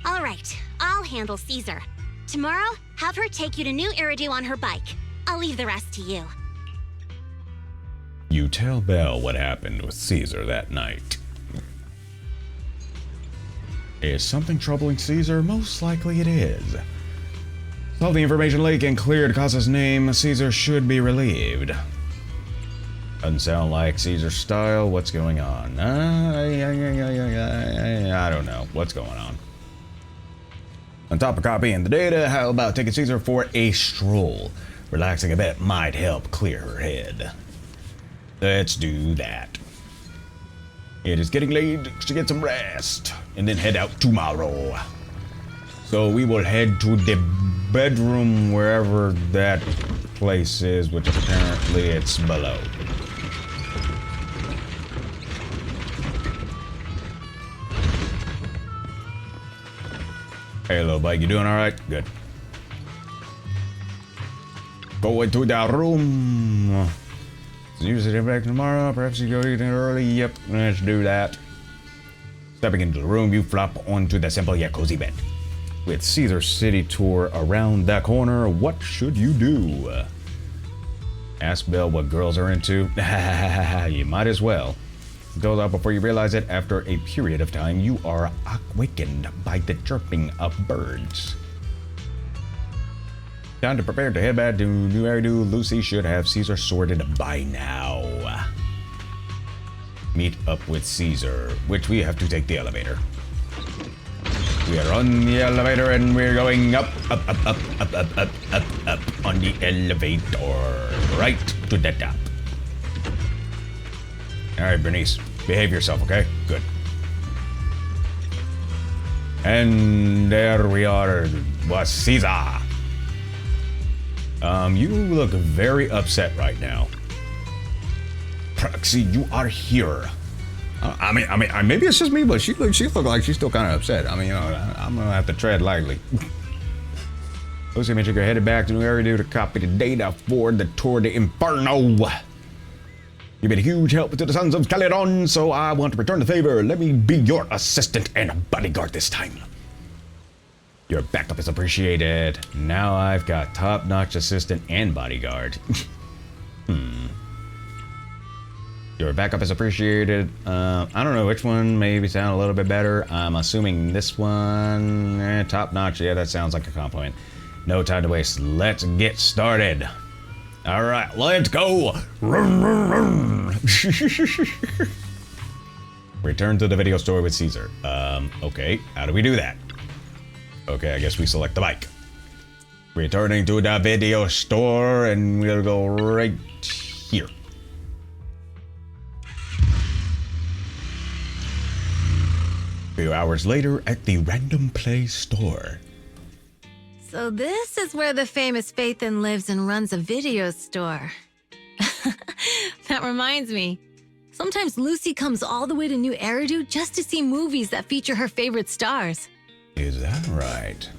S9: All right, I'll handle Caesar. Tomorrow, have her take you to New Eridu on her bike. I'll leave the rest to you.
S1: You tell Belle what happened with Caesar that night. Is something troubling Caesar? Most likely it is. Solve the information leak and cleared Casa's name. Caesar should be relieved. Doesn't sound like Caesar's style. What's going on? I don't know. What's going on? On top of copying the data, how about taking Caesar for a stroll? Relaxing a bit might help clear her head. Let's do that. It is getting late to get some rest and then head out tomorrow. So we will head to the bedroom wherever that place is, which apparently it's below. Hey, little bike, you doing all right? Good. Go into the room. Use it back tomorrow. Perhaps you go eat early. Yep, let's do that. Stepping into the room, you flop onto the simple yet cozy bed. With Caesar's city tour around that corner, what should you do? Ask Belle what girls are into? You might as well. Goes out before you realize it. After a period of time, you are awakened by the chirping of birds. Time to prepare to head back to New Eridu. Lucy should have Caesar sorted by now. Meet up with Caesar, which we have to take the elevator. We are on the elevator and we're going up on the elevator. Right to the top. Alright, Bernice. Behave yourself, okay? Good. And there we are. Was Caesar. You look very upset right now. Proxy, you are here. I mean, maybe it's just me, but she looked like she's still kind of upset. I mean, you know, I'm gonna have to tread lightly. Lucy and Mitchell are headed back to New Eridu to copy the data for the Tour de Inferno. You've been a huge help to the Sons of Caledon, so I want to return the favor. Let me be your assistant and bodyguard this time. Your backup is appreciated. Now I've got top-notch assistant and bodyguard. Your backup is appreciated. I don't know which one maybe sound a little bit better. I'm assuming this one. Top-notch. Yeah, that sounds like a compliment. No time to waste. Let's get started. All right, let's go. Return to the video store with Caesar. Okay, how do we do that? Okay, I guess we select the bike. Returning to the video store, and we'll go right here. A few hours later at the Random Play store.
S6: So this is where the famous Phaethon lives and runs a video store. That reminds me. Sometimes Lucy comes all the way to New Eridu just to see movies that feature her favorite stars.
S1: Is that right?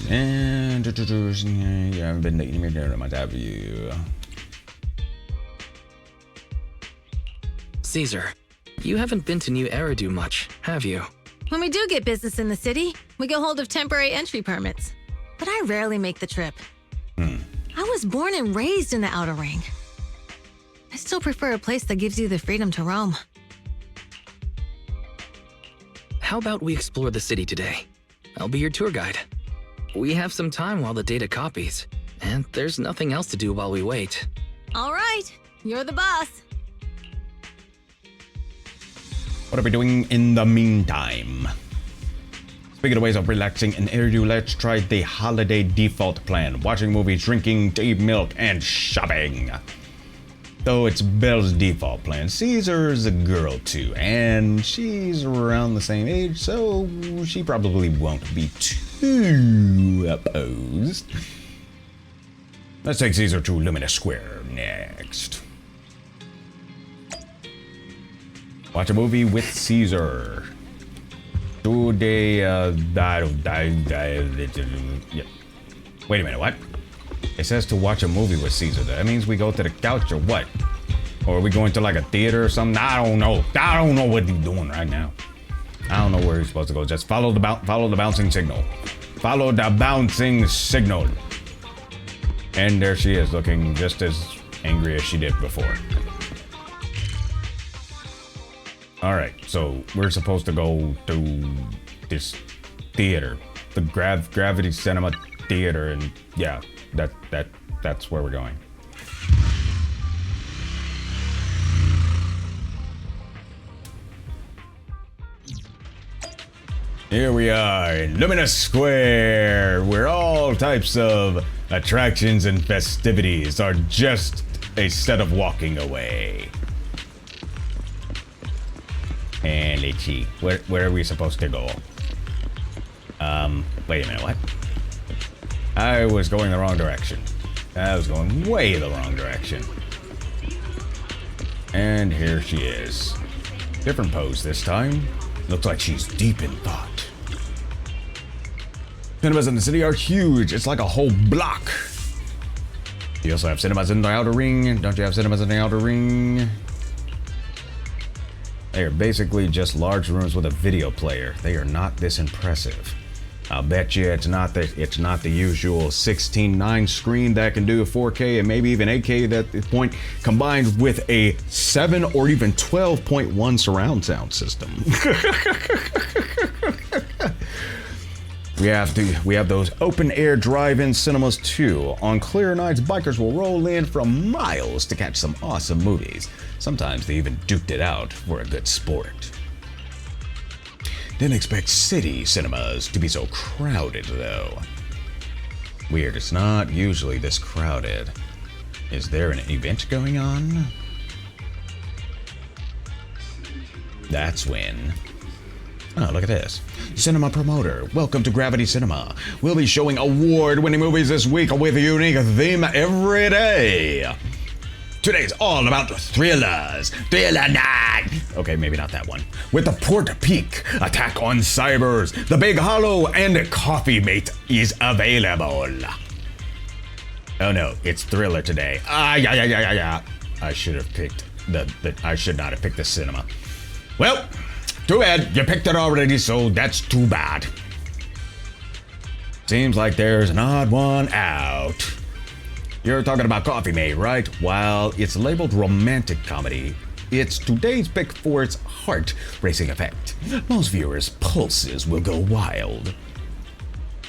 S1: Yeah, I haven't been dating me during my debut.
S2: Caesar, you haven't been to New Eridu much, have you?
S6: When we do get business in the city, we get hold of temporary entry permits. But I rarely make the trip. I was born and raised in the Outer Ring. I still prefer a place that gives you the freedom to roam.
S2: How about we explore the city today? I'll be your tour guide. We have some time while the data copies, and there's nothing else to do while we wait.
S6: All right, you're the boss.
S1: What are we doing in the meantime? Speaking of ways of relaxing in Eridu, let's try the holiday default plan. Watching movies, drinking tea, milk, and shopping. Though it's Belle's default plan, Caesar's a girl too, and she's around the same age, so she probably won't be too opposed. Let's take Caesar to Luminous Square next. Watch a movie with Caesar. Today, yeah. Wait a minute, what? It says to watch a movie with Caesar. That means we go to the couch or what? Or are we going to like a theater or something? I don't know. I don't know what he's doing right now. I don't know where he's supposed to go. Just follow the bouncing signal. Follow the bouncing signal. And there she is, looking just as angry as she did before. All right, so we're supposed to go to this theater, the Gravity Cinema Theater, and yeah, that's where we're going. Here we are in Luminous Square, where all types of attractions and festivities are just a set of walking away. And let's see, where are we supposed to go? Wait a minute, what? I was going the wrong direction. I was going way the wrong direction. And here she is. Different pose this time. Looks like she's deep in thought. Cinemas in the city are huge. It's like a whole block. You also have cinemas in the outer ring. Don't you have cinemas in the outer ring? They are basically just large rooms with a video player. They are not this impressive. I'll bet you it's not the usual 16:9 screen that can do a 4K and maybe even 8K at this point, combined with a 7 or even 12.1 surround sound system. We have those open air drive-in cinemas too. On clear nights, bikers will roll in from miles to catch some awesome movies. Sometimes they even duked it out for a good sport. Didn't expect city cinemas to be so crowded though. Weird, it's not usually this crowded. Is there an event going on? That's when. Oh, look at this. Cinema promoter. Welcome to Gravity Cinema. We'll be showing award-winning movies this week with a unique theme every day. Today's all about thrillers. Thriller night. Okay, maybe not that one. With the Port Peak, Attack on Cybers, The Big Hollow, and Coffee Mate is available. Oh no, it's thriller today. Yeah. I should have picked I should not have picked the cinema. Well, too bad. You picked it already, so that's too bad. Seems like there's an odd one out. You're talking about Coffee Mate, right? While it's labeled romantic comedy, it's today's pick for its heart-racing effect. Most viewers' pulses will go wild.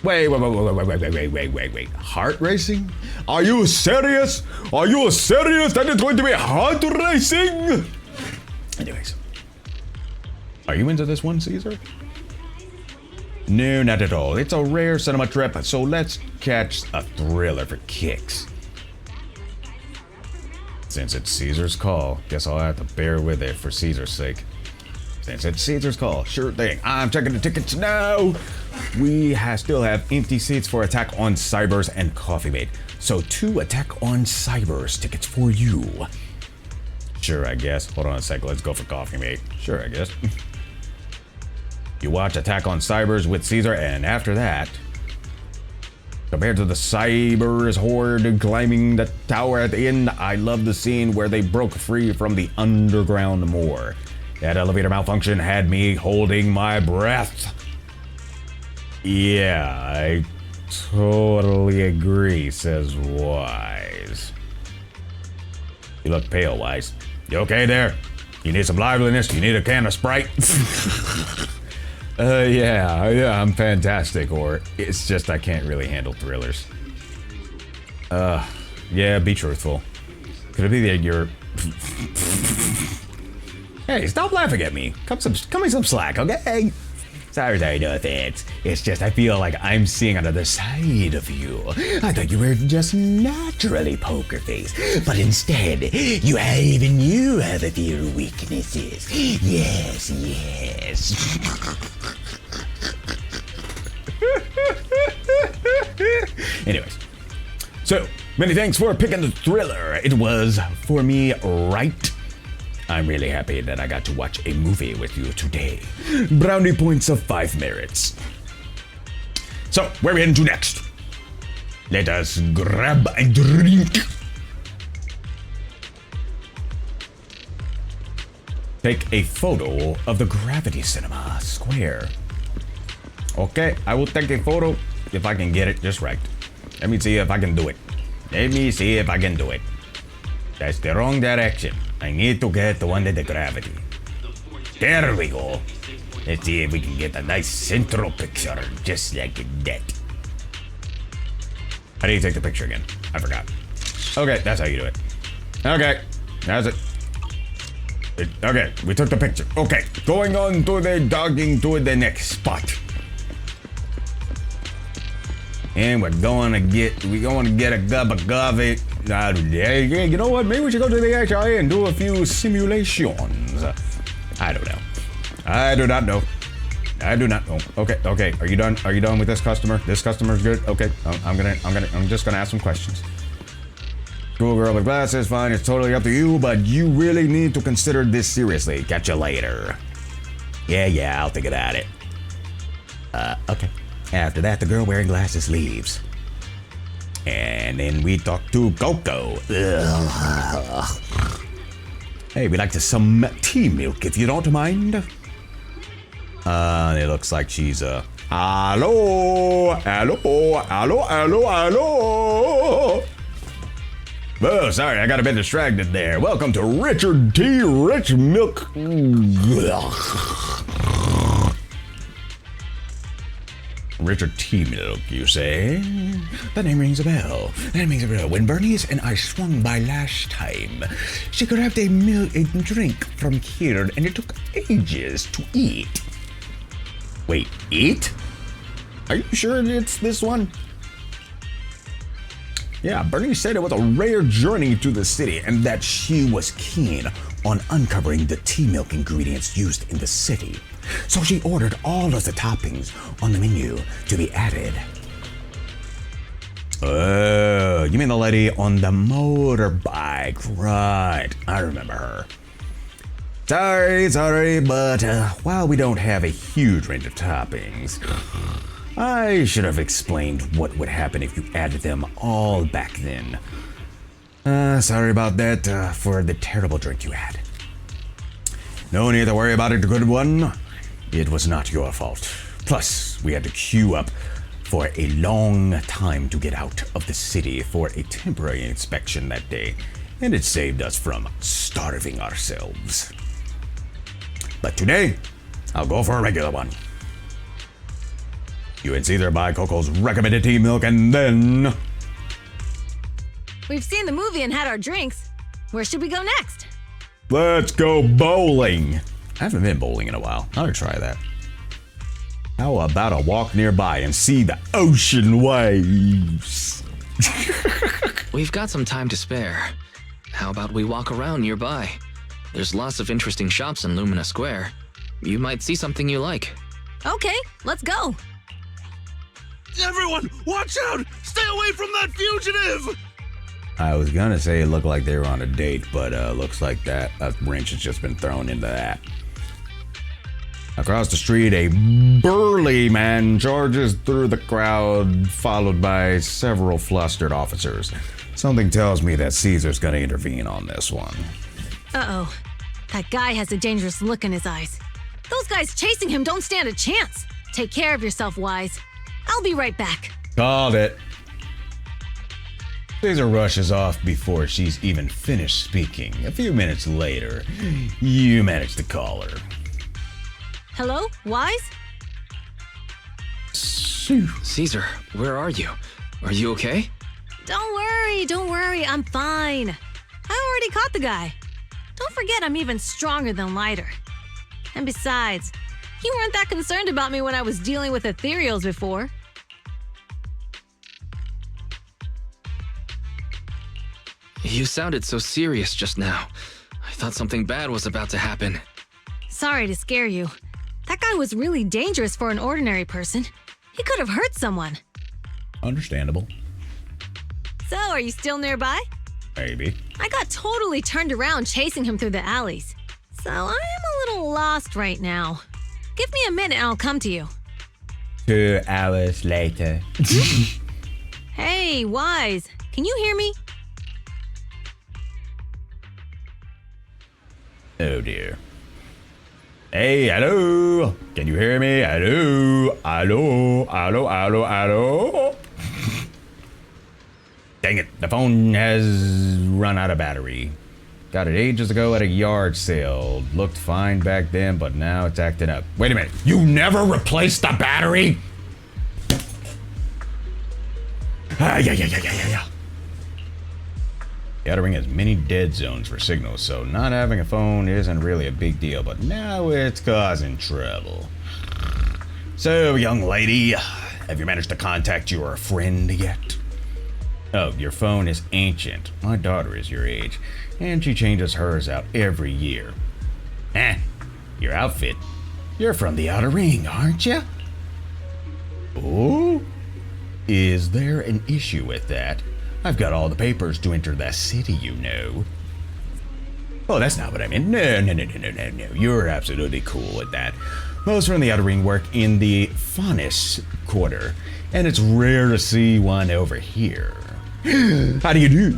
S1: Wait. Heart racing? Are you serious? Are you serious that it's going to be heart racing? Anyways. Are you into this one, Caesar? No, not at all. It's a rare cinema trip, so let's catch a thriller for kicks. Since it's Caesar's call, guess I'll have to bear with it for Caesar's sake. Since it's Caesar's call, sure thing. I'm checking the tickets now. We still have empty seats for Attack on Cybers and Coffee Mate. So 2 Attack on Cybers tickets for you. Sure, I guess. Hold on a sec. Let's go for Coffee Mate. Sure, I guess. You watch Attack on Cybers with Caesar, and after that, compared to the Cybers horde climbing the tower at the end, I love the scene where they broke free from the underground moor. That elevator malfunction had me holding my breath. Yeah, I totally agree, says Wise. You look pale, Wise. You okay there? You need some liveliness? You need a can of Sprite? Yeah, I'm fantastic, or it's just I can't really handle thrillers. Yeah, be truthful. Could it be that you're... Hey, stop laughing at me. Cut me some slack, okay? Sorry, no offense. It's just I feel like I'm seeing another side of you. I thought you were just naturally poker face, but instead, you have a few weaknesses. Yes. Anyways, so many thanks for picking the thriller. It was for me right. I'm really happy that I got to watch a movie with you today. Brownie points of 5 merits. So, where are we heading to next? Let us grab a drink. Take a photo of the Gravity Cinema Square. Okay, I will take a photo if I can get it just right. Let me see if I can do it. That's the wrong direction. I need to get under the gravity. There we go. Let's see if we can get a nice central picture, just like that. How do you take the picture again? I forgot. Okay, that's how you do it. Okay, that's it. Okay, we took the picture. Okay, going on to the dogging to the next spot. And we're going to get a cup of coffee. You know what? Maybe we should go to the HIA and do a few simulations. I don't know. I do not know. Okay. Are you done? Are you done with this customer? This customer's good. Okay. I'm just gonna ask some questions. Schoolgirl with glasses, fine. It's totally up to you, but you really need to consider this seriously. Catch you later. Yeah. I'll think about it. Okay. After that, the girl wearing glasses leaves. And then we talk to Coco. Ugh. Hey, we'd like some tea milk if you don't mind. It looks like she's hello. Oh, sorry, I got a bit distracted there. Welcome to Richard T. Rich Milk. Richard T. Milk, you say? That name rings a bell. When Bernice and I swung by last time, she grabbed a drink from here, and it took ages to eat. Wait, eat? Are you sure it's this one? Yeah, Bernice said it was a rare journey to the city, and that she was keen on uncovering the tea milk ingredients used in the city. So she ordered all of the toppings on the menu to be added. Oh, you mean the lady on the motorbike? Right, I remember her. Sorry, but while we don't have a huge range of toppings, I should have explained what would happen if you added them all back then. Sorry about that for the terrible drink you had. No need to worry about it, good one. It was not your fault. Plus, we had to queue up for a long time to get out of the city for a temporary inspection that day, and it saved us from starving ourselves. But today, I'll go for a regular one. You and Caesar buy Coco's recommended tea milk, and then...
S6: We've seen the movie and had our drinks. Where should we go next?
S1: Let's go bowling. I haven't been bowling in a while. I ought to try that. How about a walk nearby and see the ocean waves?
S2: We've got some time to spare. How about we walk around nearby? There's lots of interesting shops in Lumina Square. You might see something you like.
S6: Okay, let's go.
S16: Everyone, watch out! Stay away from that fugitive!
S1: I was gonna say it looked like they were on a date, but looks like that a wrench has just been thrown into that. Across the street, a burly man charges through the crowd, followed by several flustered officers. Something tells me that Caesar's gonna intervene on this one.
S6: Uh-oh. That guy has a dangerous look in his eyes. Those guys chasing him don't stand a chance. Take care of yourself, Wise. I'll be right back.
S1: Called it. Caesar rushes off before she's even finished speaking. A few minutes later, you manage to call her.
S6: Hello, Wise?
S2: Caesar, where are you? Are you okay?
S6: Don't worry, I'm fine. I already caught the guy. Don't forget I'm even stronger than Lighter. And besides, you weren't that concerned about me when I was dealing with ethereals before.
S2: You sounded so serious just now. I thought something bad was about to happen.
S6: Sorry to scare you. That guy was really dangerous for an ordinary person. He could have hurt someone.
S1: Understandable.
S6: So, are you still nearby?
S1: Maybe.
S6: I got totally turned around chasing him through the alleys. So, I am a little lost right now. Give me a minute and I'll come to you.
S1: 2 hours later.
S6: Hey, Wise, can you hear me?
S1: Oh dear. Hey, hello. Can you hear me? Hello. Hello. Dang it, the phone has run out of battery. Got it ages ago at a yard sale. Looked fine back then, but now it's acting up. Wait a minute, you never replaced the battery? Yeah. The Outer Ring has many dead zones for signals, so not having a phone isn't really a big deal, but now it's causing trouble. So, young lady, have you managed to contact your friend yet? Oh, your phone is ancient. My daughter is your age, and she changes hers out every year. Your outfit. You're from the Outer Ring, aren't you? Oh? Is there an issue with that? I've got all the papers to enter the city, you know. Oh, that's not what I meant. No. You're absolutely cool with that. Most from the Outer Ring work in the Faunus Quarter, and it's rare to see one over here. How do you do?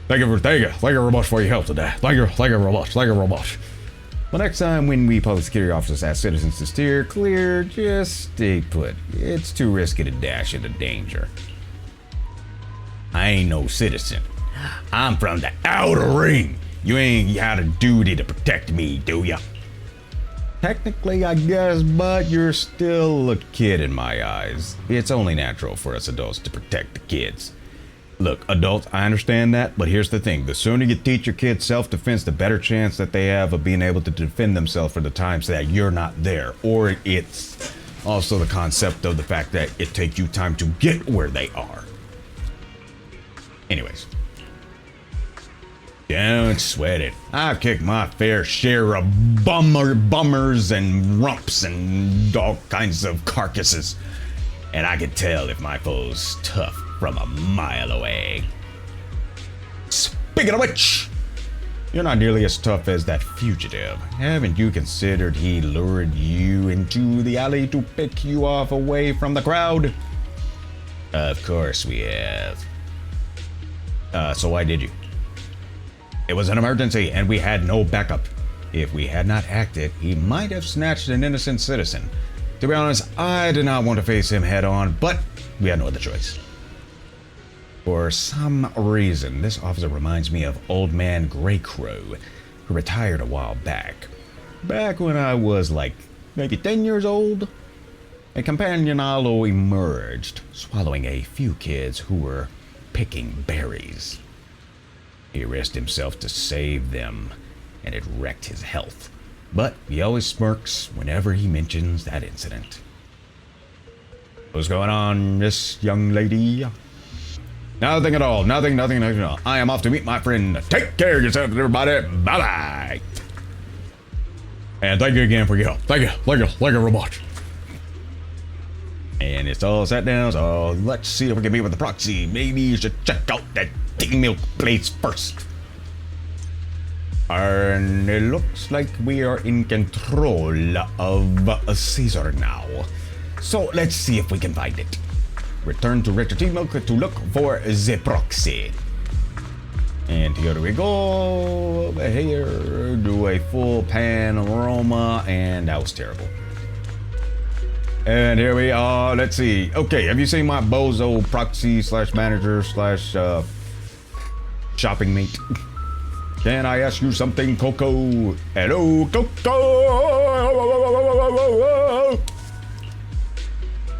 S1: Thank you very much for your help today. Thank you very much. Well, next time when we public security officers ask citizens to steer clear, just stay put. It's too risky to dash into danger. I ain't no citizen. I'm from the Outer Ring. You ain't had a duty to protect me, do ya? Technically, I guess, but you're still a kid in my eyes. It's only natural for us adults to protect the kids. Look, adults, I understand that, but here's the thing. The sooner you teach your kids self-defense, the better chance that they have of being able to defend themselves for the times that you're not there. Or it's also the concept of the fact that it takes you time to get where they are. Anyways. Don't sweat it. I've kicked my fair share of bummers and rumps and all kinds of carcasses. And I can tell if my foe's tough from a mile away. Speaking of which, you're not nearly as tough as that fugitive. Haven't you considered he lured you into the alley to pick you off away from the crowd? Of course we have. So why did you? It was an emergency and we had no backup. If we had not acted, he might have snatched an innocent citizen. To be honest, I did not want to face him head on, but we had no other choice. For some reason, this officer reminds me of Old Man Greycrow, who retired a while back. Back when I was like maybe 10 years old, a companion aloe emerged, swallowing a few kids who were picking berries. He risked himself to save them, and it wrecked his health. But he always smirks whenever he mentions that incident. What's going on, Miss Young Lady? Nothing at all. Nothing at all. I am off to meet my friend. Take care of yourself, everybody. Bye-bye. And thank you again for your help. Thank you very much. And it's all set down, so let's see if we can meet with the proxy. Maybe you should check out that tea milk place first. And it looks like we are in control of Caesar now. So let's see if we can find it. Return to Retro Tea Milk to look for the proxy. And here we go. Over here, do a full panorama, and that was terrible. And here we are. Let's see. Okay, have you seen my bozo proxy / manager / shopping mate? Can I ask you something, Coco? Hello, Coco.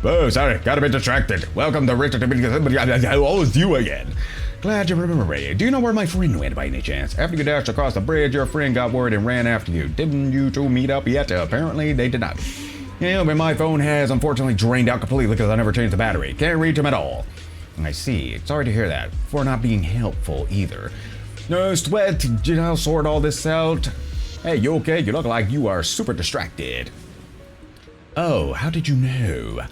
S1: Oh, sorry, got a bit distracted. Welcome to Richard. Oh, it's you again. Glad you remember me. Do you know where my friend went by any chance? After you dashed across the bridge, your friend got word and ran after you. Didn't you two meet up yet? Apparently, they did not. Yeah, but my phone has unfortunately drained out completely because I never changed the battery. Can't reach him at all. I see. Sorry to hear that. For not being helpful either. No sweat. I'll sort all this out. Hey, you okay? You look like you are super distracted. Oh, how did you know?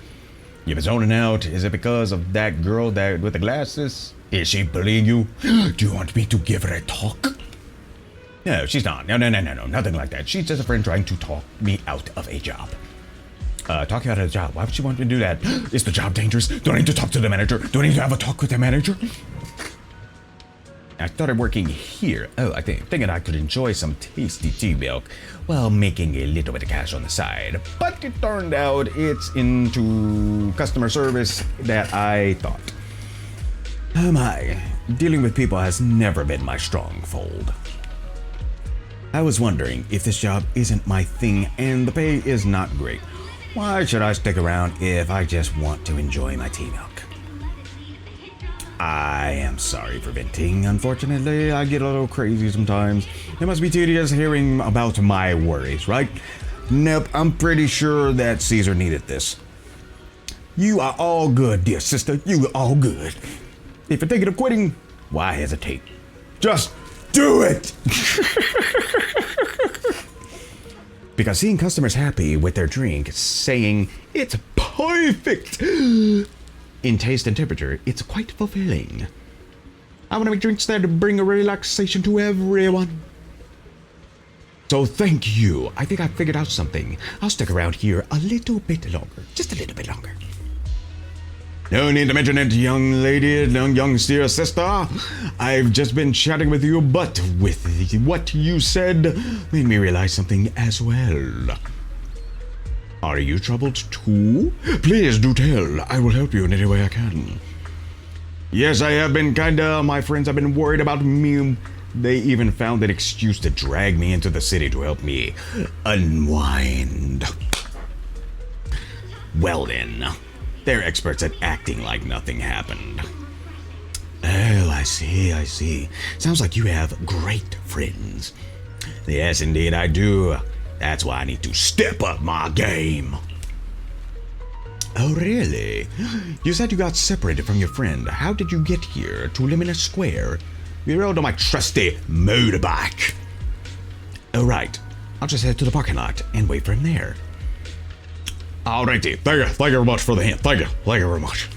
S1: You've been zoning out. Is it because of that girl with the glasses? Is she bullying you? Do you want me to give her a talk? No, she's not. No, nothing like that. She's just a friend trying to talk me out of a job. Talk you out of a job. Why would she want me to do that? Is the job dangerous? Do I need to talk to the manager? Do I need to have a talk with the manager? I started working here. Oh, I thinking I could enjoy some tasty tea milk while making a little bit of cash on the side. But it turned out it's into customer service that I thought. Oh my, dealing with people has never been my stronghold. I was wondering if this job isn't my thing and the pay is not great. Why should I stick around if I just want to enjoy my tea milk? I am sorry for venting. Unfortunately, I get a little crazy sometimes. It must be tedious hearing about my worries, right? Nope, I'm pretty sure that Caesar needed this. You are all good, dear sister. You are all good. If you're thinking of quitting, why hesitate? Just do it! Because seeing customers happy with their drink, saying, it's perfect in taste and temperature, it's quite fulfilling. I want to make drinks that bring a relaxation to everyone. So thank you. I think I figured out something. I'll stick around here a little bit longer. Just a little bit longer. No need to mention it, young lady, young dear sister. I've just been chatting with you, but with what you said made me realize something as well. Are you troubled too? Please do tell. I will help you in any way I can. Yes, I have been my friends have been worried about me. They even found an excuse to drag me into the city to help me unwind. Well then, they're experts at acting like nothing happened. Oh, I see. Sounds like you have great friends. Yes, indeed I do. That's why I need to step up my game. Oh, really? You said you got separated from your friend. How did you get here to Luminous Square? We rode on my trusty motorbike. Oh, right. I'll just head to the parking lot and wait for him there. Alrighty. Thank you very much for the hint. Thank you very much.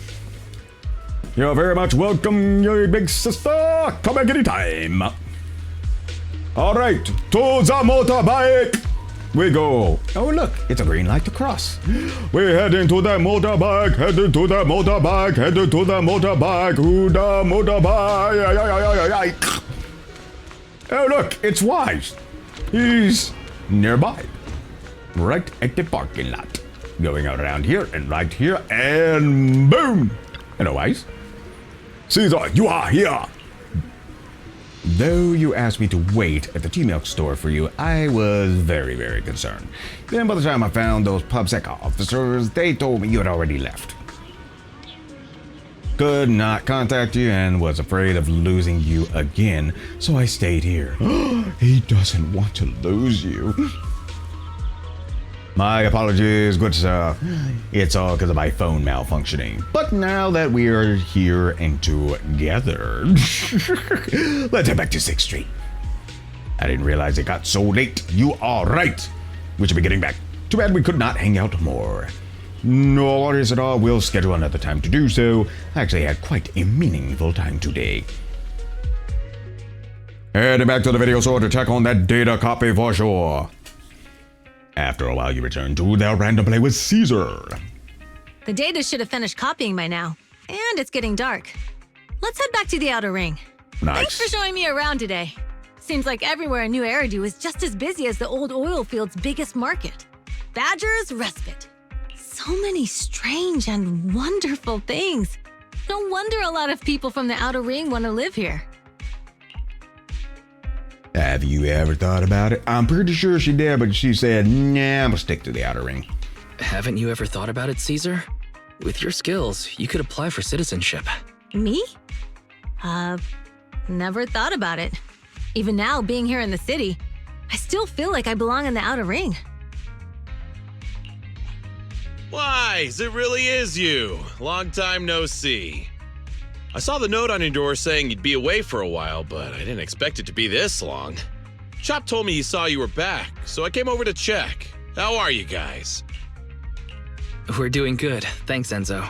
S1: You're very much welcome, you big sister. Come back anytime. Alright, to the motorbike we go. Oh, look, it's a green light to cross. We're heading to the motorbike, heading to the motorbike, heading to the motorbike, to the motorbike. Oh, look, it's Wise. He's nearby, right at the parking lot. Going around here and right here, and boom. Hello, Wise. Caesar, you are here. Though you asked me to wait at the tea-milk store for you, I was very, very concerned. Then by the time I found those PubSec officers, they told me you had already left. Could not contact you and was afraid of losing you again, so I stayed here. He doesn't want to lose you. My apologies, good sir. It's all because of my phone malfunctioning. But now that we are here and together, let's head back to 6th Street. I didn't realize it got so late. You are right. We should be getting back. Too bad we could not hang out more. No worries at all. We'll schedule another time to do so. I actually had quite a meaningful time today. Heading back to the video store to check on that data copy for sure. After a while, you return to the random play with Caesar.
S6: The data should have finished copying by now. And it's getting dark. Let's head back to the Outer Ring.
S1: Nice.
S6: Thanks for showing me around today. Seems like everywhere in New Eridu is just as busy as the old oil field's biggest market. Badger's Respite. So many strange and wonderful things. No wonder a lot of people from the Outer Ring want to live here.
S1: Have you ever thought about it? I'm pretty sure she did, but she said, nah, I'm gonna stick to the Outer Ring.
S2: Haven't you ever thought about it, Caesar? With your skills, you could apply for citizenship.
S6: Me? Never thought about it. Even now, being here in the city, I still feel like I belong in the Outer Ring.
S4: Wise, it really is you. Long time no see. I saw the note on your door saying you'd be away for a while, but I didn't expect it to be this long. Chop told me he saw you were back, so I came over to check. How are you guys?
S2: We're doing good, thanks, Enzo.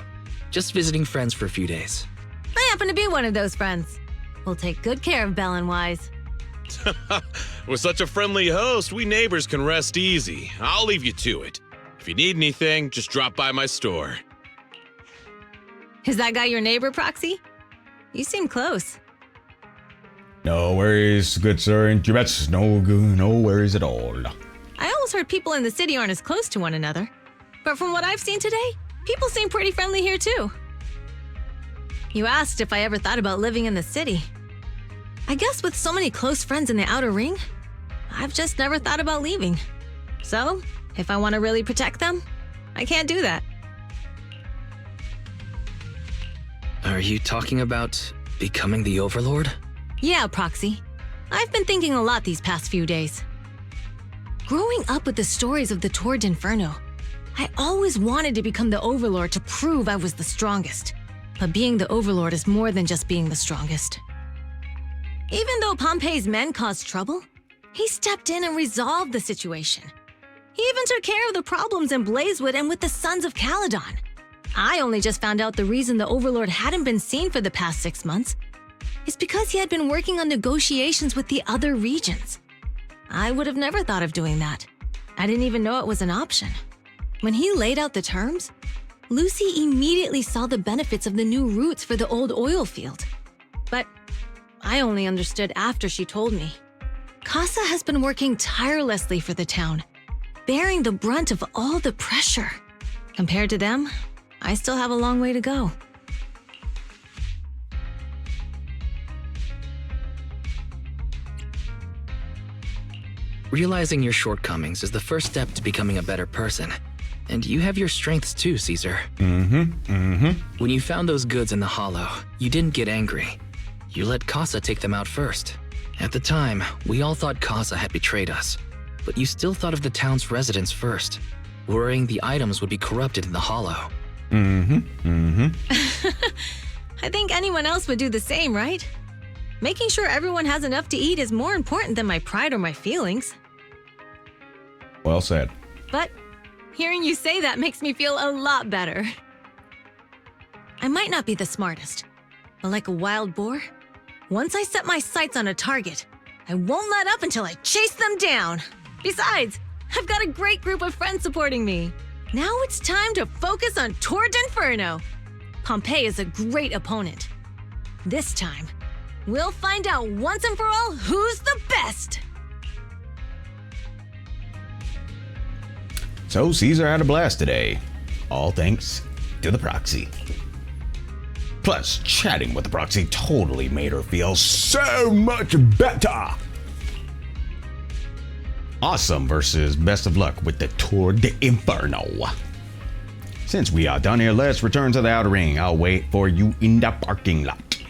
S2: Just visiting friends for a few days.
S6: I happen to be one of those friends. We'll take good care of Belle and Wise.
S4: With such a friendly host, we neighbors can rest easy. I'll leave you to it. If you need anything, just drop by my store.
S6: Is that guy your neighbor, Proxy? You seem close.
S1: No worries, good sir. And that's no worries at all.
S6: I always heard people in the city aren't as close to one another. But from what I've seen today, people seem pretty friendly here too. You asked if I ever thought about living in the city. I guess with so many close friends in the Outer Ring, I've just never thought about leaving. So, if I want to really protect them, I can't do that.
S2: Are you talking about becoming the Overlord?
S6: Yeah, Proxy. I've been thinking a lot these past few days. Growing up with the stories of the Torrid Inferno, I always wanted to become the Overlord to prove I was the strongest. But being the Overlord is more than just being the strongest. Even though Pompey's men caused trouble, he stepped in and resolved the situation. He even took care of the problems in Blazewood and with the Sons of Caledon. I only just found out the reason the Overlord hadn't been seen for the past 6 months is because he had been working on negotiations with the other regions. I would have never thought of doing that. I didn't even know it was an option. When he laid out the terms, Lucy immediately saw the benefits of the new routes for the old oil field. But I only understood after she told me. Casa has been working tirelessly for the town, bearing the brunt of all the pressure. Compared to them, I still have a long way to go.
S2: Realizing your shortcomings is the first step to becoming a better person. And you have your strengths too, Caesar. When you found those goods in the hollow, you didn't get angry. You let Casa take them out first. At the time, we all thought Casa had betrayed us. But you still thought of the town's residents first, worrying the items would be corrupted in the hollow.
S6: I think anyone else would do the same, right? Making sure everyone has enough to eat is more important than my pride or my feelings.
S1: Well said.
S6: But hearing you say that makes me feel a lot better. I might not be the smartest, but like a wild boar, once I set my sights on a target, I won't let up until I chase them down. Besides, I've got a great group of friends supporting me. Now it's time to focus on Tour d'Inferno. Pompeii is a great opponent. This time, we'll find out once and for all who's the best.
S1: So Caesar had a blast today. All thanks to the proxy. Plus, chatting with the proxy totally made her feel so much better. Awesome versus best of luck with the Tour d'Inferno. Since we are done here, let's return to the outer ring. I'll wait for you in the parking lot.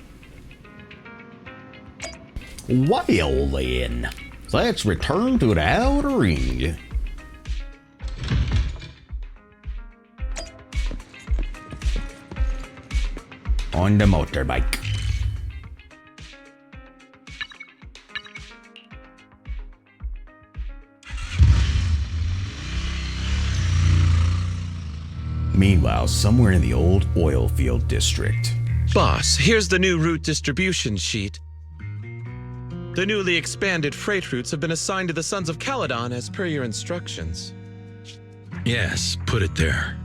S1: Well then, let's return to the outer ring. On the motorbike. Meanwhile, somewhere in the old oil field district.
S4: Boss, here's the new route distribution sheet. The newly expanded freight routes have been assigned to the Sons of Caledon as per your instructions.
S17: Yes, put it there.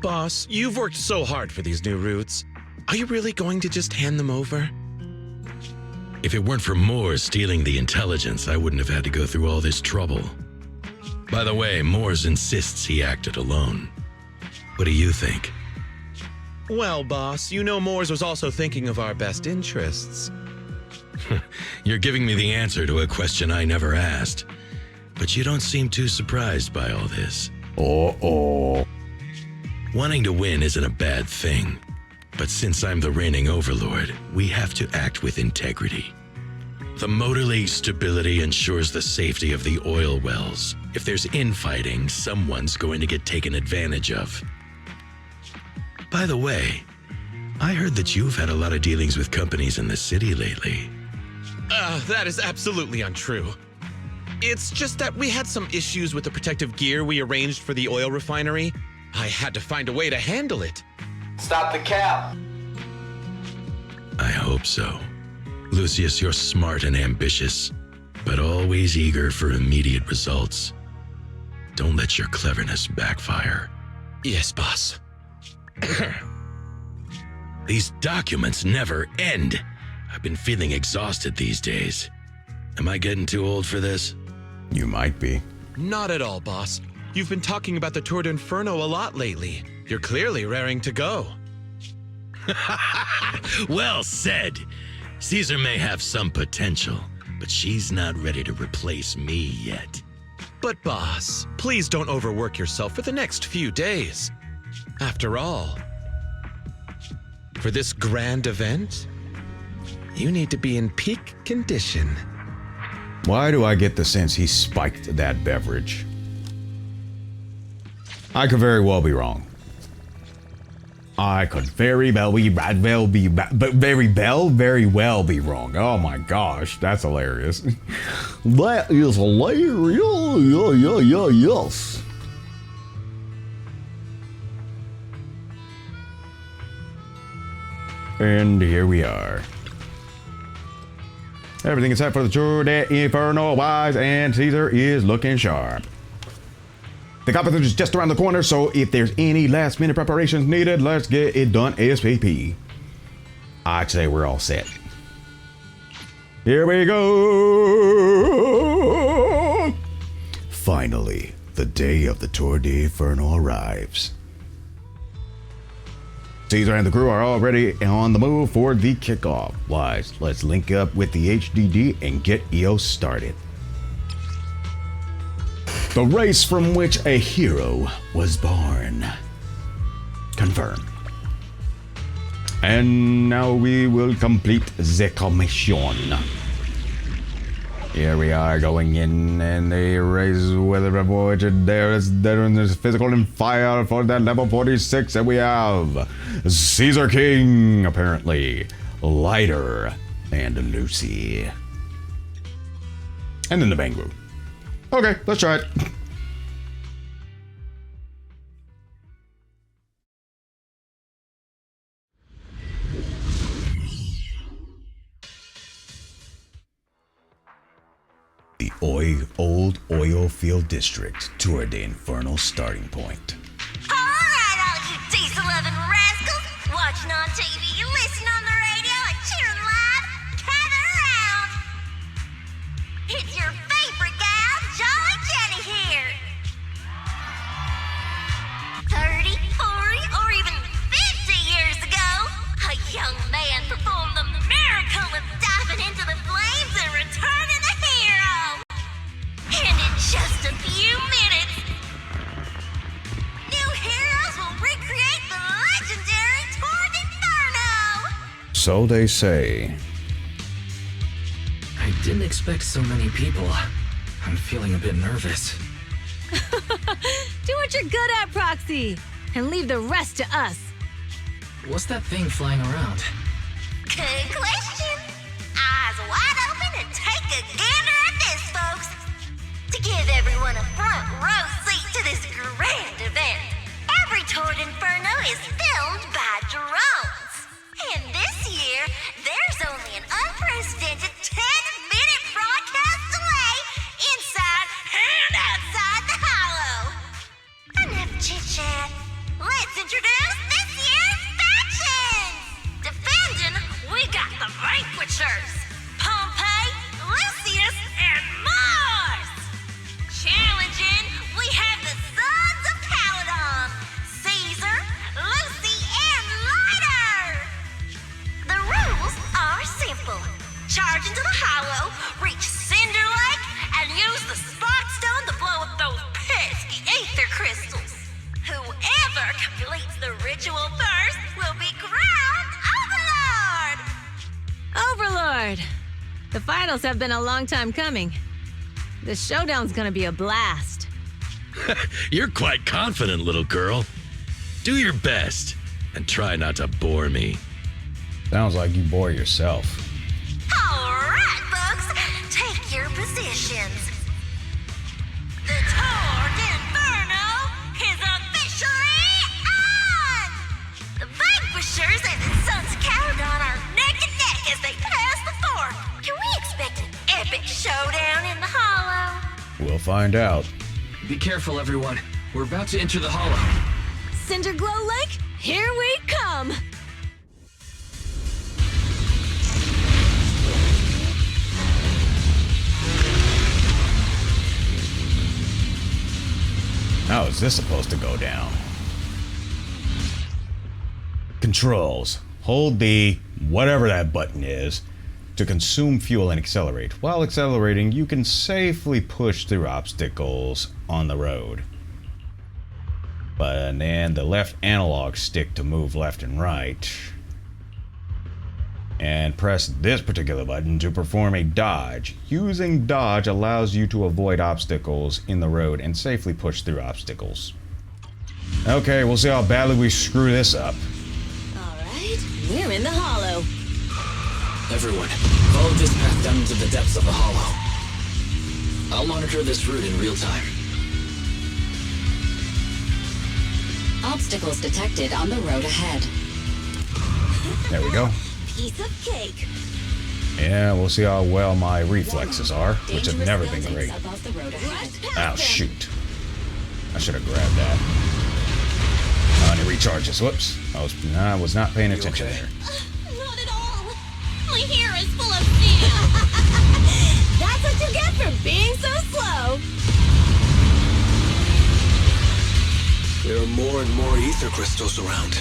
S4: Boss, you've worked so hard for these new routes. Are you really going to just hand them over?
S17: If it weren't for Moore stealing the intelligence, I wouldn't have had to go through all this trouble. By the way, Moores insists he acted alone. What do you think?
S4: Well, boss, you know Moores was also thinking of our best interests.
S17: You're giving me the answer to a question I never asked. But you don't seem too surprised by all this.
S1: Uh-oh.
S17: Wanting to win isn't a bad thing. But since I'm the reigning overlord, we have to act with integrity. The Motor League's stability ensures the safety of the oil wells. If there's infighting, someone's going to get taken advantage of. By the way, I heard that you've had a lot of dealings with companies in the city lately.
S4: That is absolutely untrue. It's just that we had some issues with the protective gear we arranged for the oil refinery. I had to find a way to handle it.
S18: Stop the cap!
S17: I hope so. Lucius, you're smart and ambitious, but always eager for immediate results. Don't let your cleverness backfire.
S4: Yes, boss.
S17: These documents never end. I've been feeling exhausted these days. Am I getting too old for this?
S1: You might be.
S4: Not at all, boss. You've been talking about the Tour d'Inferno a lot lately. You're clearly raring to go.
S17: Well said. Caesar may have some potential, but she's not ready to replace me yet.
S4: But boss, please don't overwork yourself for the next few days. After all, for this grand event, you need to be in peak condition.
S1: Why do I get the sense he spiked that beverage? I could very well be wrong. I could very well be wrong. Oh my gosh, that's hilarious. That is hilarious. And here we are. Everything is set for the Tour de Inferno Wise, and Caesar is looking sharp. The competition is just around the corner, so if there's any last minute preparations needed, let's get it done ASAP. I'd say we're all set. Here we go! Finally, the day of the Tour de Inferno arrives. Caesar and the crew are already on the move for the kickoff. Wise, let's link up with the HDD and get EOS started. The race from which a hero was born. Confirmed. And now we will complete the commission. Here we are going in, and the race with a voyage there is physical and fire for that level 46, and we have Caesar King, apparently, Lighter, and Lucy. And then the Bang Group. Okay, let's try it. The old oil field district, Tour de Inferno starting point.
S6: Alright, all you diesel-loving rascals, watching on TV, listening on the radio, and cheering live, gather around. It's your favorite gal, Jolly Jenny here. 30, 40, or even 50 years ago, a young man performed the miracle of diving into the flames and returning a hero. And in just a few minutes, new heroes will recreate the legendary Tour de Inferno!
S1: So they say.
S2: I didn't expect so many people. I'm feeling a bit nervous.
S6: Do what you're good at, Proxy, and leave the rest to us.
S2: What's that thing flying around?
S6: Good question. Eyes wide open and take a gander at this, folks. To give everyone a front row seat to this grand event, every Tour de Inferno is filmed by drones. And this year, there's only an unprecedented 10-minute broadcast delay inside and outside the Hollow. Enough chit-chat. Let's introduce this year's factions. Defending, we got the Vanquishers, Pompey, Lucius, and Mars. Challenging, we have the Sons of Caledon, Caesar, Lucy, and Lighter. The rules are simple. Charge into the Hollow, reach Cinder Lake, and use the Spark Stone to blow up those pesky ether crystals. Whoever completes the ritual first will be crowned Overlord! Overlord! The finals have been a long time coming. The showdown's gonna be a blast.
S17: You're quite confident, little girl. Do your best, and try not to bore me.
S1: Sounds like you bore yourself.
S6: Alright, folks, take your positions. The Tour de Inferno is officially on! The Vanquishers and the Sons of Caledon are neck and neck as they pass the fork. Can we expect an epic showdown in the Hollow?
S1: We'll find out.
S2: Be careful, everyone. We're about to enter the Hollow.
S6: Cinderglow Lake, here we come!
S1: How is this supposed to go down? Controls. Hold the whatever that button is to consume fuel and accelerate. While accelerating, you can safely push through obstacles on the road. But then the left analog stick to move left and right. And press this particular button to perform a dodge. Using dodge allows you to avoid obstacles in the road and safely push through obstacles. Okay, we'll see how badly we screw this up.
S13: Alright, we're in the Hollow.
S2: Everyone, follow this path down into the depths of the Hollow. I'll monitor this route in real time.
S11: Obstacles detected on the road ahead.
S1: There we go.
S13: Piece of cake.
S1: Yeah, we'll see how well my reflexes are, which have never been great. Oh, shoot. I should have grabbed that. Oh, and it recharges. Whoops. I was not paying attention there.
S9: Not at all. My hair is full of sand.
S6: That's what you get for being so slow.
S16: There are more and more ether crystals around.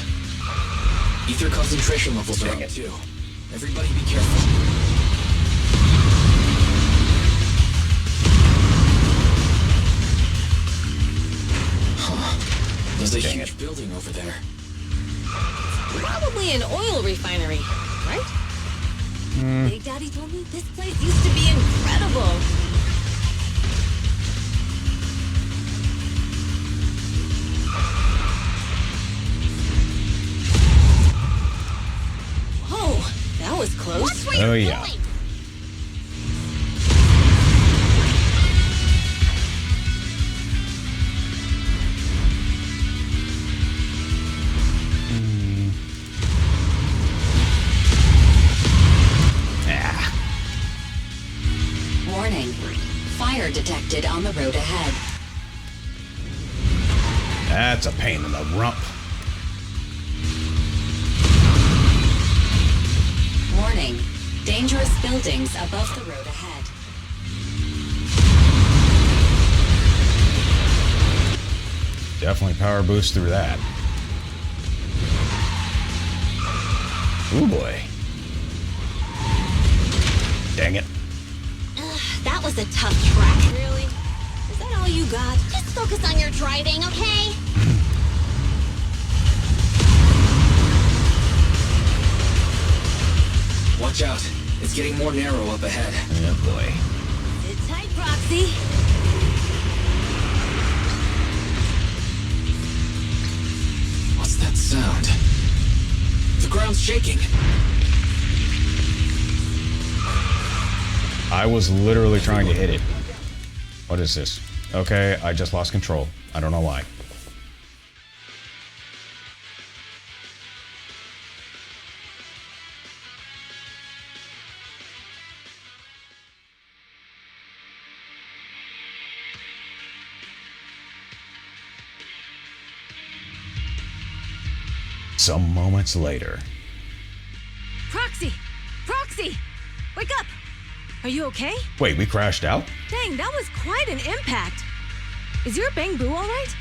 S2: Ether concentration levels are up too. Everybody be careful. There's a huge building over there.
S13: Probably an oil refinery, right?
S6: Big Daddy told me this place used to be incredible.
S13: Oh, that was close.
S1: Oh, yeah.
S11: Warning. Fire detected on the road ahead.
S1: That's a pain in the rump.
S11: Warning. Dangerous buildings above the road ahead.
S1: Definitely power boost through that. Ooh, boy. Dang it.
S9: That was a tough track.
S13: Really? Is that all you got?
S9: Just focus on your driving, okay?
S2: Watch out. It's getting more narrow up ahead.
S1: Oh, boy.
S6: Sit tight, Proxy.
S2: What's that sound? The ground's shaking.
S1: I was literally trying to hit it. What is this? Okay, I just lost control. I don't know why. Some moments later.
S6: Proxy! Proxy! Wake up! Are you okay?
S1: Wait, we crashed out?
S6: Dang, that was quite an impact. Is your bang boo all right?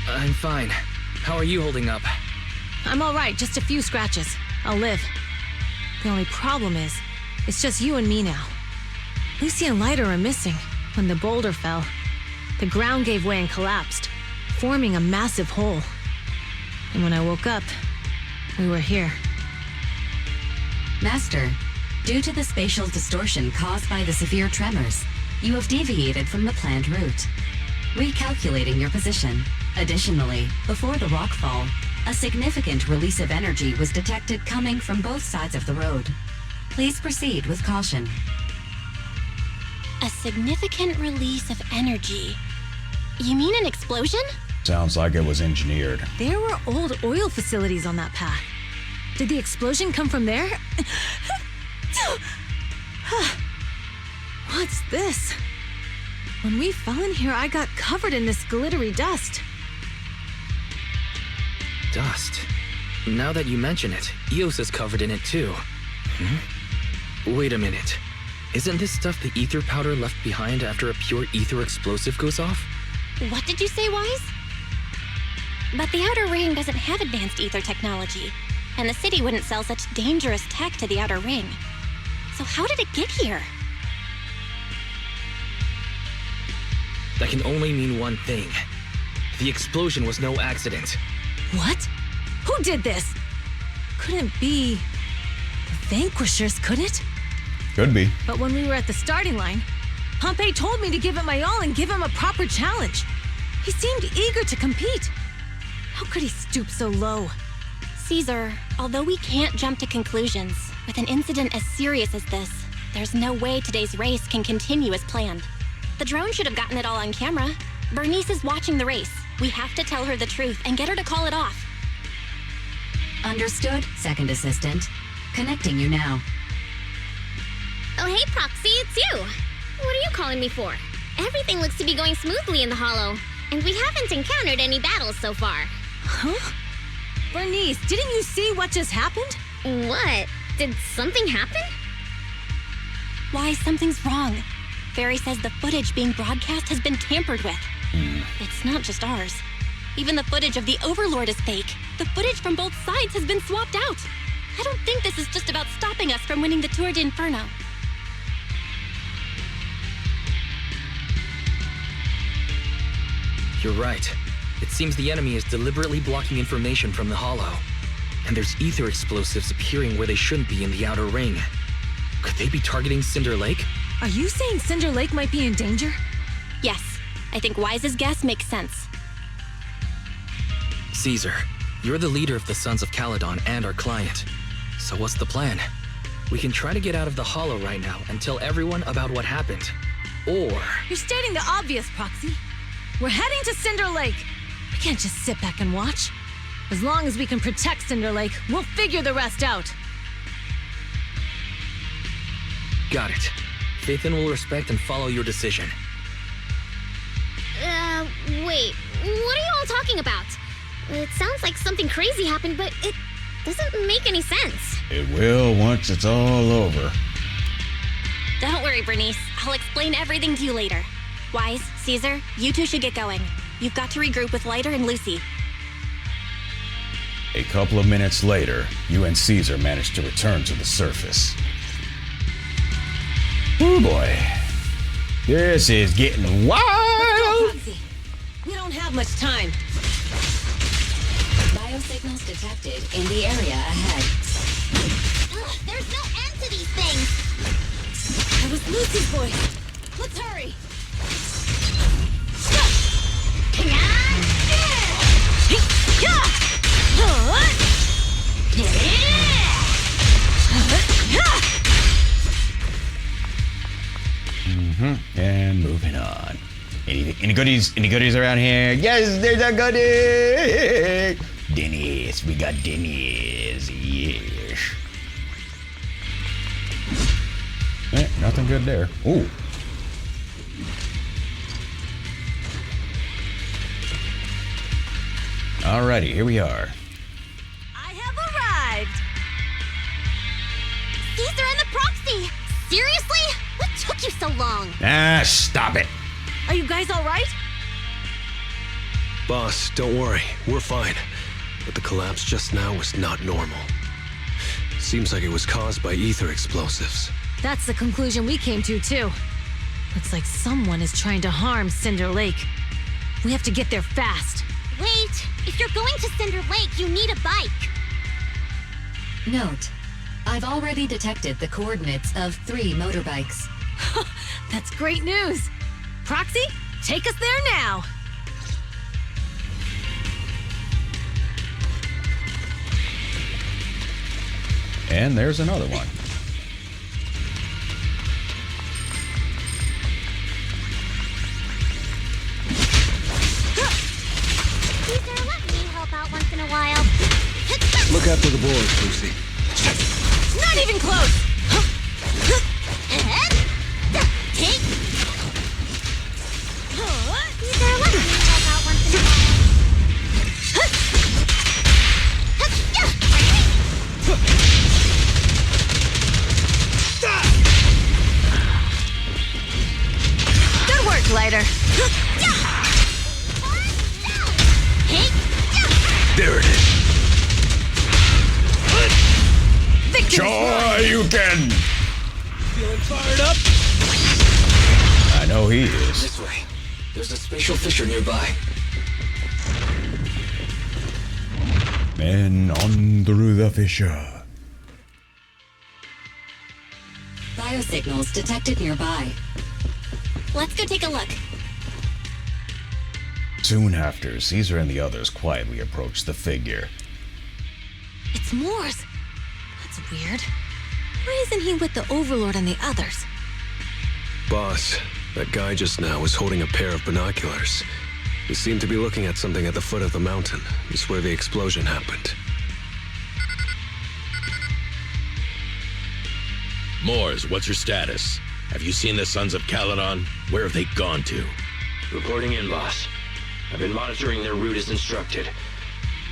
S2: I'm fine. How are you holding up?
S6: I'm all right, just a few scratches. I'll live. The only problem is, it's just you and me now. Lucy and Lighter are missing. When the boulder fell, the ground gave way and collapsed, forming a massive hole. And when I woke up, we were here.
S11: Master, due to the spatial distortion caused by the severe tremors, you have deviated from the planned route. Recalculating your position. Additionally, before the rockfall, a significant release of energy was detected coming from both sides of the road. Please proceed with caution.
S9: A significant release of energy. You mean an explosion?
S1: Sounds like it was engineered.
S6: There were old oil facilities on that path. Did the explosion come from there? What's this? When we fell in here, I got covered in this glittery dust.
S2: Dust. Now that you mention it, Eos is covered in it too. Wait a minute. Isn't this stuff the ether powder left behind after a pure ether explosive goes off?
S9: What did you say, Wise? But the Outer Ring doesn't have advanced ether technology, and the city wouldn't sell such dangerous tech to the Outer Ring. So how did it get here?
S2: That can only mean one thing. The explosion was no accident.
S6: What? Who did this? Couldn't be the Vanquishers, could it?
S1: Could be.
S6: But when we were at the starting line, Pompey told me to give it my all and give him a proper challenge. He seemed eager to compete. How could he stoop so low?
S9: Caesar, although we can't jump to conclusions, with an incident as serious as this, there's no way today's race can continue as planned. The drone should have gotten it all on camera. Bernice is watching the race. We have to tell her the truth and get her to call it off.
S11: Understood, second assistant. Connecting you now.
S9: Oh, hey, Proxy, it's you. What are you calling me for? Everything looks to be going smoothly in the Hollow, and we haven't encountered any battles so far.
S6: Huh? Bernice, didn't you see what just happened?
S9: What? Did something happen?
S10: Why, something's wrong. Barry says the footage being broadcast has been tampered with. It's not just ours. Even the footage of the Overlord is fake. The footage from both sides has been swapped out. I don't think this is just about stopping us from winning the Tour d'Inferno.
S2: You're right. It seems the enemy is deliberately blocking information from the Hollow. And there's ether explosives appearing where they shouldn't be in the outer ring. Could they be targeting Cinder Lake?
S6: Are you saying Cinder Lake might be in danger?
S10: Yes, I think Wise's guess makes sense.
S2: Caesar, you're the leader of the Sons of Caledon and our client. So what's the plan? We can try to get out of the Hollow right now and tell everyone about what happened. Or...
S6: You're stating the obvious, Proxy. We're heading to Cinder Lake. We can't just sit back and watch. As long as we can protect Cinder Lake, we'll figure the rest out.
S2: Got it. Phaethon will respect and follow your decision.
S9: Wait. What are you all talking about? It sounds like something crazy happened, but it doesn't make any sense.
S1: It will once it's all over.
S10: Don't worry, Bernice. I'll explain everything to you later. Wise, Caesar, you two should get going. You've got to regroup with Lighter and Lucy.
S1: A couple of minutes later, you and Caesar managed to return to the surface. Oh boy. This is getting wild!
S6: Let's go, Proxy. We don't have much time.
S11: Biosignals detected in the area ahead.
S9: Ugh, there's no end to these things!
S6: That was Lucy's voice. Let's hurry!
S1: And moving on. Any goodies? Any goodies around here? Yes, there's a goodie! Dennis, we got Dennis. Yes. Nothing good there. Ooh. Alrighty, here we are.
S6: I have arrived!
S9: Caesar and the Proxy! Seriously? What took you so long?
S1: Ah, stop it.
S6: Are you guys alright?
S8: Boss, don't worry. We're fine. But the collapse just now was not normal. Seems like it was caused by ether explosives.
S6: That's the conclusion we came to, too. Looks like someone is trying to harm Cinder Lake. We have to get there fast.
S9: Wait, if you're going to Cinder Lake, you need a bike.
S11: Note, I've already detected the coordinates of 3 motorbikes.
S6: That's great news. Proxy, take us there now.
S1: And there's another one.
S9: Caesar, let me help out once in a while.
S8: Look after the boards, Lucy.
S6: Not even close.
S9: Take. Caesar, let me help out once in a while.
S6: Good work, Lighter.
S8: There it is.
S1: Sure you can.
S2: Feeling fired up?
S1: I know he is.
S2: This way. There's a spatial fissure nearby.
S1: Men on through the fissure.
S11: Biosignals detected nearby.
S10: Let's go take a look.
S1: Soon after, Caesar and the others quietly approached the figure.
S6: It's Morse. That's weird. Why isn't he with the Overlord and the others?
S8: Boss, that guy just now was holding a pair of binoculars. He seemed to be looking at something at the foot of the mountain. It's where the explosion happened.
S17: Moors, what's your status? Have you seen the Sons of Caledon? Where have they gone to?
S16: Reporting in, boss. I've been monitoring their route as instructed,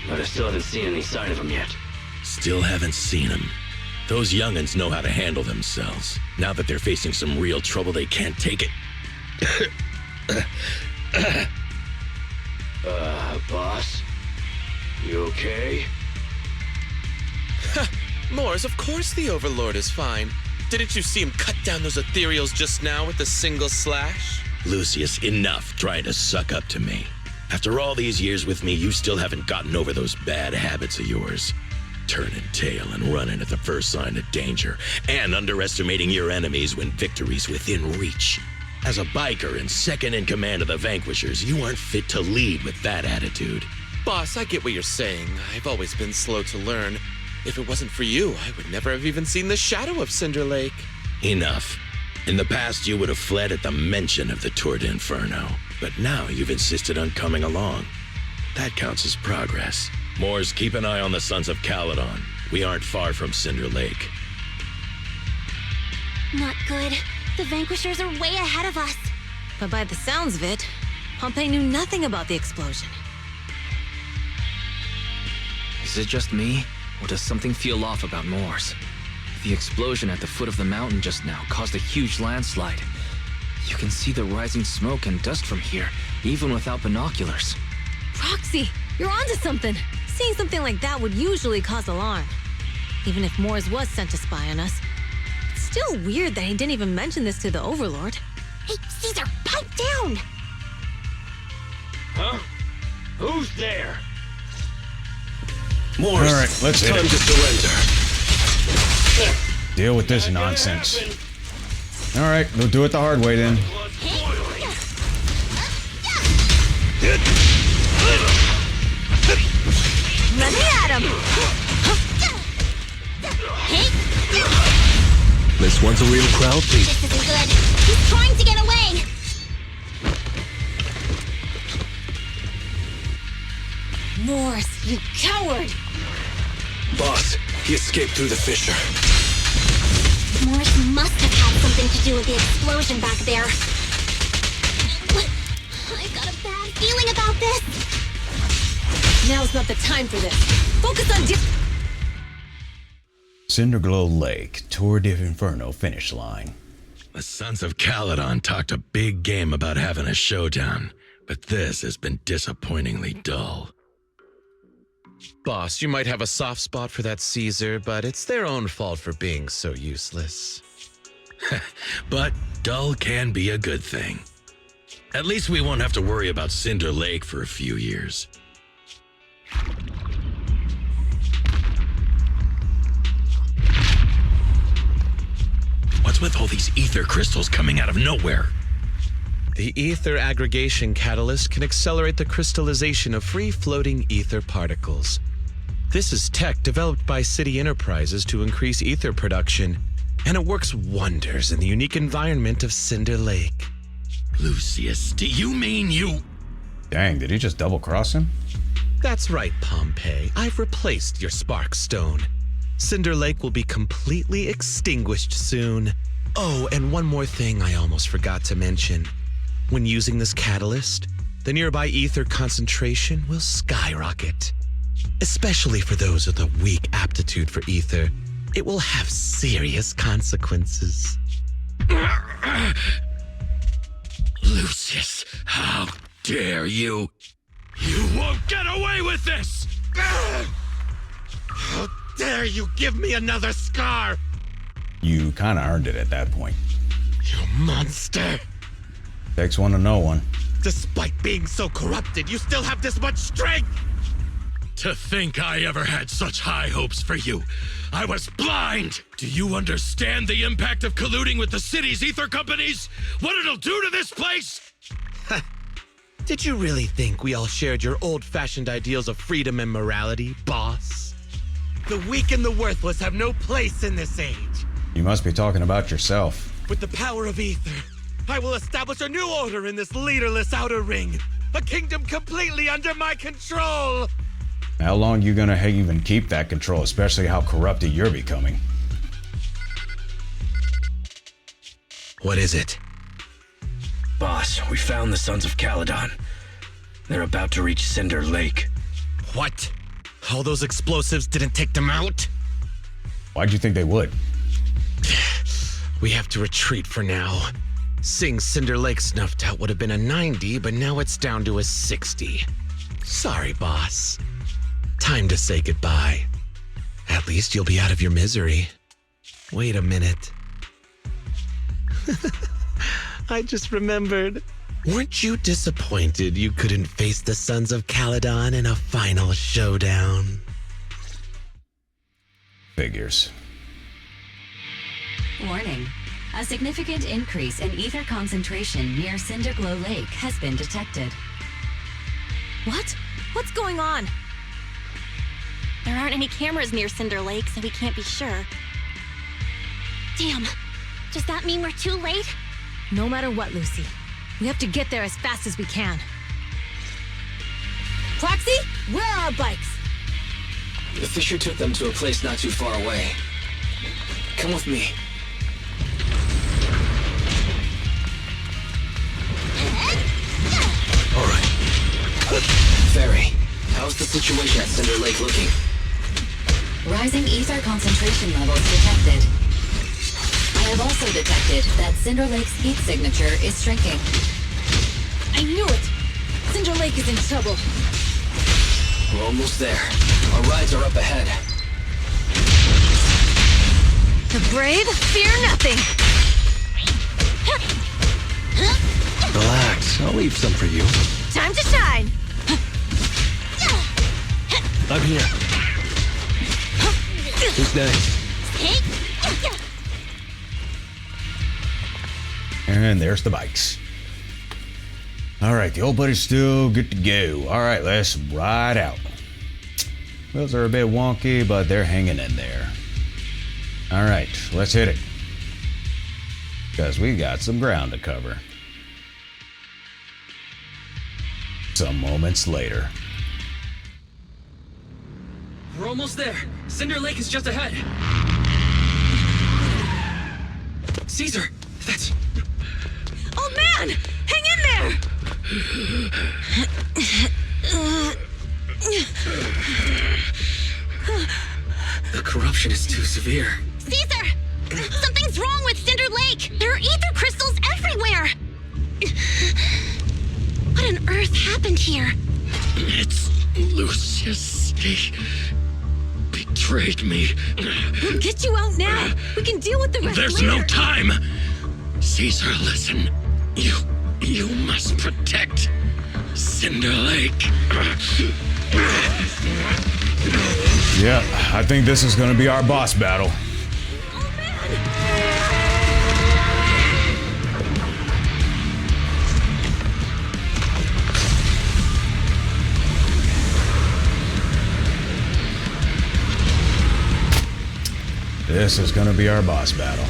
S16: but I still haven't seen any sign of them yet.
S17: Still haven't seen them. Those young'uns know how to handle themselves. Now that they're facing some real trouble, they can't take it.
S16: Boss? You okay?
S4: Moors, of course the Overlord is fine. Didn't you see him cut down those ethereals just now with a single slash?
S17: Lucius, enough trying to suck up to me. After all these years with me, you still haven't gotten over those bad habits of yours. Turning tail and running at the first sign of danger, and underestimating your enemies when victory's within reach. As a biker and second in command of the Vanquishers, you aren't fit to lead with that attitude.
S4: Boss, I get what you're saying. I've always been slow to learn. If it wasn't for you, I would never have even seen the shadow of Cinder Lake.
S17: Enough. In the past, you would have fled at the mention of the Tour d'Inferno, but now you've insisted on coming along. That counts as progress. Moors, keep an eye on the Sons of Caledon. We aren't far from Cinder Lake.
S9: Not good. The Vanquishers are way ahead of us.
S6: But by the sounds of it, Pompey knew nothing about the explosion.
S2: Is it just me, or does something feel off about Moors? The explosion at the foot of the mountain just now caused a huge landslide. You can see the rising smoke and dust from here, even without binoculars.
S6: Roxy, you're onto something. Seeing something like that would usually cause alarm. Even if Moors was sent to spy on us. It's still weird that he didn't even mention this to the Overlord.
S9: Hey, Caesar, pipe down!
S16: Huh? Who's there?
S17: Moors,
S1: All right, let's hit
S17: time
S1: it.
S17: to surrender.
S1: Deal with this nonsense. All right, we'll do it the hard way then.
S6: Running at him!
S8: This one's a real crowd, please.
S9: This isn't good. He's trying to get away!
S6: Moors, you coward!
S8: Boss, he escaped through the fissure.
S9: Morris must have had something to do with the explosion back there. I've got a bad feeling about this.
S6: Now's not the time for this. Focus on
S1: Cinderglow Lake, Tour d'Inferno finish line.
S17: The Sons of Caledon talked a big game about having a showdown, but this has been disappointingly dull.
S4: Boss, you might have a soft spot for that Caesar, but it's their own fault for being so useless.
S17: But dull can be a good thing. At least we won't have to worry about Cinder Lake for a few years. What's with all these ether crystals coming out of nowhere?
S4: The ether aggregation catalyst can accelerate the crystallization of free-floating ether particles. This is tech developed by City Enterprises to increase ether production, and it works wonders in the unique environment of Cinder Lake.
S17: Lucius, do you mean you...
S1: Dang, did he just double-cross him?
S4: That's right, Pompey. I've replaced your spark stone. Cinder Lake will be completely extinguished soon. Oh, and one more thing I almost forgot to mention. When using this catalyst, the nearby ether concentration will skyrocket. Especially for those with a weak aptitude for ether, it will have serious consequences.
S17: Lucius, how dare you? You won't get away with this!
S4: How dare you give me another scar?
S1: You kind of earned it at that point.
S4: You monster!
S1: Takes one to know one.
S4: Despite being so corrupted, you still have this much strength!
S17: To think I ever had such high hopes for you. I was blind! Do you understand the impact of colluding with the city's ether companies? What it'll do to this place?
S4: Did you really think we all shared your old-fashioned ideals of freedom and morality, boss? The weak and the worthless have no place in this age.
S1: You must be talking about yourself.
S4: With the power of ether, I will establish a new order in this leaderless outer ring. A kingdom completely under my control.
S1: How long you gonna even keep that control, especially how corrupted you're becoming?
S4: What is it?
S16: Boss, we found the Sons of Caledon. They're about to reach Cinder Lake.
S4: What? All those explosives didn't take them out?
S1: Why'd you think they would?
S4: We have to retreat for now. Seeing Cinder Lake snuffed out would have been a 90, but now it's down to a 60. Sorry, boss. Time to say goodbye. At least you'll be out of your misery. Wait a minute. I just remembered. Weren't you disappointed you couldn't face the Sons of Caledon in a final showdown?
S1: Figures.
S11: Warning. A significant increase in ether concentration near Cinderglow Lake has been detected.
S6: What? What's going on?
S9: There aren't any cameras near Cinder Lake, so we can't be sure. Damn. Does that mean we're too late?
S6: No matter what, Lucy. We have to get there as fast as we can. Proxy, where are our bikes?
S2: The Fisher took them to a place not too far away. Come with me.
S4: All right.
S2: Ferry, how's the situation at Cinder Lake looking?
S11: Rising ether concentration levels detected. I have also detected that Cinder Lake's heat signature is shrinking.
S6: I knew it! Cinder Lake is in trouble.
S2: We're almost there. Our rides are up ahead.
S6: The brave fear nothing.
S8: Relax, I'll leave some for you.
S6: Time to shine.
S8: I'm here. Who's next?
S1: And there's the bikes. All right, the old buddy's still good to go. All right, let's ride out. Wheels are a bit wonky, but they're hanging in there. All right, let's hit it. Because we got some ground to cover. Some moments later.
S2: We're almost there. Cinder Lake is just ahead. Caesar, that's...
S6: Old man, hang in there!
S2: The corruption is too severe.
S9: Caesar! Something's wrong with Cinder Lake! There are ether crystals everywhere! What on earth happened here?
S12: It's Lucius. He betrayed me.
S6: We'll get you out now. We can deal with the rest
S12: There's
S6: later.
S12: no time. Caesar, listen. You must protect Cinder Lake.
S1: Yeah, I think this is going to be our boss battle. This is going to be our boss battle.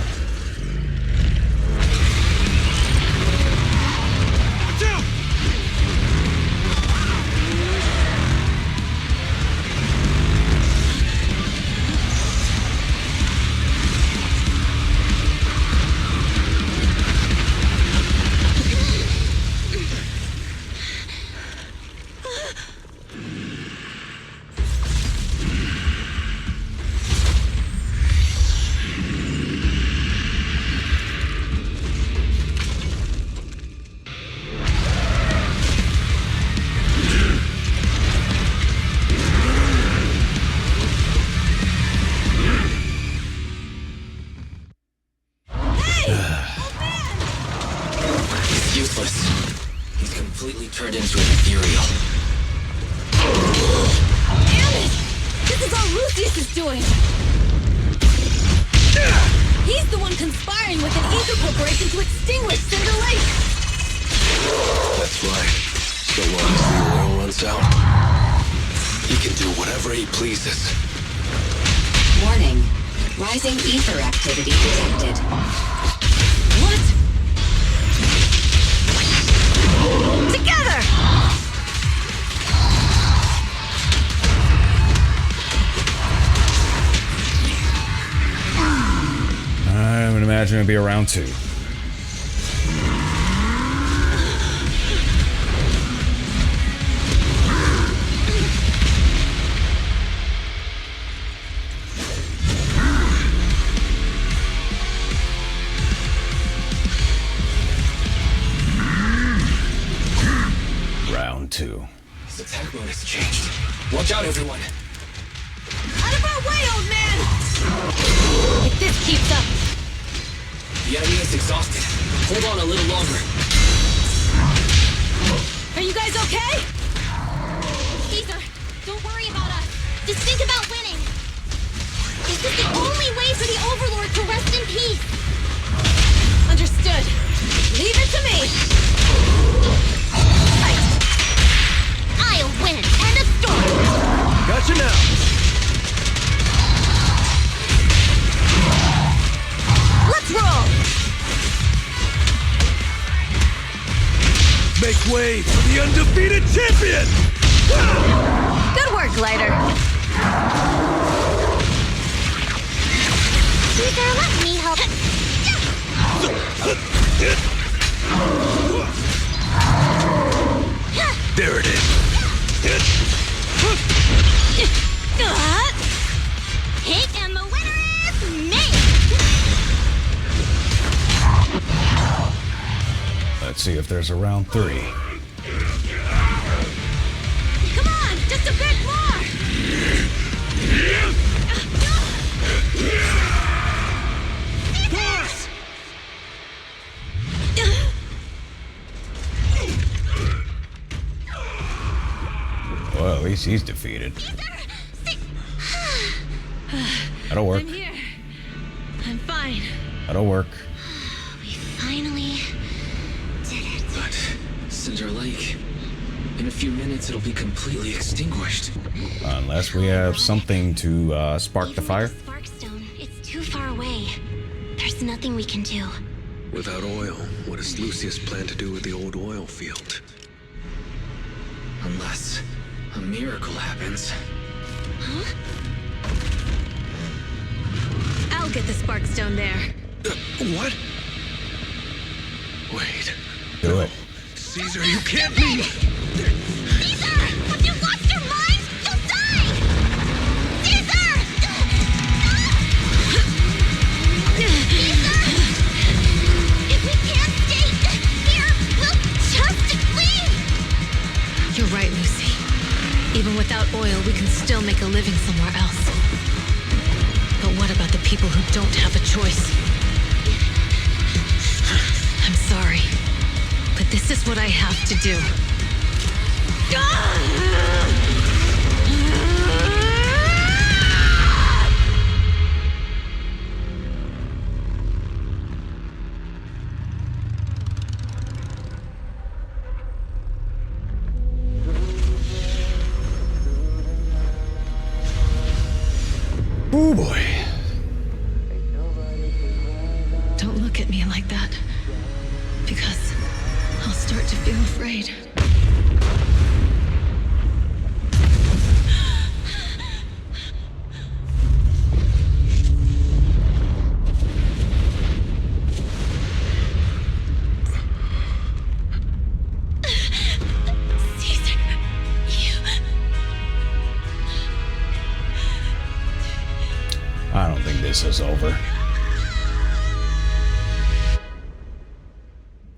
S2: Turned into an ethereal.
S6: Damn it! This is all Lucius is doing! He's the one conspiring with an ether corporation to extinguish Cinder Lake!
S8: That's right. So long as the oil runs out, he can do whatever he pleases.
S11: Warning. Rising ether activity detected.
S6: What? Together!
S1: I would imagine it'd be around 2.
S2: Watch out, everyone.
S6: Out of our way, old man! If this keeps up...
S2: The enemy is exhausted. Hold on a little longer.
S6: Are you guys okay?
S9: Caesar, don't worry about us. Just think about winning. This is the only way for the Overlord to rest in peace.
S6: Understood. Leave it to me. Fight.
S9: I'll win. End of story.
S8: Gotcha now.
S6: Let's roll.
S8: Make way for the undefeated champion!
S6: Good work, Glider.
S9: Caesar, let me help.
S8: There it is.
S9: And the winner is me!
S1: Let's see if there's a round 3.
S6: Come on, just a bit more.
S1: Well, at least he's defeated. That'll work.
S6: I'm here. I'm fine.
S1: That'll work.
S9: Finally did it.
S2: But Cinder Lake, in a few minutes it'll be completely extinguished.
S1: Unless we have something to spark the fire.
S9: Sparkstone, it's too far away. There's nothing we can do.
S8: Without oil, what does Lucius plan to do with the old oil field?
S2: Unless a miracle happens.
S9: Huh?
S6: I'll get the Sparkstone there.
S8: What? Wait.
S1: Do it.
S8: Caesar, you can't leave!
S9: Caesar! Have you lost your mind? You'll die! Caesar! Caesar! If we can't stay here, we'll just leave!
S6: You're right, Lucy. Even without oil, we can still make a living somewhere else. But what about the people who don't have a choice? I'm sorry, but this is what I have to do.
S1: Oh boy.
S6: Don't look at me like that, because I'll start to feel afraid. Caesar,
S1: I don't think this is over.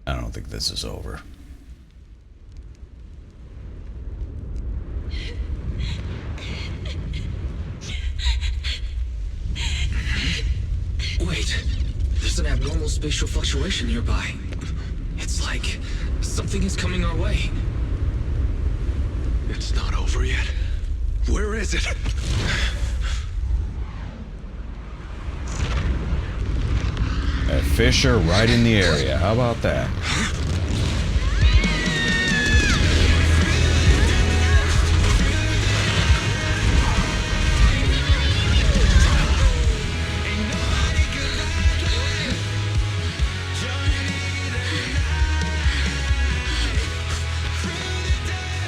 S1: I don't think this is over.
S2: Wait, there's an abnormal spatial fluctuation nearby. It's like something is coming our way.
S8: It's not over yet. Where is it?
S1: A fissure right in the area. How about that?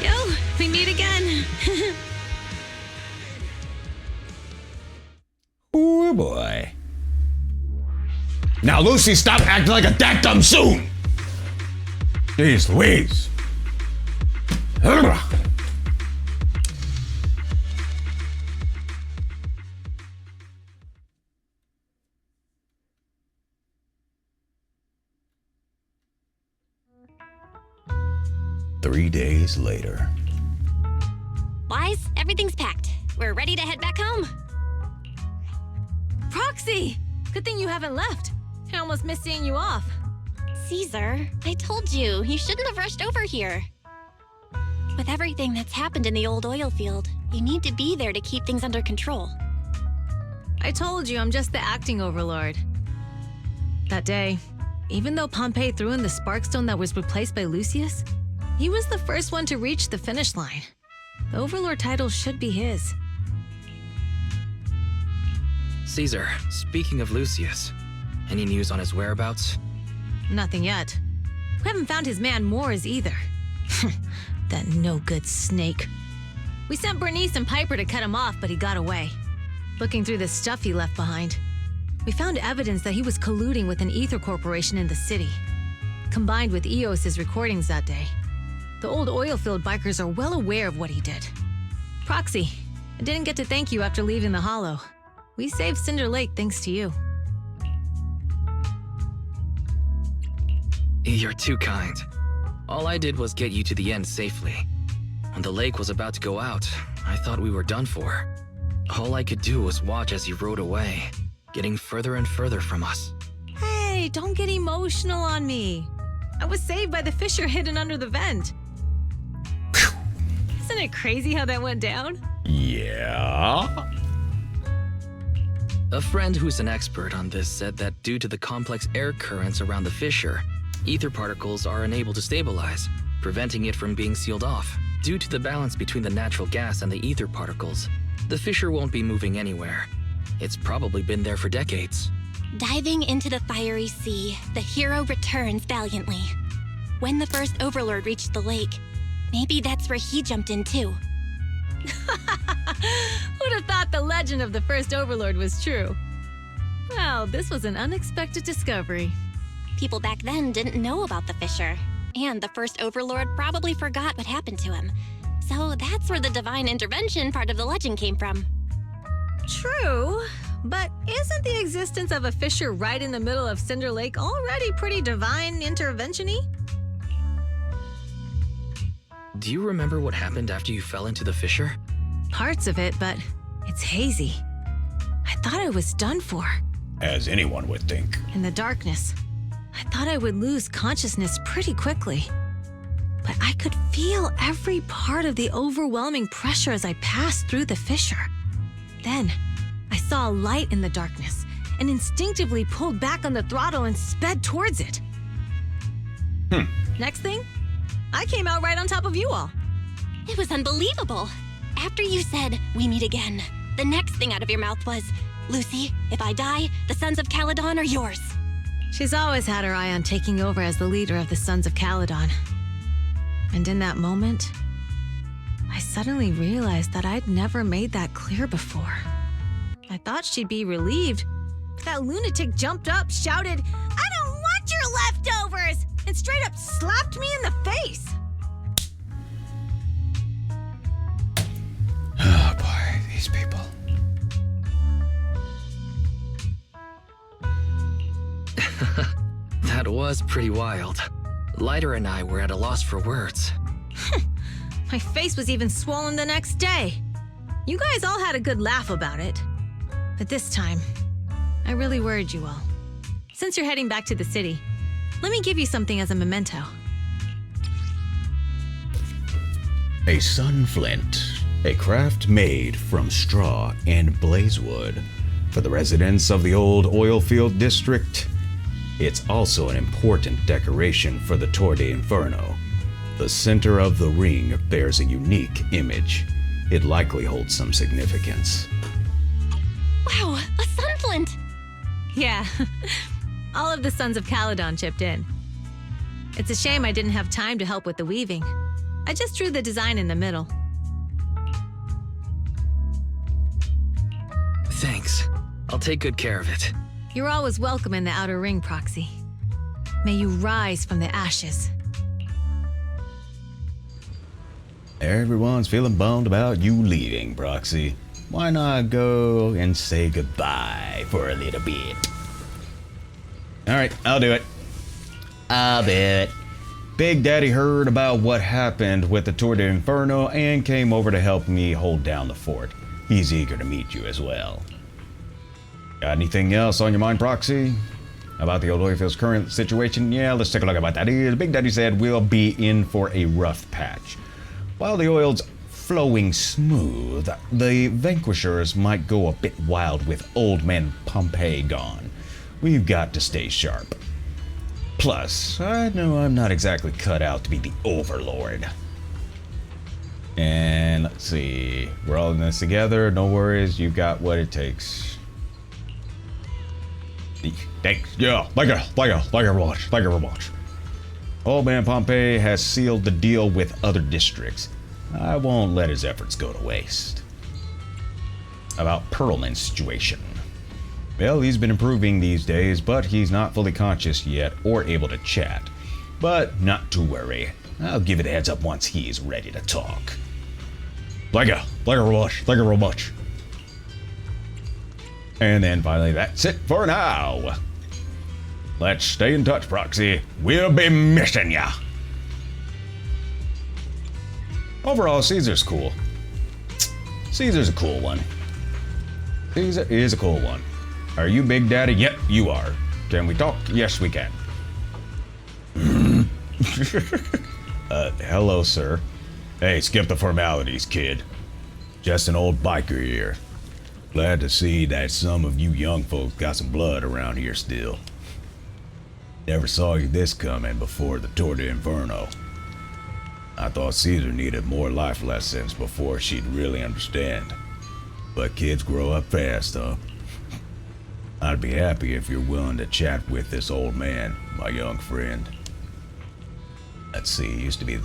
S6: Yo, we meet again.
S1: Oh boy. Now, Lucy, stop acting like a dat-dumb soon! Jeez Louise. Ugh. Three days later.
S9: Why's everyone Everything's packed. We're ready to head back home.
S6: Proxy! Good thing you haven't left. I almost missed seeing you off.
S9: Caesar, I told you, you shouldn't have rushed over here. With everything that's happened in the old oil field, you need to be there to keep things under control.
S6: I told you I'm just the acting overlord. That day, even though Pompey threw in the Sparkstone that was replaced by Lucius, he was the first one to reach the finish line. The overlord title should be his.
S2: Caesar, speaking of Lucius, any news on his whereabouts?
S6: Nothing yet. We haven't found his man Moores either. That no-good snake. We sent Bernice and Piper to cut him off, but he got away. Looking through the stuff he left behind, we found evidence that he was colluding with an ether corporation in the city. Combined with Eos's recordings that day, the old oilfield bikers are well aware of what he did. Proxy, I didn't get to thank you after leaving the Hollow. We saved Cinder Lake thanks to you.
S2: You're too kind. All I did was get you to the end safely. When the lake was about to go out, I thought we were done for. All I could do was watch as you rode away, getting further and further from us.
S6: Hey, don't get emotional on me. I was saved by the fissure hidden under the vent. Isn't it crazy how that went down?
S1: Yeah.
S2: A friend who's an expert on this said that due to the complex air currents around the fissure, ether particles are unable to stabilize, preventing it from being sealed off. Due to the balance between the natural gas and the ether particles, the fissure won't be moving anywhere. It's probably been there for decades.
S9: Diving into the fiery sea, the hero returns valiantly. When the first overlord reached the lake, maybe that's where he jumped in too.
S6: Who'd have thought the legend of the first overlord was true? Well, this was an unexpected discovery.
S9: People back then didn't know about the fissure, and the first overlord probably forgot what happened to him. So that's where the divine intervention part of the legend came from.
S6: True, but isn't the existence of a fissure right in the middle of Cinder Lake already pretty divine intervention-y?
S2: Do you remember what happened after you fell into the fissure?
S6: Parts of it, but it's hazy. I thought I was done for.
S1: As anyone would think.
S6: In the darkness, I thought I would lose consciousness pretty quickly. But I could feel every part of the overwhelming pressure as I passed through the fissure. Then, I saw a light in the darkness and instinctively pulled back on the throttle and sped towards it. Next thing, I came out right on top of you all.
S9: It was unbelievable. After you said, "We meet again," the next thing out of your mouth was, "Lucy, if I die, the Sons of Caledon are yours."
S6: She's always had her eye on taking over as the leader of the Sons of Caledon. And in that moment, I suddenly realized that I'd never made that clear before. I thought she'd be relieved, but that lunatic jumped up, shouted, "I don't want your leftovers!" and straight up slapped me in the face.
S1: Oh boy, these people.
S2: That was pretty wild. Lighter and I were at a loss for words.
S6: My face was even swollen the next day. You guys all had a good laugh about it. But this time, I really worried you all. Since you're heading back to the city, let me give you something as a memento.
S1: A sun flint, a craft made from straw and blazewood. For the residents of the old oilfield district, it's also an important decoration for the Tour de Inferno. The center of the ring bears a unique image. It likely holds some significance.
S9: Wow, a sunflint!
S6: Yeah, all of the Sons of Caledon chipped in. It's a shame I didn't have time to help with the weaving. I just drew the design in the middle.
S2: Thanks. I'll take good care of it.
S6: You're always welcome in the outer ring, Proxy. May you rise from the ashes.
S1: Everyone's feeling bummed about you leaving, Proxy. Why not go and say goodbye for a little bit? Alright, I'll do it. I'll do it. Big Daddy heard about what happened with the Tour de Inferno and came over to help me hold down the fort. He's eager to meet you as well. Got anything else on your mind, Proxy? About the Oilfield's current situation? Yeah, let's take a look at what that is. Big Daddy said we'll be in for a rough patch. While the oil's flowing smooth, the Vanquishers might go a bit wild with Old Man Pompeii gone. We've got to stay sharp. Plus, I know I'm not exactly cut out to be the Overlord. And let's see, we're all in this together. No worries, you've got what it takes. Thanks. Yeah, like a watch. Old Man Pompeii has sealed the deal with other districts. I won't let his efforts go to waste. About Perlman's situation. Well, he's been improving these days, but he's not fully conscious yet or able to chat. But not to worry. I'll give it a heads up once he's ready to talk. Like a robot. And then finally, that's it for now. Let's stay in touch, Proxy. We'll be missing ya. Overall, Caesar's cool. Caesar's a cool one. Caesar is a cool one. Are you Big Daddy? Yep, you are. Can we talk? Yes, we can. Hello, sir. Hey, skip the formalities, kid. Just an old biker here. Glad to see that some of you young folks got some blood around here still. Never saw you this coming before the Tour de Inferno. I thought Caesar needed more life lessons before she'd really understand. But kids grow up fast, huh? I'd be happy if you're willing to chat with this old man, my young friend. Let's see, used to be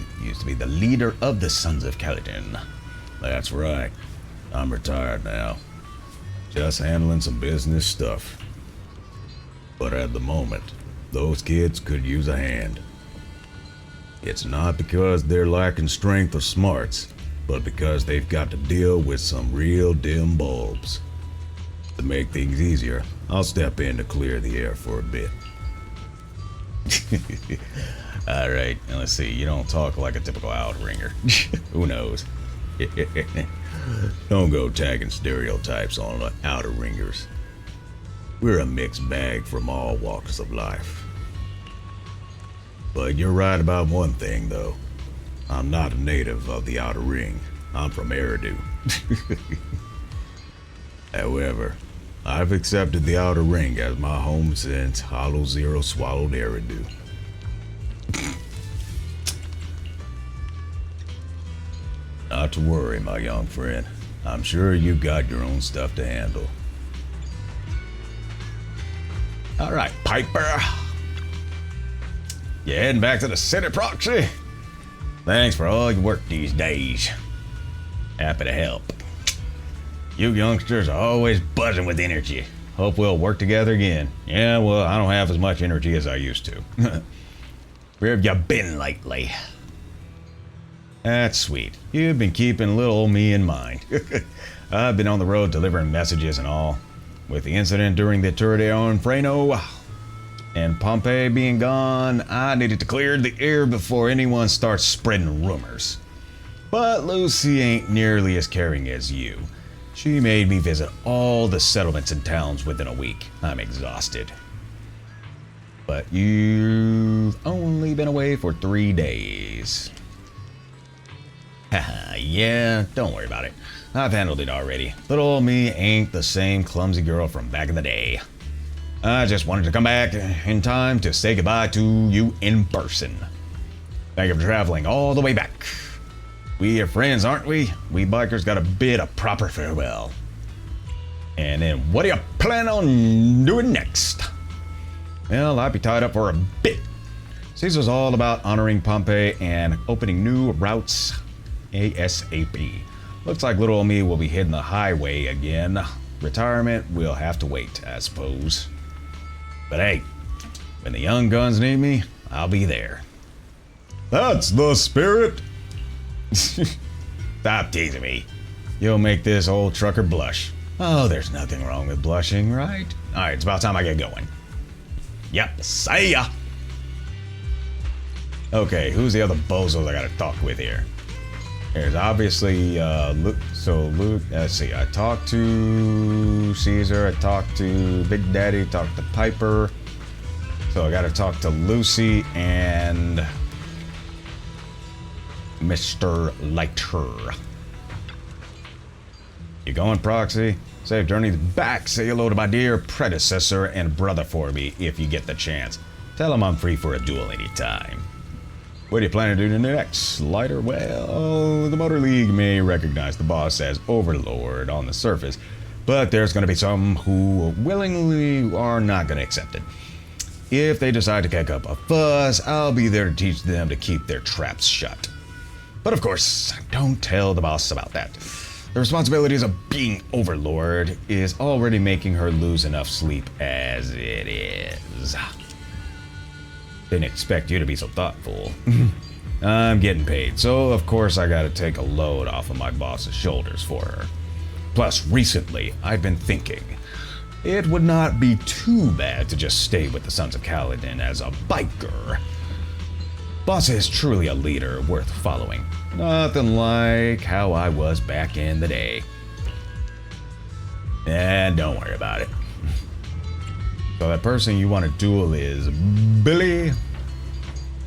S1: the leader of the Sons of Caledon. That's right. I'm retired now. Just handling some business stuff. But at the moment, those kids could use a hand. It's not because they're lacking strength or smarts, but because they've got to deal with some real dim bulbs. To make things easier, I'll step in to clear the air for a bit. Alright, and let's see, you don't talk like a typical outringer. Who knows? Don't go tagging stereotypes on the outer ringers. We're a mixed bag from all walks of life. But you're right about one thing, though. I'm not a native of the Outer Ring. I'm from Eridu. However, I've accepted the Outer Ring as my home since Hollow Zero swallowed Eridu. Not to worry, my young friend. I'm sure you've got your own stuff to handle. Alright, Piper. You heading back to the city, Proxy? Thanks for all your work these days. Happy to help. You youngsters are always buzzing with energy. Hope we'll work together again. Yeah, well, I don't have as much energy as I used to. Where have you been lately? That's sweet. You've been keeping little old me in mind. I've been on the road delivering messages and all. With the incident during the Tour de Inferno and Pompeii being gone, I needed to clear the air before anyone starts spreading rumors. But Lucy ain't nearly as caring as you. She made me visit all the settlements and towns within a week. I'm exhausted. But you've only been away for 3 days. Haha, yeah, don't worry about it. I've handled it already. Little old me ain't the same clumsy girl from back in the day. I just wanted to come back in time to say goodbye to you in person. Thank you for traveling all the way back. We are friends, aren't we? We bikers got a bid a proper farewell. And then what do you plan on doing next? Well, I'd be tied up for a bit. Caesar's all about honoring Pompeii and opening new routes ASAP. Looks like little old me will be hitting the highway again. Retirement will have to wait, I suppose. But hey, when the young guns need me, I'll be there. That's the spirit. Stop teasing me. You'll make this old trucker blush. Oh, there's nothing wrong with blushing, right? Alright, it's about time I get going. Yep, see ya. Okay, who's the other bozos I gotta talk with here? There's obviously Luke. So Luke, let's see. I talked to Caesar. I talked to Big Daddy. Talked to Piper. So I gotta talk to Lucy and Mr. Lighter. You going, Proxy? Safe journeys back. Say hello to my dear predecessor and brother for me if you get the chance. Tell him I'm free for a duel anytime. What do you plan to do next, Lighter? Well, the Motor League may recognize the boss as Overlord on the surface, but there's going to be some who willingly are not going to accept it. If they decide to kick up a fuss, I'll be there to teach them to keep their traps shut. But of course, don't tell the boss about that. The responsibilities of being Overlord is already making her lose enough sleep as it is. Didn't expect you to be so thoughtful. I'm getting paid, so of course I gotta take a load off of my boss's shoulders for her. Plus, recently, I've been thinking, it would not be too bad to just stay with the Sons of Kaladin as a biker. Boss is truly a leader worth following. Nothing like how I was back in the day. And don't worry about it. So that person you want to duel is Billy?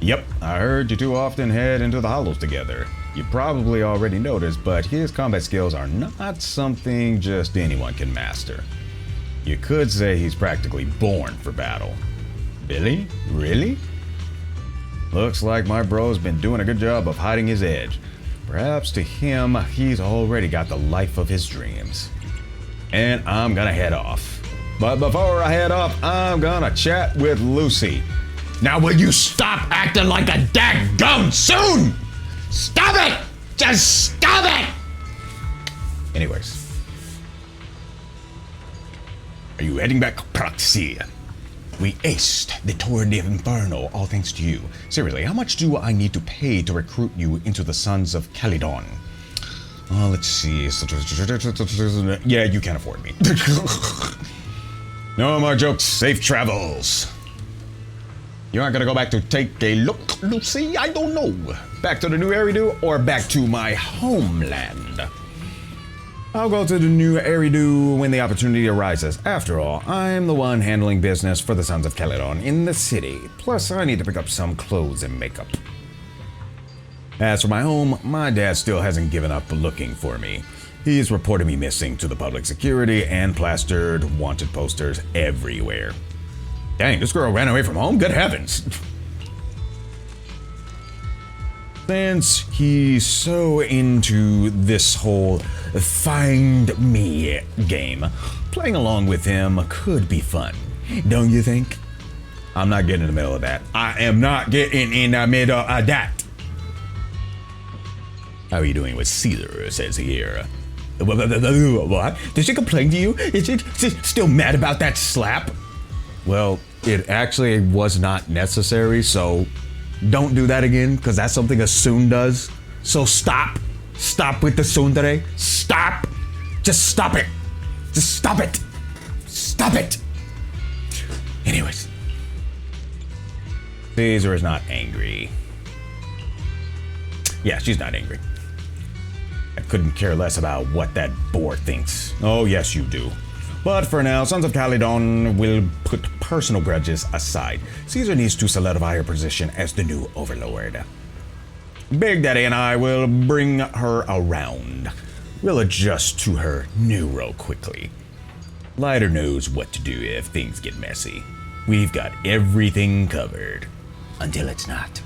S1: Yep, I heard you two often head into the hollows together. You probably already noticed, but his combat skills are not something just anyone can master. You could say he's practically born for battle. Billy? Really? Looks like my bro's been doing a good job of hiding his edge. Perhaps to him, he's already got the life of his dreams. And I'm gonna head off. But before I head off, I'm gonna chat with Lucy. Now will you stop acting like a daggone soon? Stop it! Just stop it! Anyways. Are you heading back, Proxy? We aced the Torrent of Inferno, all thanks to you. Seriously, how much do I need to pay to recruit you into the Sons of Kaladin? Let's see. Yeah, you can't afford me. No more jokes. Safe travels. You aren't gonna go back to take a look, Lucy? I don't know. Back to the new Eridu or back to my homeland? I'll go to the new Eridu when the opportunity arises. After all, I'm the one handling business for the Sons of Kaladin in the city. Plus, I need to pick up some clothes and makeup. As for my home, my dad still hasn't given up looking for me. He's reported me missing to the public security and plastered wanted posters everywhere. Dang, this girl ran away from home? Good heavens. Since he's so into this whole find me game, playing along with him could be fun, don't you think? I'm not getting in the middle of that. I am not getting in the middle of that. How are you doing with Caesar, says here. What? Did she complain to you? Is she still mad about that slap? Well, it actually was not necessary, so don't do that again, because that's something a Soon does. So stop. Stop with the tsundere. Stop. Just stop it. Just stop it. Stop it. Anyways. Caesar is not angry. Yeah, she's not angry. I couldn't care less about what that boar thinks. Oh, yes, you do. But for now, Sons of Kaladin will put personal grudges aside. Caesar needs to solidify her position as the new overlord. Big Daddy and I will bring her around. We'll adjust to her new role quickly. Lighter knows what to do if things get messy. We've got everything covered. Until it's not.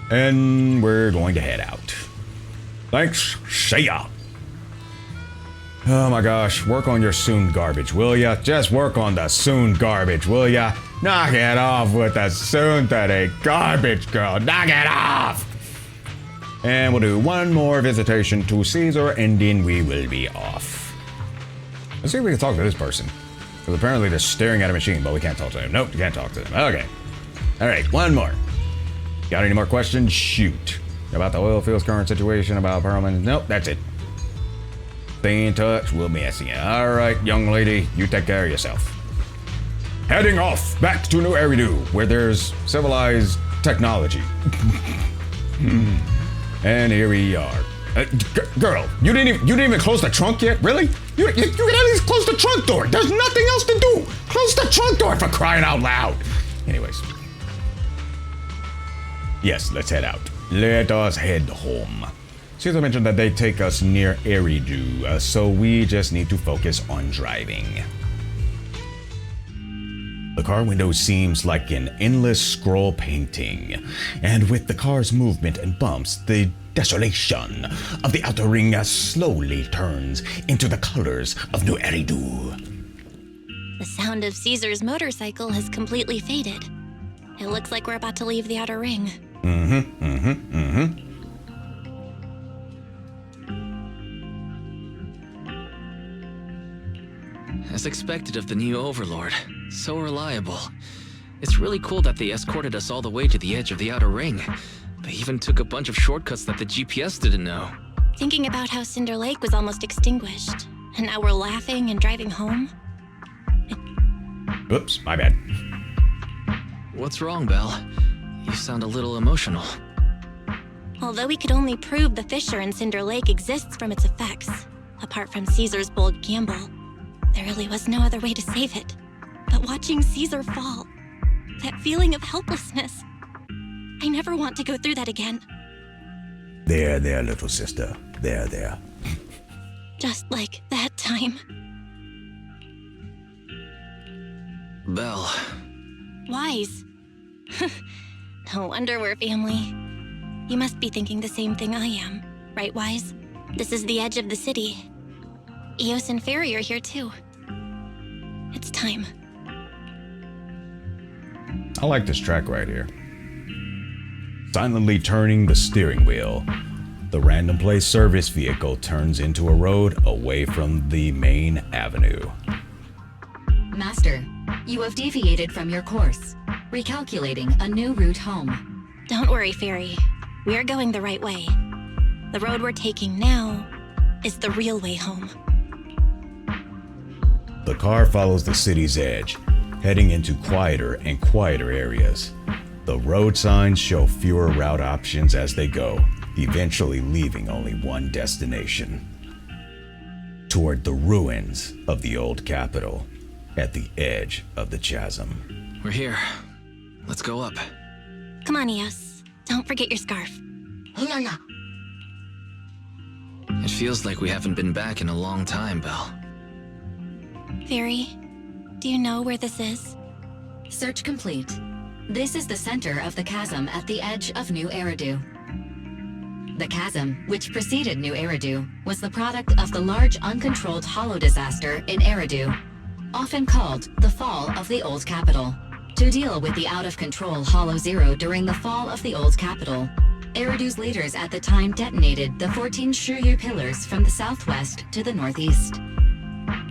S1: And we're going to head out. Thanks, see ya. Oh my gosh, work on your soon garbage, will ya? Just work on the soon garbage, will ya? Knock it off with the soon today, garbage girl. Knock it off! And we'll do one more visitation to Caesar, and then we will be off. Let's see if we can talk to this person. Because apparently they're staring at a machine, but we can't talk to them. Nope, you can't talk to them. Okay. Alright, one more. Got any more questions? Shoot. About the oil field's current situation, about Perlman? Nope, that's it. Stay in touch, we'll be asking you. Alright, young lady, you take care of yourself. Heading off back to New Eridu, where there's civilized technology. And here we are. Girl, you didn't even close the trunk yet? Really? You can at least close the trunk door. There's nothing else to do. Close the trunk door for crying out loud. Anyways. Yes, let's head out. Let us head home. Caesar mentioned that they take us near Eridu, so we just need to focus on driving. The car window seems like an endless scroll painting, and with the car's movement and bumps, the desolation of the outer ring slowly turns into the colors of New Eridu.
S9: The sound of Caesar's motorcycle has completely faded. It looks like we're about to leave the outer ring.
S2: As expected of the new overlord. So reliable. It's really cool that they escorted us all the way to the edge of the outer ring. They even took a bunch of shortcuts that the GPS didn't know.
S9: Thinking about how Cinder Lake was almost extinguished, and now we're laughing and driving home.
S1: Oops, my bad.
S2: What's wrong, Belle? You sound a little emotional.
S9: Although we could only prove the fissure in Cinder Lake exists from its effects, apart from Caesar's bold gamble, there really was no other way to save it. But watching Caesar fall, that feeling of helplessness, I never want to go through that again.
S1: There, little sister. There.
S9: Just like that time.
S2: Belle.
S9: Wise. No wonder we're family. You must be thinking the same thing I am, right, Wise? This is the edge of the city. Eos and Fairy are here too. It's time.
S1: I like this track right here. Silently turning the steering wheel, the random place service vehicle turns into a road away from the main avenue.
S11: Master, you have deviated from your course, recalculating a new route home.
S9: Don't worry, Fairy. We're going the right way. The road we're taking now is the real way home.
S1: The car follows the city's edge, heading into quieter and quieter areas. The road signs show fewer route options as they go, eventually leaving only one destination. Toward the ruins of the old capital, at the edge of the chasm.
S2: We're here. Let's go up.
S9: Come on, Eos. Don't forget your scarf.
S15: No.
S2: It feels like we haven't been back in a long time, Belle.
S9: Fairy, do you know where this is?
S11: Search complete. This is the center of the chasm at the edge of New Eridu. The chasm, which preceded New Eridu, was the product of the large uncontrolled hollow disaster in Eridu, often called the Fall of the Old Capital. To deal with the out-of-control Hollow Zero during the fall of the Old Capital, Eridu's leaders at the time detonated the 14 Shuryu pillars from the southwest to the northeast.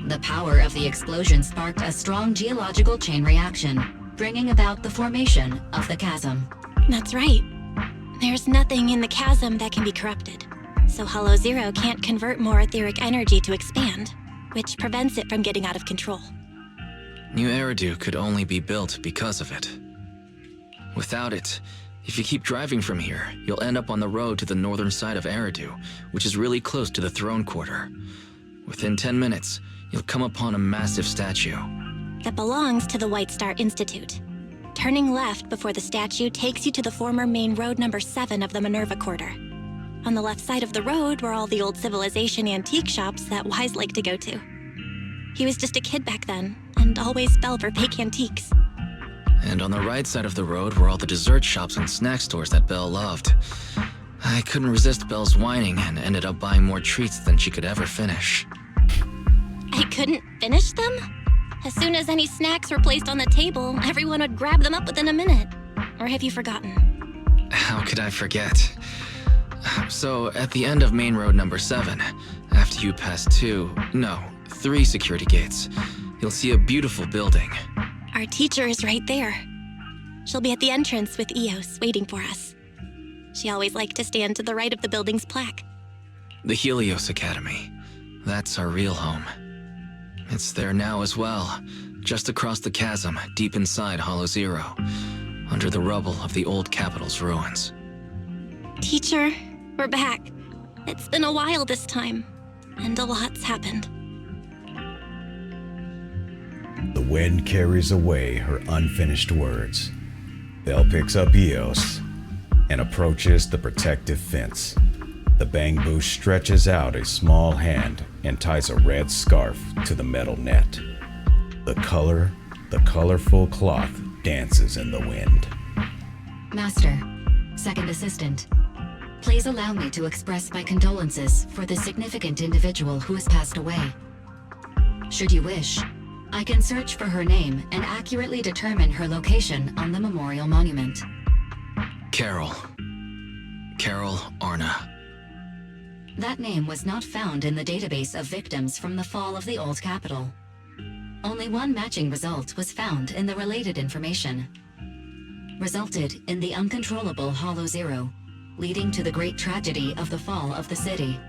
S11: The power of the explosion sparked a strong geological chain reaction, bringing about the formation of the chasm.
S9: That's right. There's nothing in the chasm that can be corrupted, so Hollow Zero can't convert more etheric energy to expand, which prevents it from getting out of control.
S2: New Eridu could only be built because of it. Without it, if you keep driving from here, you'll end up on the road to the northern side of Eridu, which is really close to the throne quarter. Within 10 minutes, you'll come upon a massive statue.
S9: That belongs to the White Star Institute. Turning left before the statue takes you to the former main road number 7 of the Minerva Quarter. On the left side of the road were all the old civilization antique shops that Wise liked to go to. He was just a kid back then, and always fell for fake antiques.
S2: And on the right side of the road were all the dessert shops and snack stores that Belle loved. I couldn't resist Belle's whining and ended up buying more treats than she could ever finish.
S9: I couldn't finish them? As soon as any snacks were placed on the table, everyone would grab them up within a minute. Or have you forgotten?
S2: How could I forget? So, at the end of main road number 7, after you pass 3 security gates, you'll see a beautiful building.
S9: Our teacher is right there. She'll be at the entrance with Eos, waiting for us. She always liked to stand to the right of the building's plaque.
S2: The Helios Academy. That's our real home. It's there now as well, just across the chasm, deep inside Hollow Zero, under under the rubble of the old capital's ruins.
S19: Teacher, we're back. It's been a while this time, and a lot's happened.
S1: The wind carries away her unfinished words. Belle picks up Eos and approaches the protective fence. The bamboo stretches out a small hand and ties a red scarf to the metal net. The colorful cloth dances in the wind.
S11: Master, second assistant, please allow me to express my condolences for the significant individual who has passed away. Should you wish, I can search for her name and accurately determine her location on the memorial monument.
S2: Carol Arna.
S11: That name was not found in the database of victims from the fall of the old capital. Only one matching result was found in the related information. Resulted in the uncontrollable Hollow Zero, leading to the great tragedy of the fall of the city.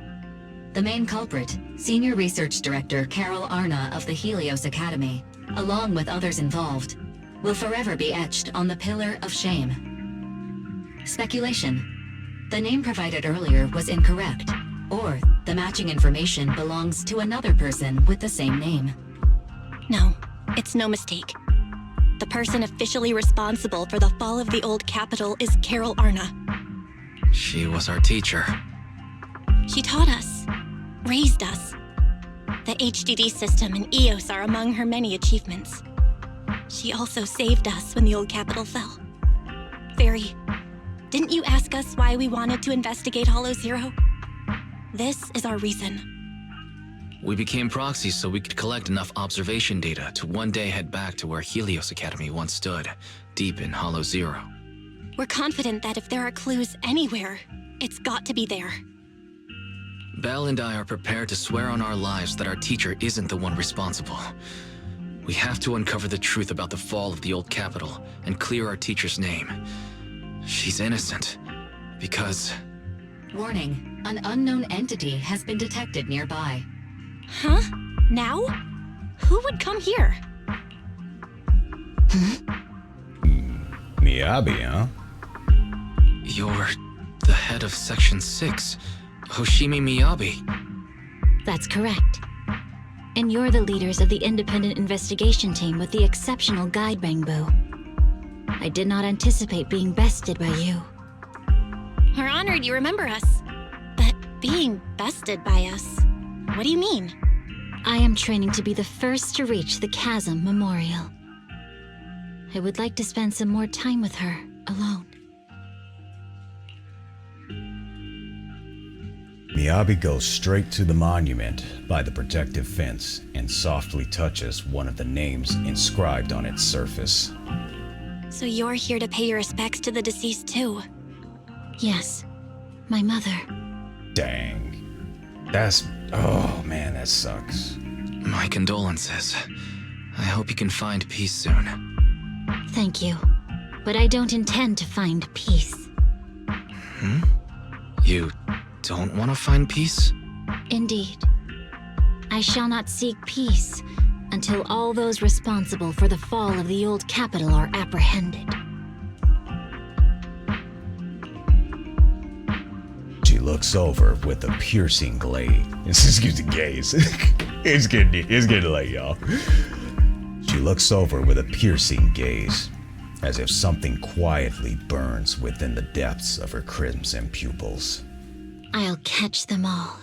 S11: The main culprit, Senior Research Director Carol Arna of the Helios Academy, along with others involved, will forever be etched on the Pillar of Shame. Speculation. The name provided earlier was incorrect, or the matching information belongs to another person with the same name.
S19: No, it's no mistake. The person officially responsible for the fall of the old capital is Carol Arna.
S2: She was our teacher.
S19: She taught us, raised us. The HDD system and EOS are among her many achievements. She also saved us when the old capital fell. Fairy, didn't you ask us why we wanted to investigate Hollow Zero? This is our reason.
S2: We became proxies so we could collect enough observation data to one day head back to where Helios Academy once stood, deep in Hollow Zero.
S19: We're confident that if there are clues anywhere, it's got to be there.
S2: Belle and I are prepared to swear on our lives that our teacher isn't the one responsible. We have to uncover the truth about the fall of the old capital and clear our teacher's name. She's innocent, because...
S11: Warning, an unknown entity has been detected nearby.
S19: Huh? Now? Who would come here?
S1: Miyabi, huh?
S2: You're the head of Section 6, Hoshimi Miyabi.
S20: That's correct. And you're the leaders of the independent investigation team with the exceptional guide Bangbo. I did not anticipate being bested by you.
S19: We're honored you remember us. But being bested by us, what do you mean?
S20: I am training to be the first to reach the Chasm Memorial. I would like to spend some more time with her, alone.
S1: Miyabi goes straight to the monument by the protective fence and softly touches one of the names inscribed on its surface.
S19: So you're here to pay your respects to the deceased too?
S20: Yes, my mother.
S1: Dang. That's... oh man, that sucks.
S2: My condolences. I hope you can find peace soon.
S20: Thank you. But I don't intend to find peace.
S2: You don't want to find peace?
S20: Indeed. I shall not seek peace until all those responsible for the fall of the old capital are apprehended.
S1: She looks over with a piercing gaze. Gaze. It's getting late, y'all. She looks over with a piercing gaze, as if something quietly burns within the depths of her crimson pupils.
S20: I'll catch them all.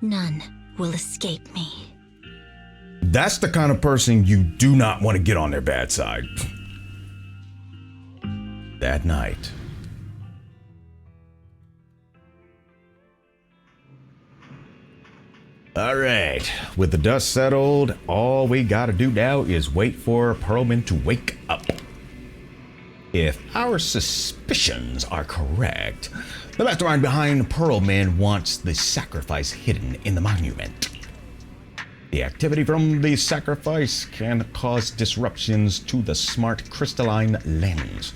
S20: None will escape me.
S1: That's the kind of person you do not want to get on their bad side. That night, alright, with the dust settled, all we gotta do now is wait for Pearlman to wake up. If our suspicions are correct, the mastermind behind Pearlman wants the sacrifice hidden in the monument. The activity from the sacrifice can cause disruptions to the smart crystalline lens.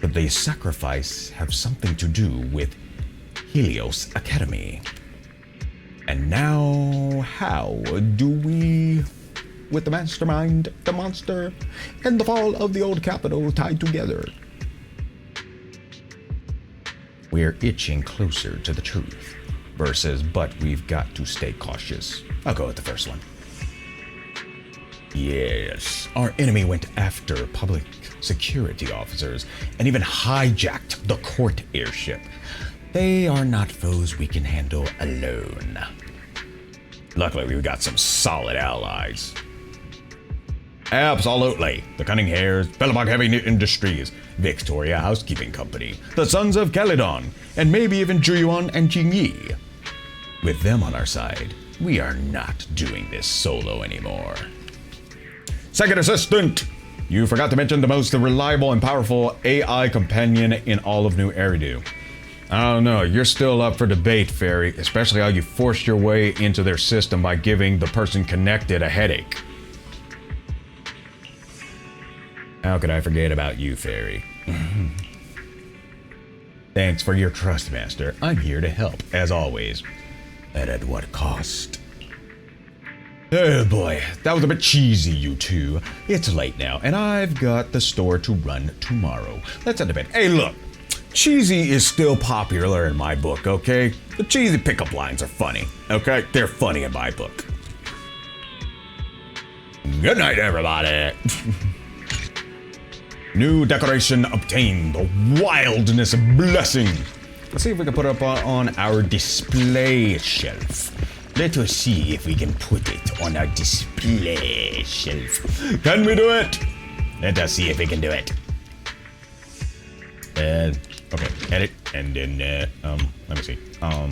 S1: Could the sacrifice have something to do with Helios Academy? And now, how do we with the mastermind, the monster, and the fall of the old capital tied together. We're itching closer to the truth versus, but we've got to stay cautious. I'll go with the first one. Yes, our enemy went after public security officers and even hijacked the court airship. They are not foes we can handle alone. Luckily, we've got some solid allies. Absolutely. The Cunning Hares, Bellabog Heavy Industries, Victoria Housekeeping Company, the Sons of Caledon, and maybe even Juyuan and Jingyi. With them on our side, we are not doing this solo anymore. Second assistant! You forgot to mention the most reliable and powerful AI companion in all of New Eridu. I don't know, you're still up for debate, Fairy, especially how you forced your way into their system by giving the person connected a headache. How could I forget about you, Fairy? Thanks for your trust, Master. I'm here to help, as always. And at what cost? Oh boy, that was a bit cheesy, you two. It's late now, and I've got the store to run tomorrow. Let's end the bed. Hey, look. Cheesy is still popular in my book, okay? The cheesy pickup lines are funny, okay? They're funny in my book. Good night, everybody. New decoration obtained. The wildness blessing. Let's see if we can put it up on our display shelf. Let us see if we can put it on our display shelf. Can we do it? Let us see if we can do it. Okay, edit, and then, let me see. Oh,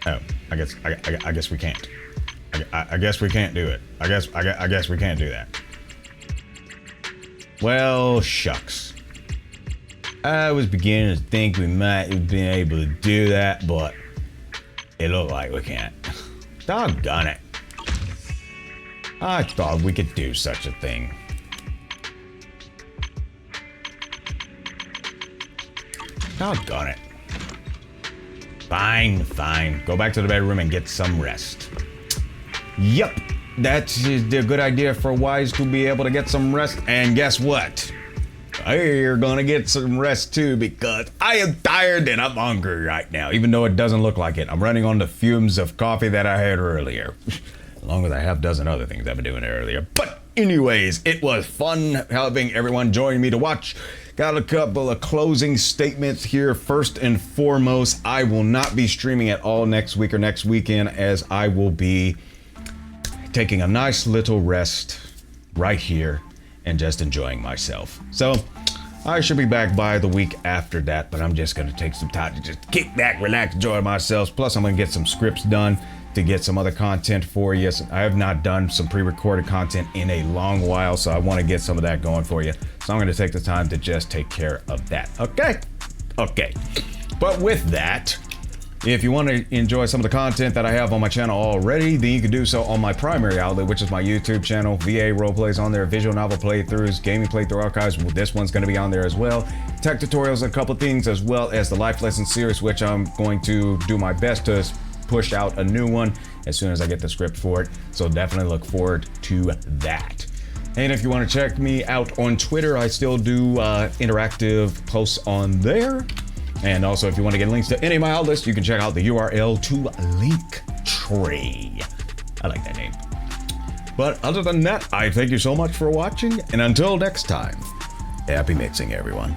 S1: I guess we can't. I guess we can't do it. I guess we can't do that. Well, shucks. I was beginning to think we might have been able to do that, but it looked like we can't. Doggone it. I thought we could do such a thing. Doggone it. Fine. Go back to the bedroom and get some rest. Yep, that's the good idea for Wise to be able to get some rest. And guess what? You're gonna get some rest too, because I am tired and I'm hungry right now, even though it doesn't look like it. I'm running on the fumes of coffee that I had earlier, along with a half dozen other things I've been doing earlier. But anyways, it was fun having everyone join me to watch. Got a couple of closing statements here. First and foremost, I will not be streaming at all next week or next weekend, as I will be taking a nice little rest right here and just enjoying myself. So I should be back by the week after that, but I'm just gonna take some time to just kick back, relax, enjoy myself. Plus I'm gonna get some scripts done to get some other content for you. I have not done some pre-recorded content in a long while, so I want to get some of that going for you. So I'm going to take the time to just take care of that. Okay. But with that, if you want to enjoy some of the content that I have on my channel already, then you can do so on my primary outlet, which is my YouTube channel. VA roleplays on there, visual novel playthroughs, gaming playthrough archives. This one's going to be on there as well. Tech tutorials, a couple things, as well as the life lesson series, which I'm going to do my best to push out a new one as soon as I get the script for it. So definitely look forward to that. And if you want to check me out on Twitter, I still do interactive posts on there. And also, if you want to get links to any of my outlets, you can check out the URL to Linktree. I like that name. But other than that, I thank you so much for watching. And until next time, happy mixing, everyone.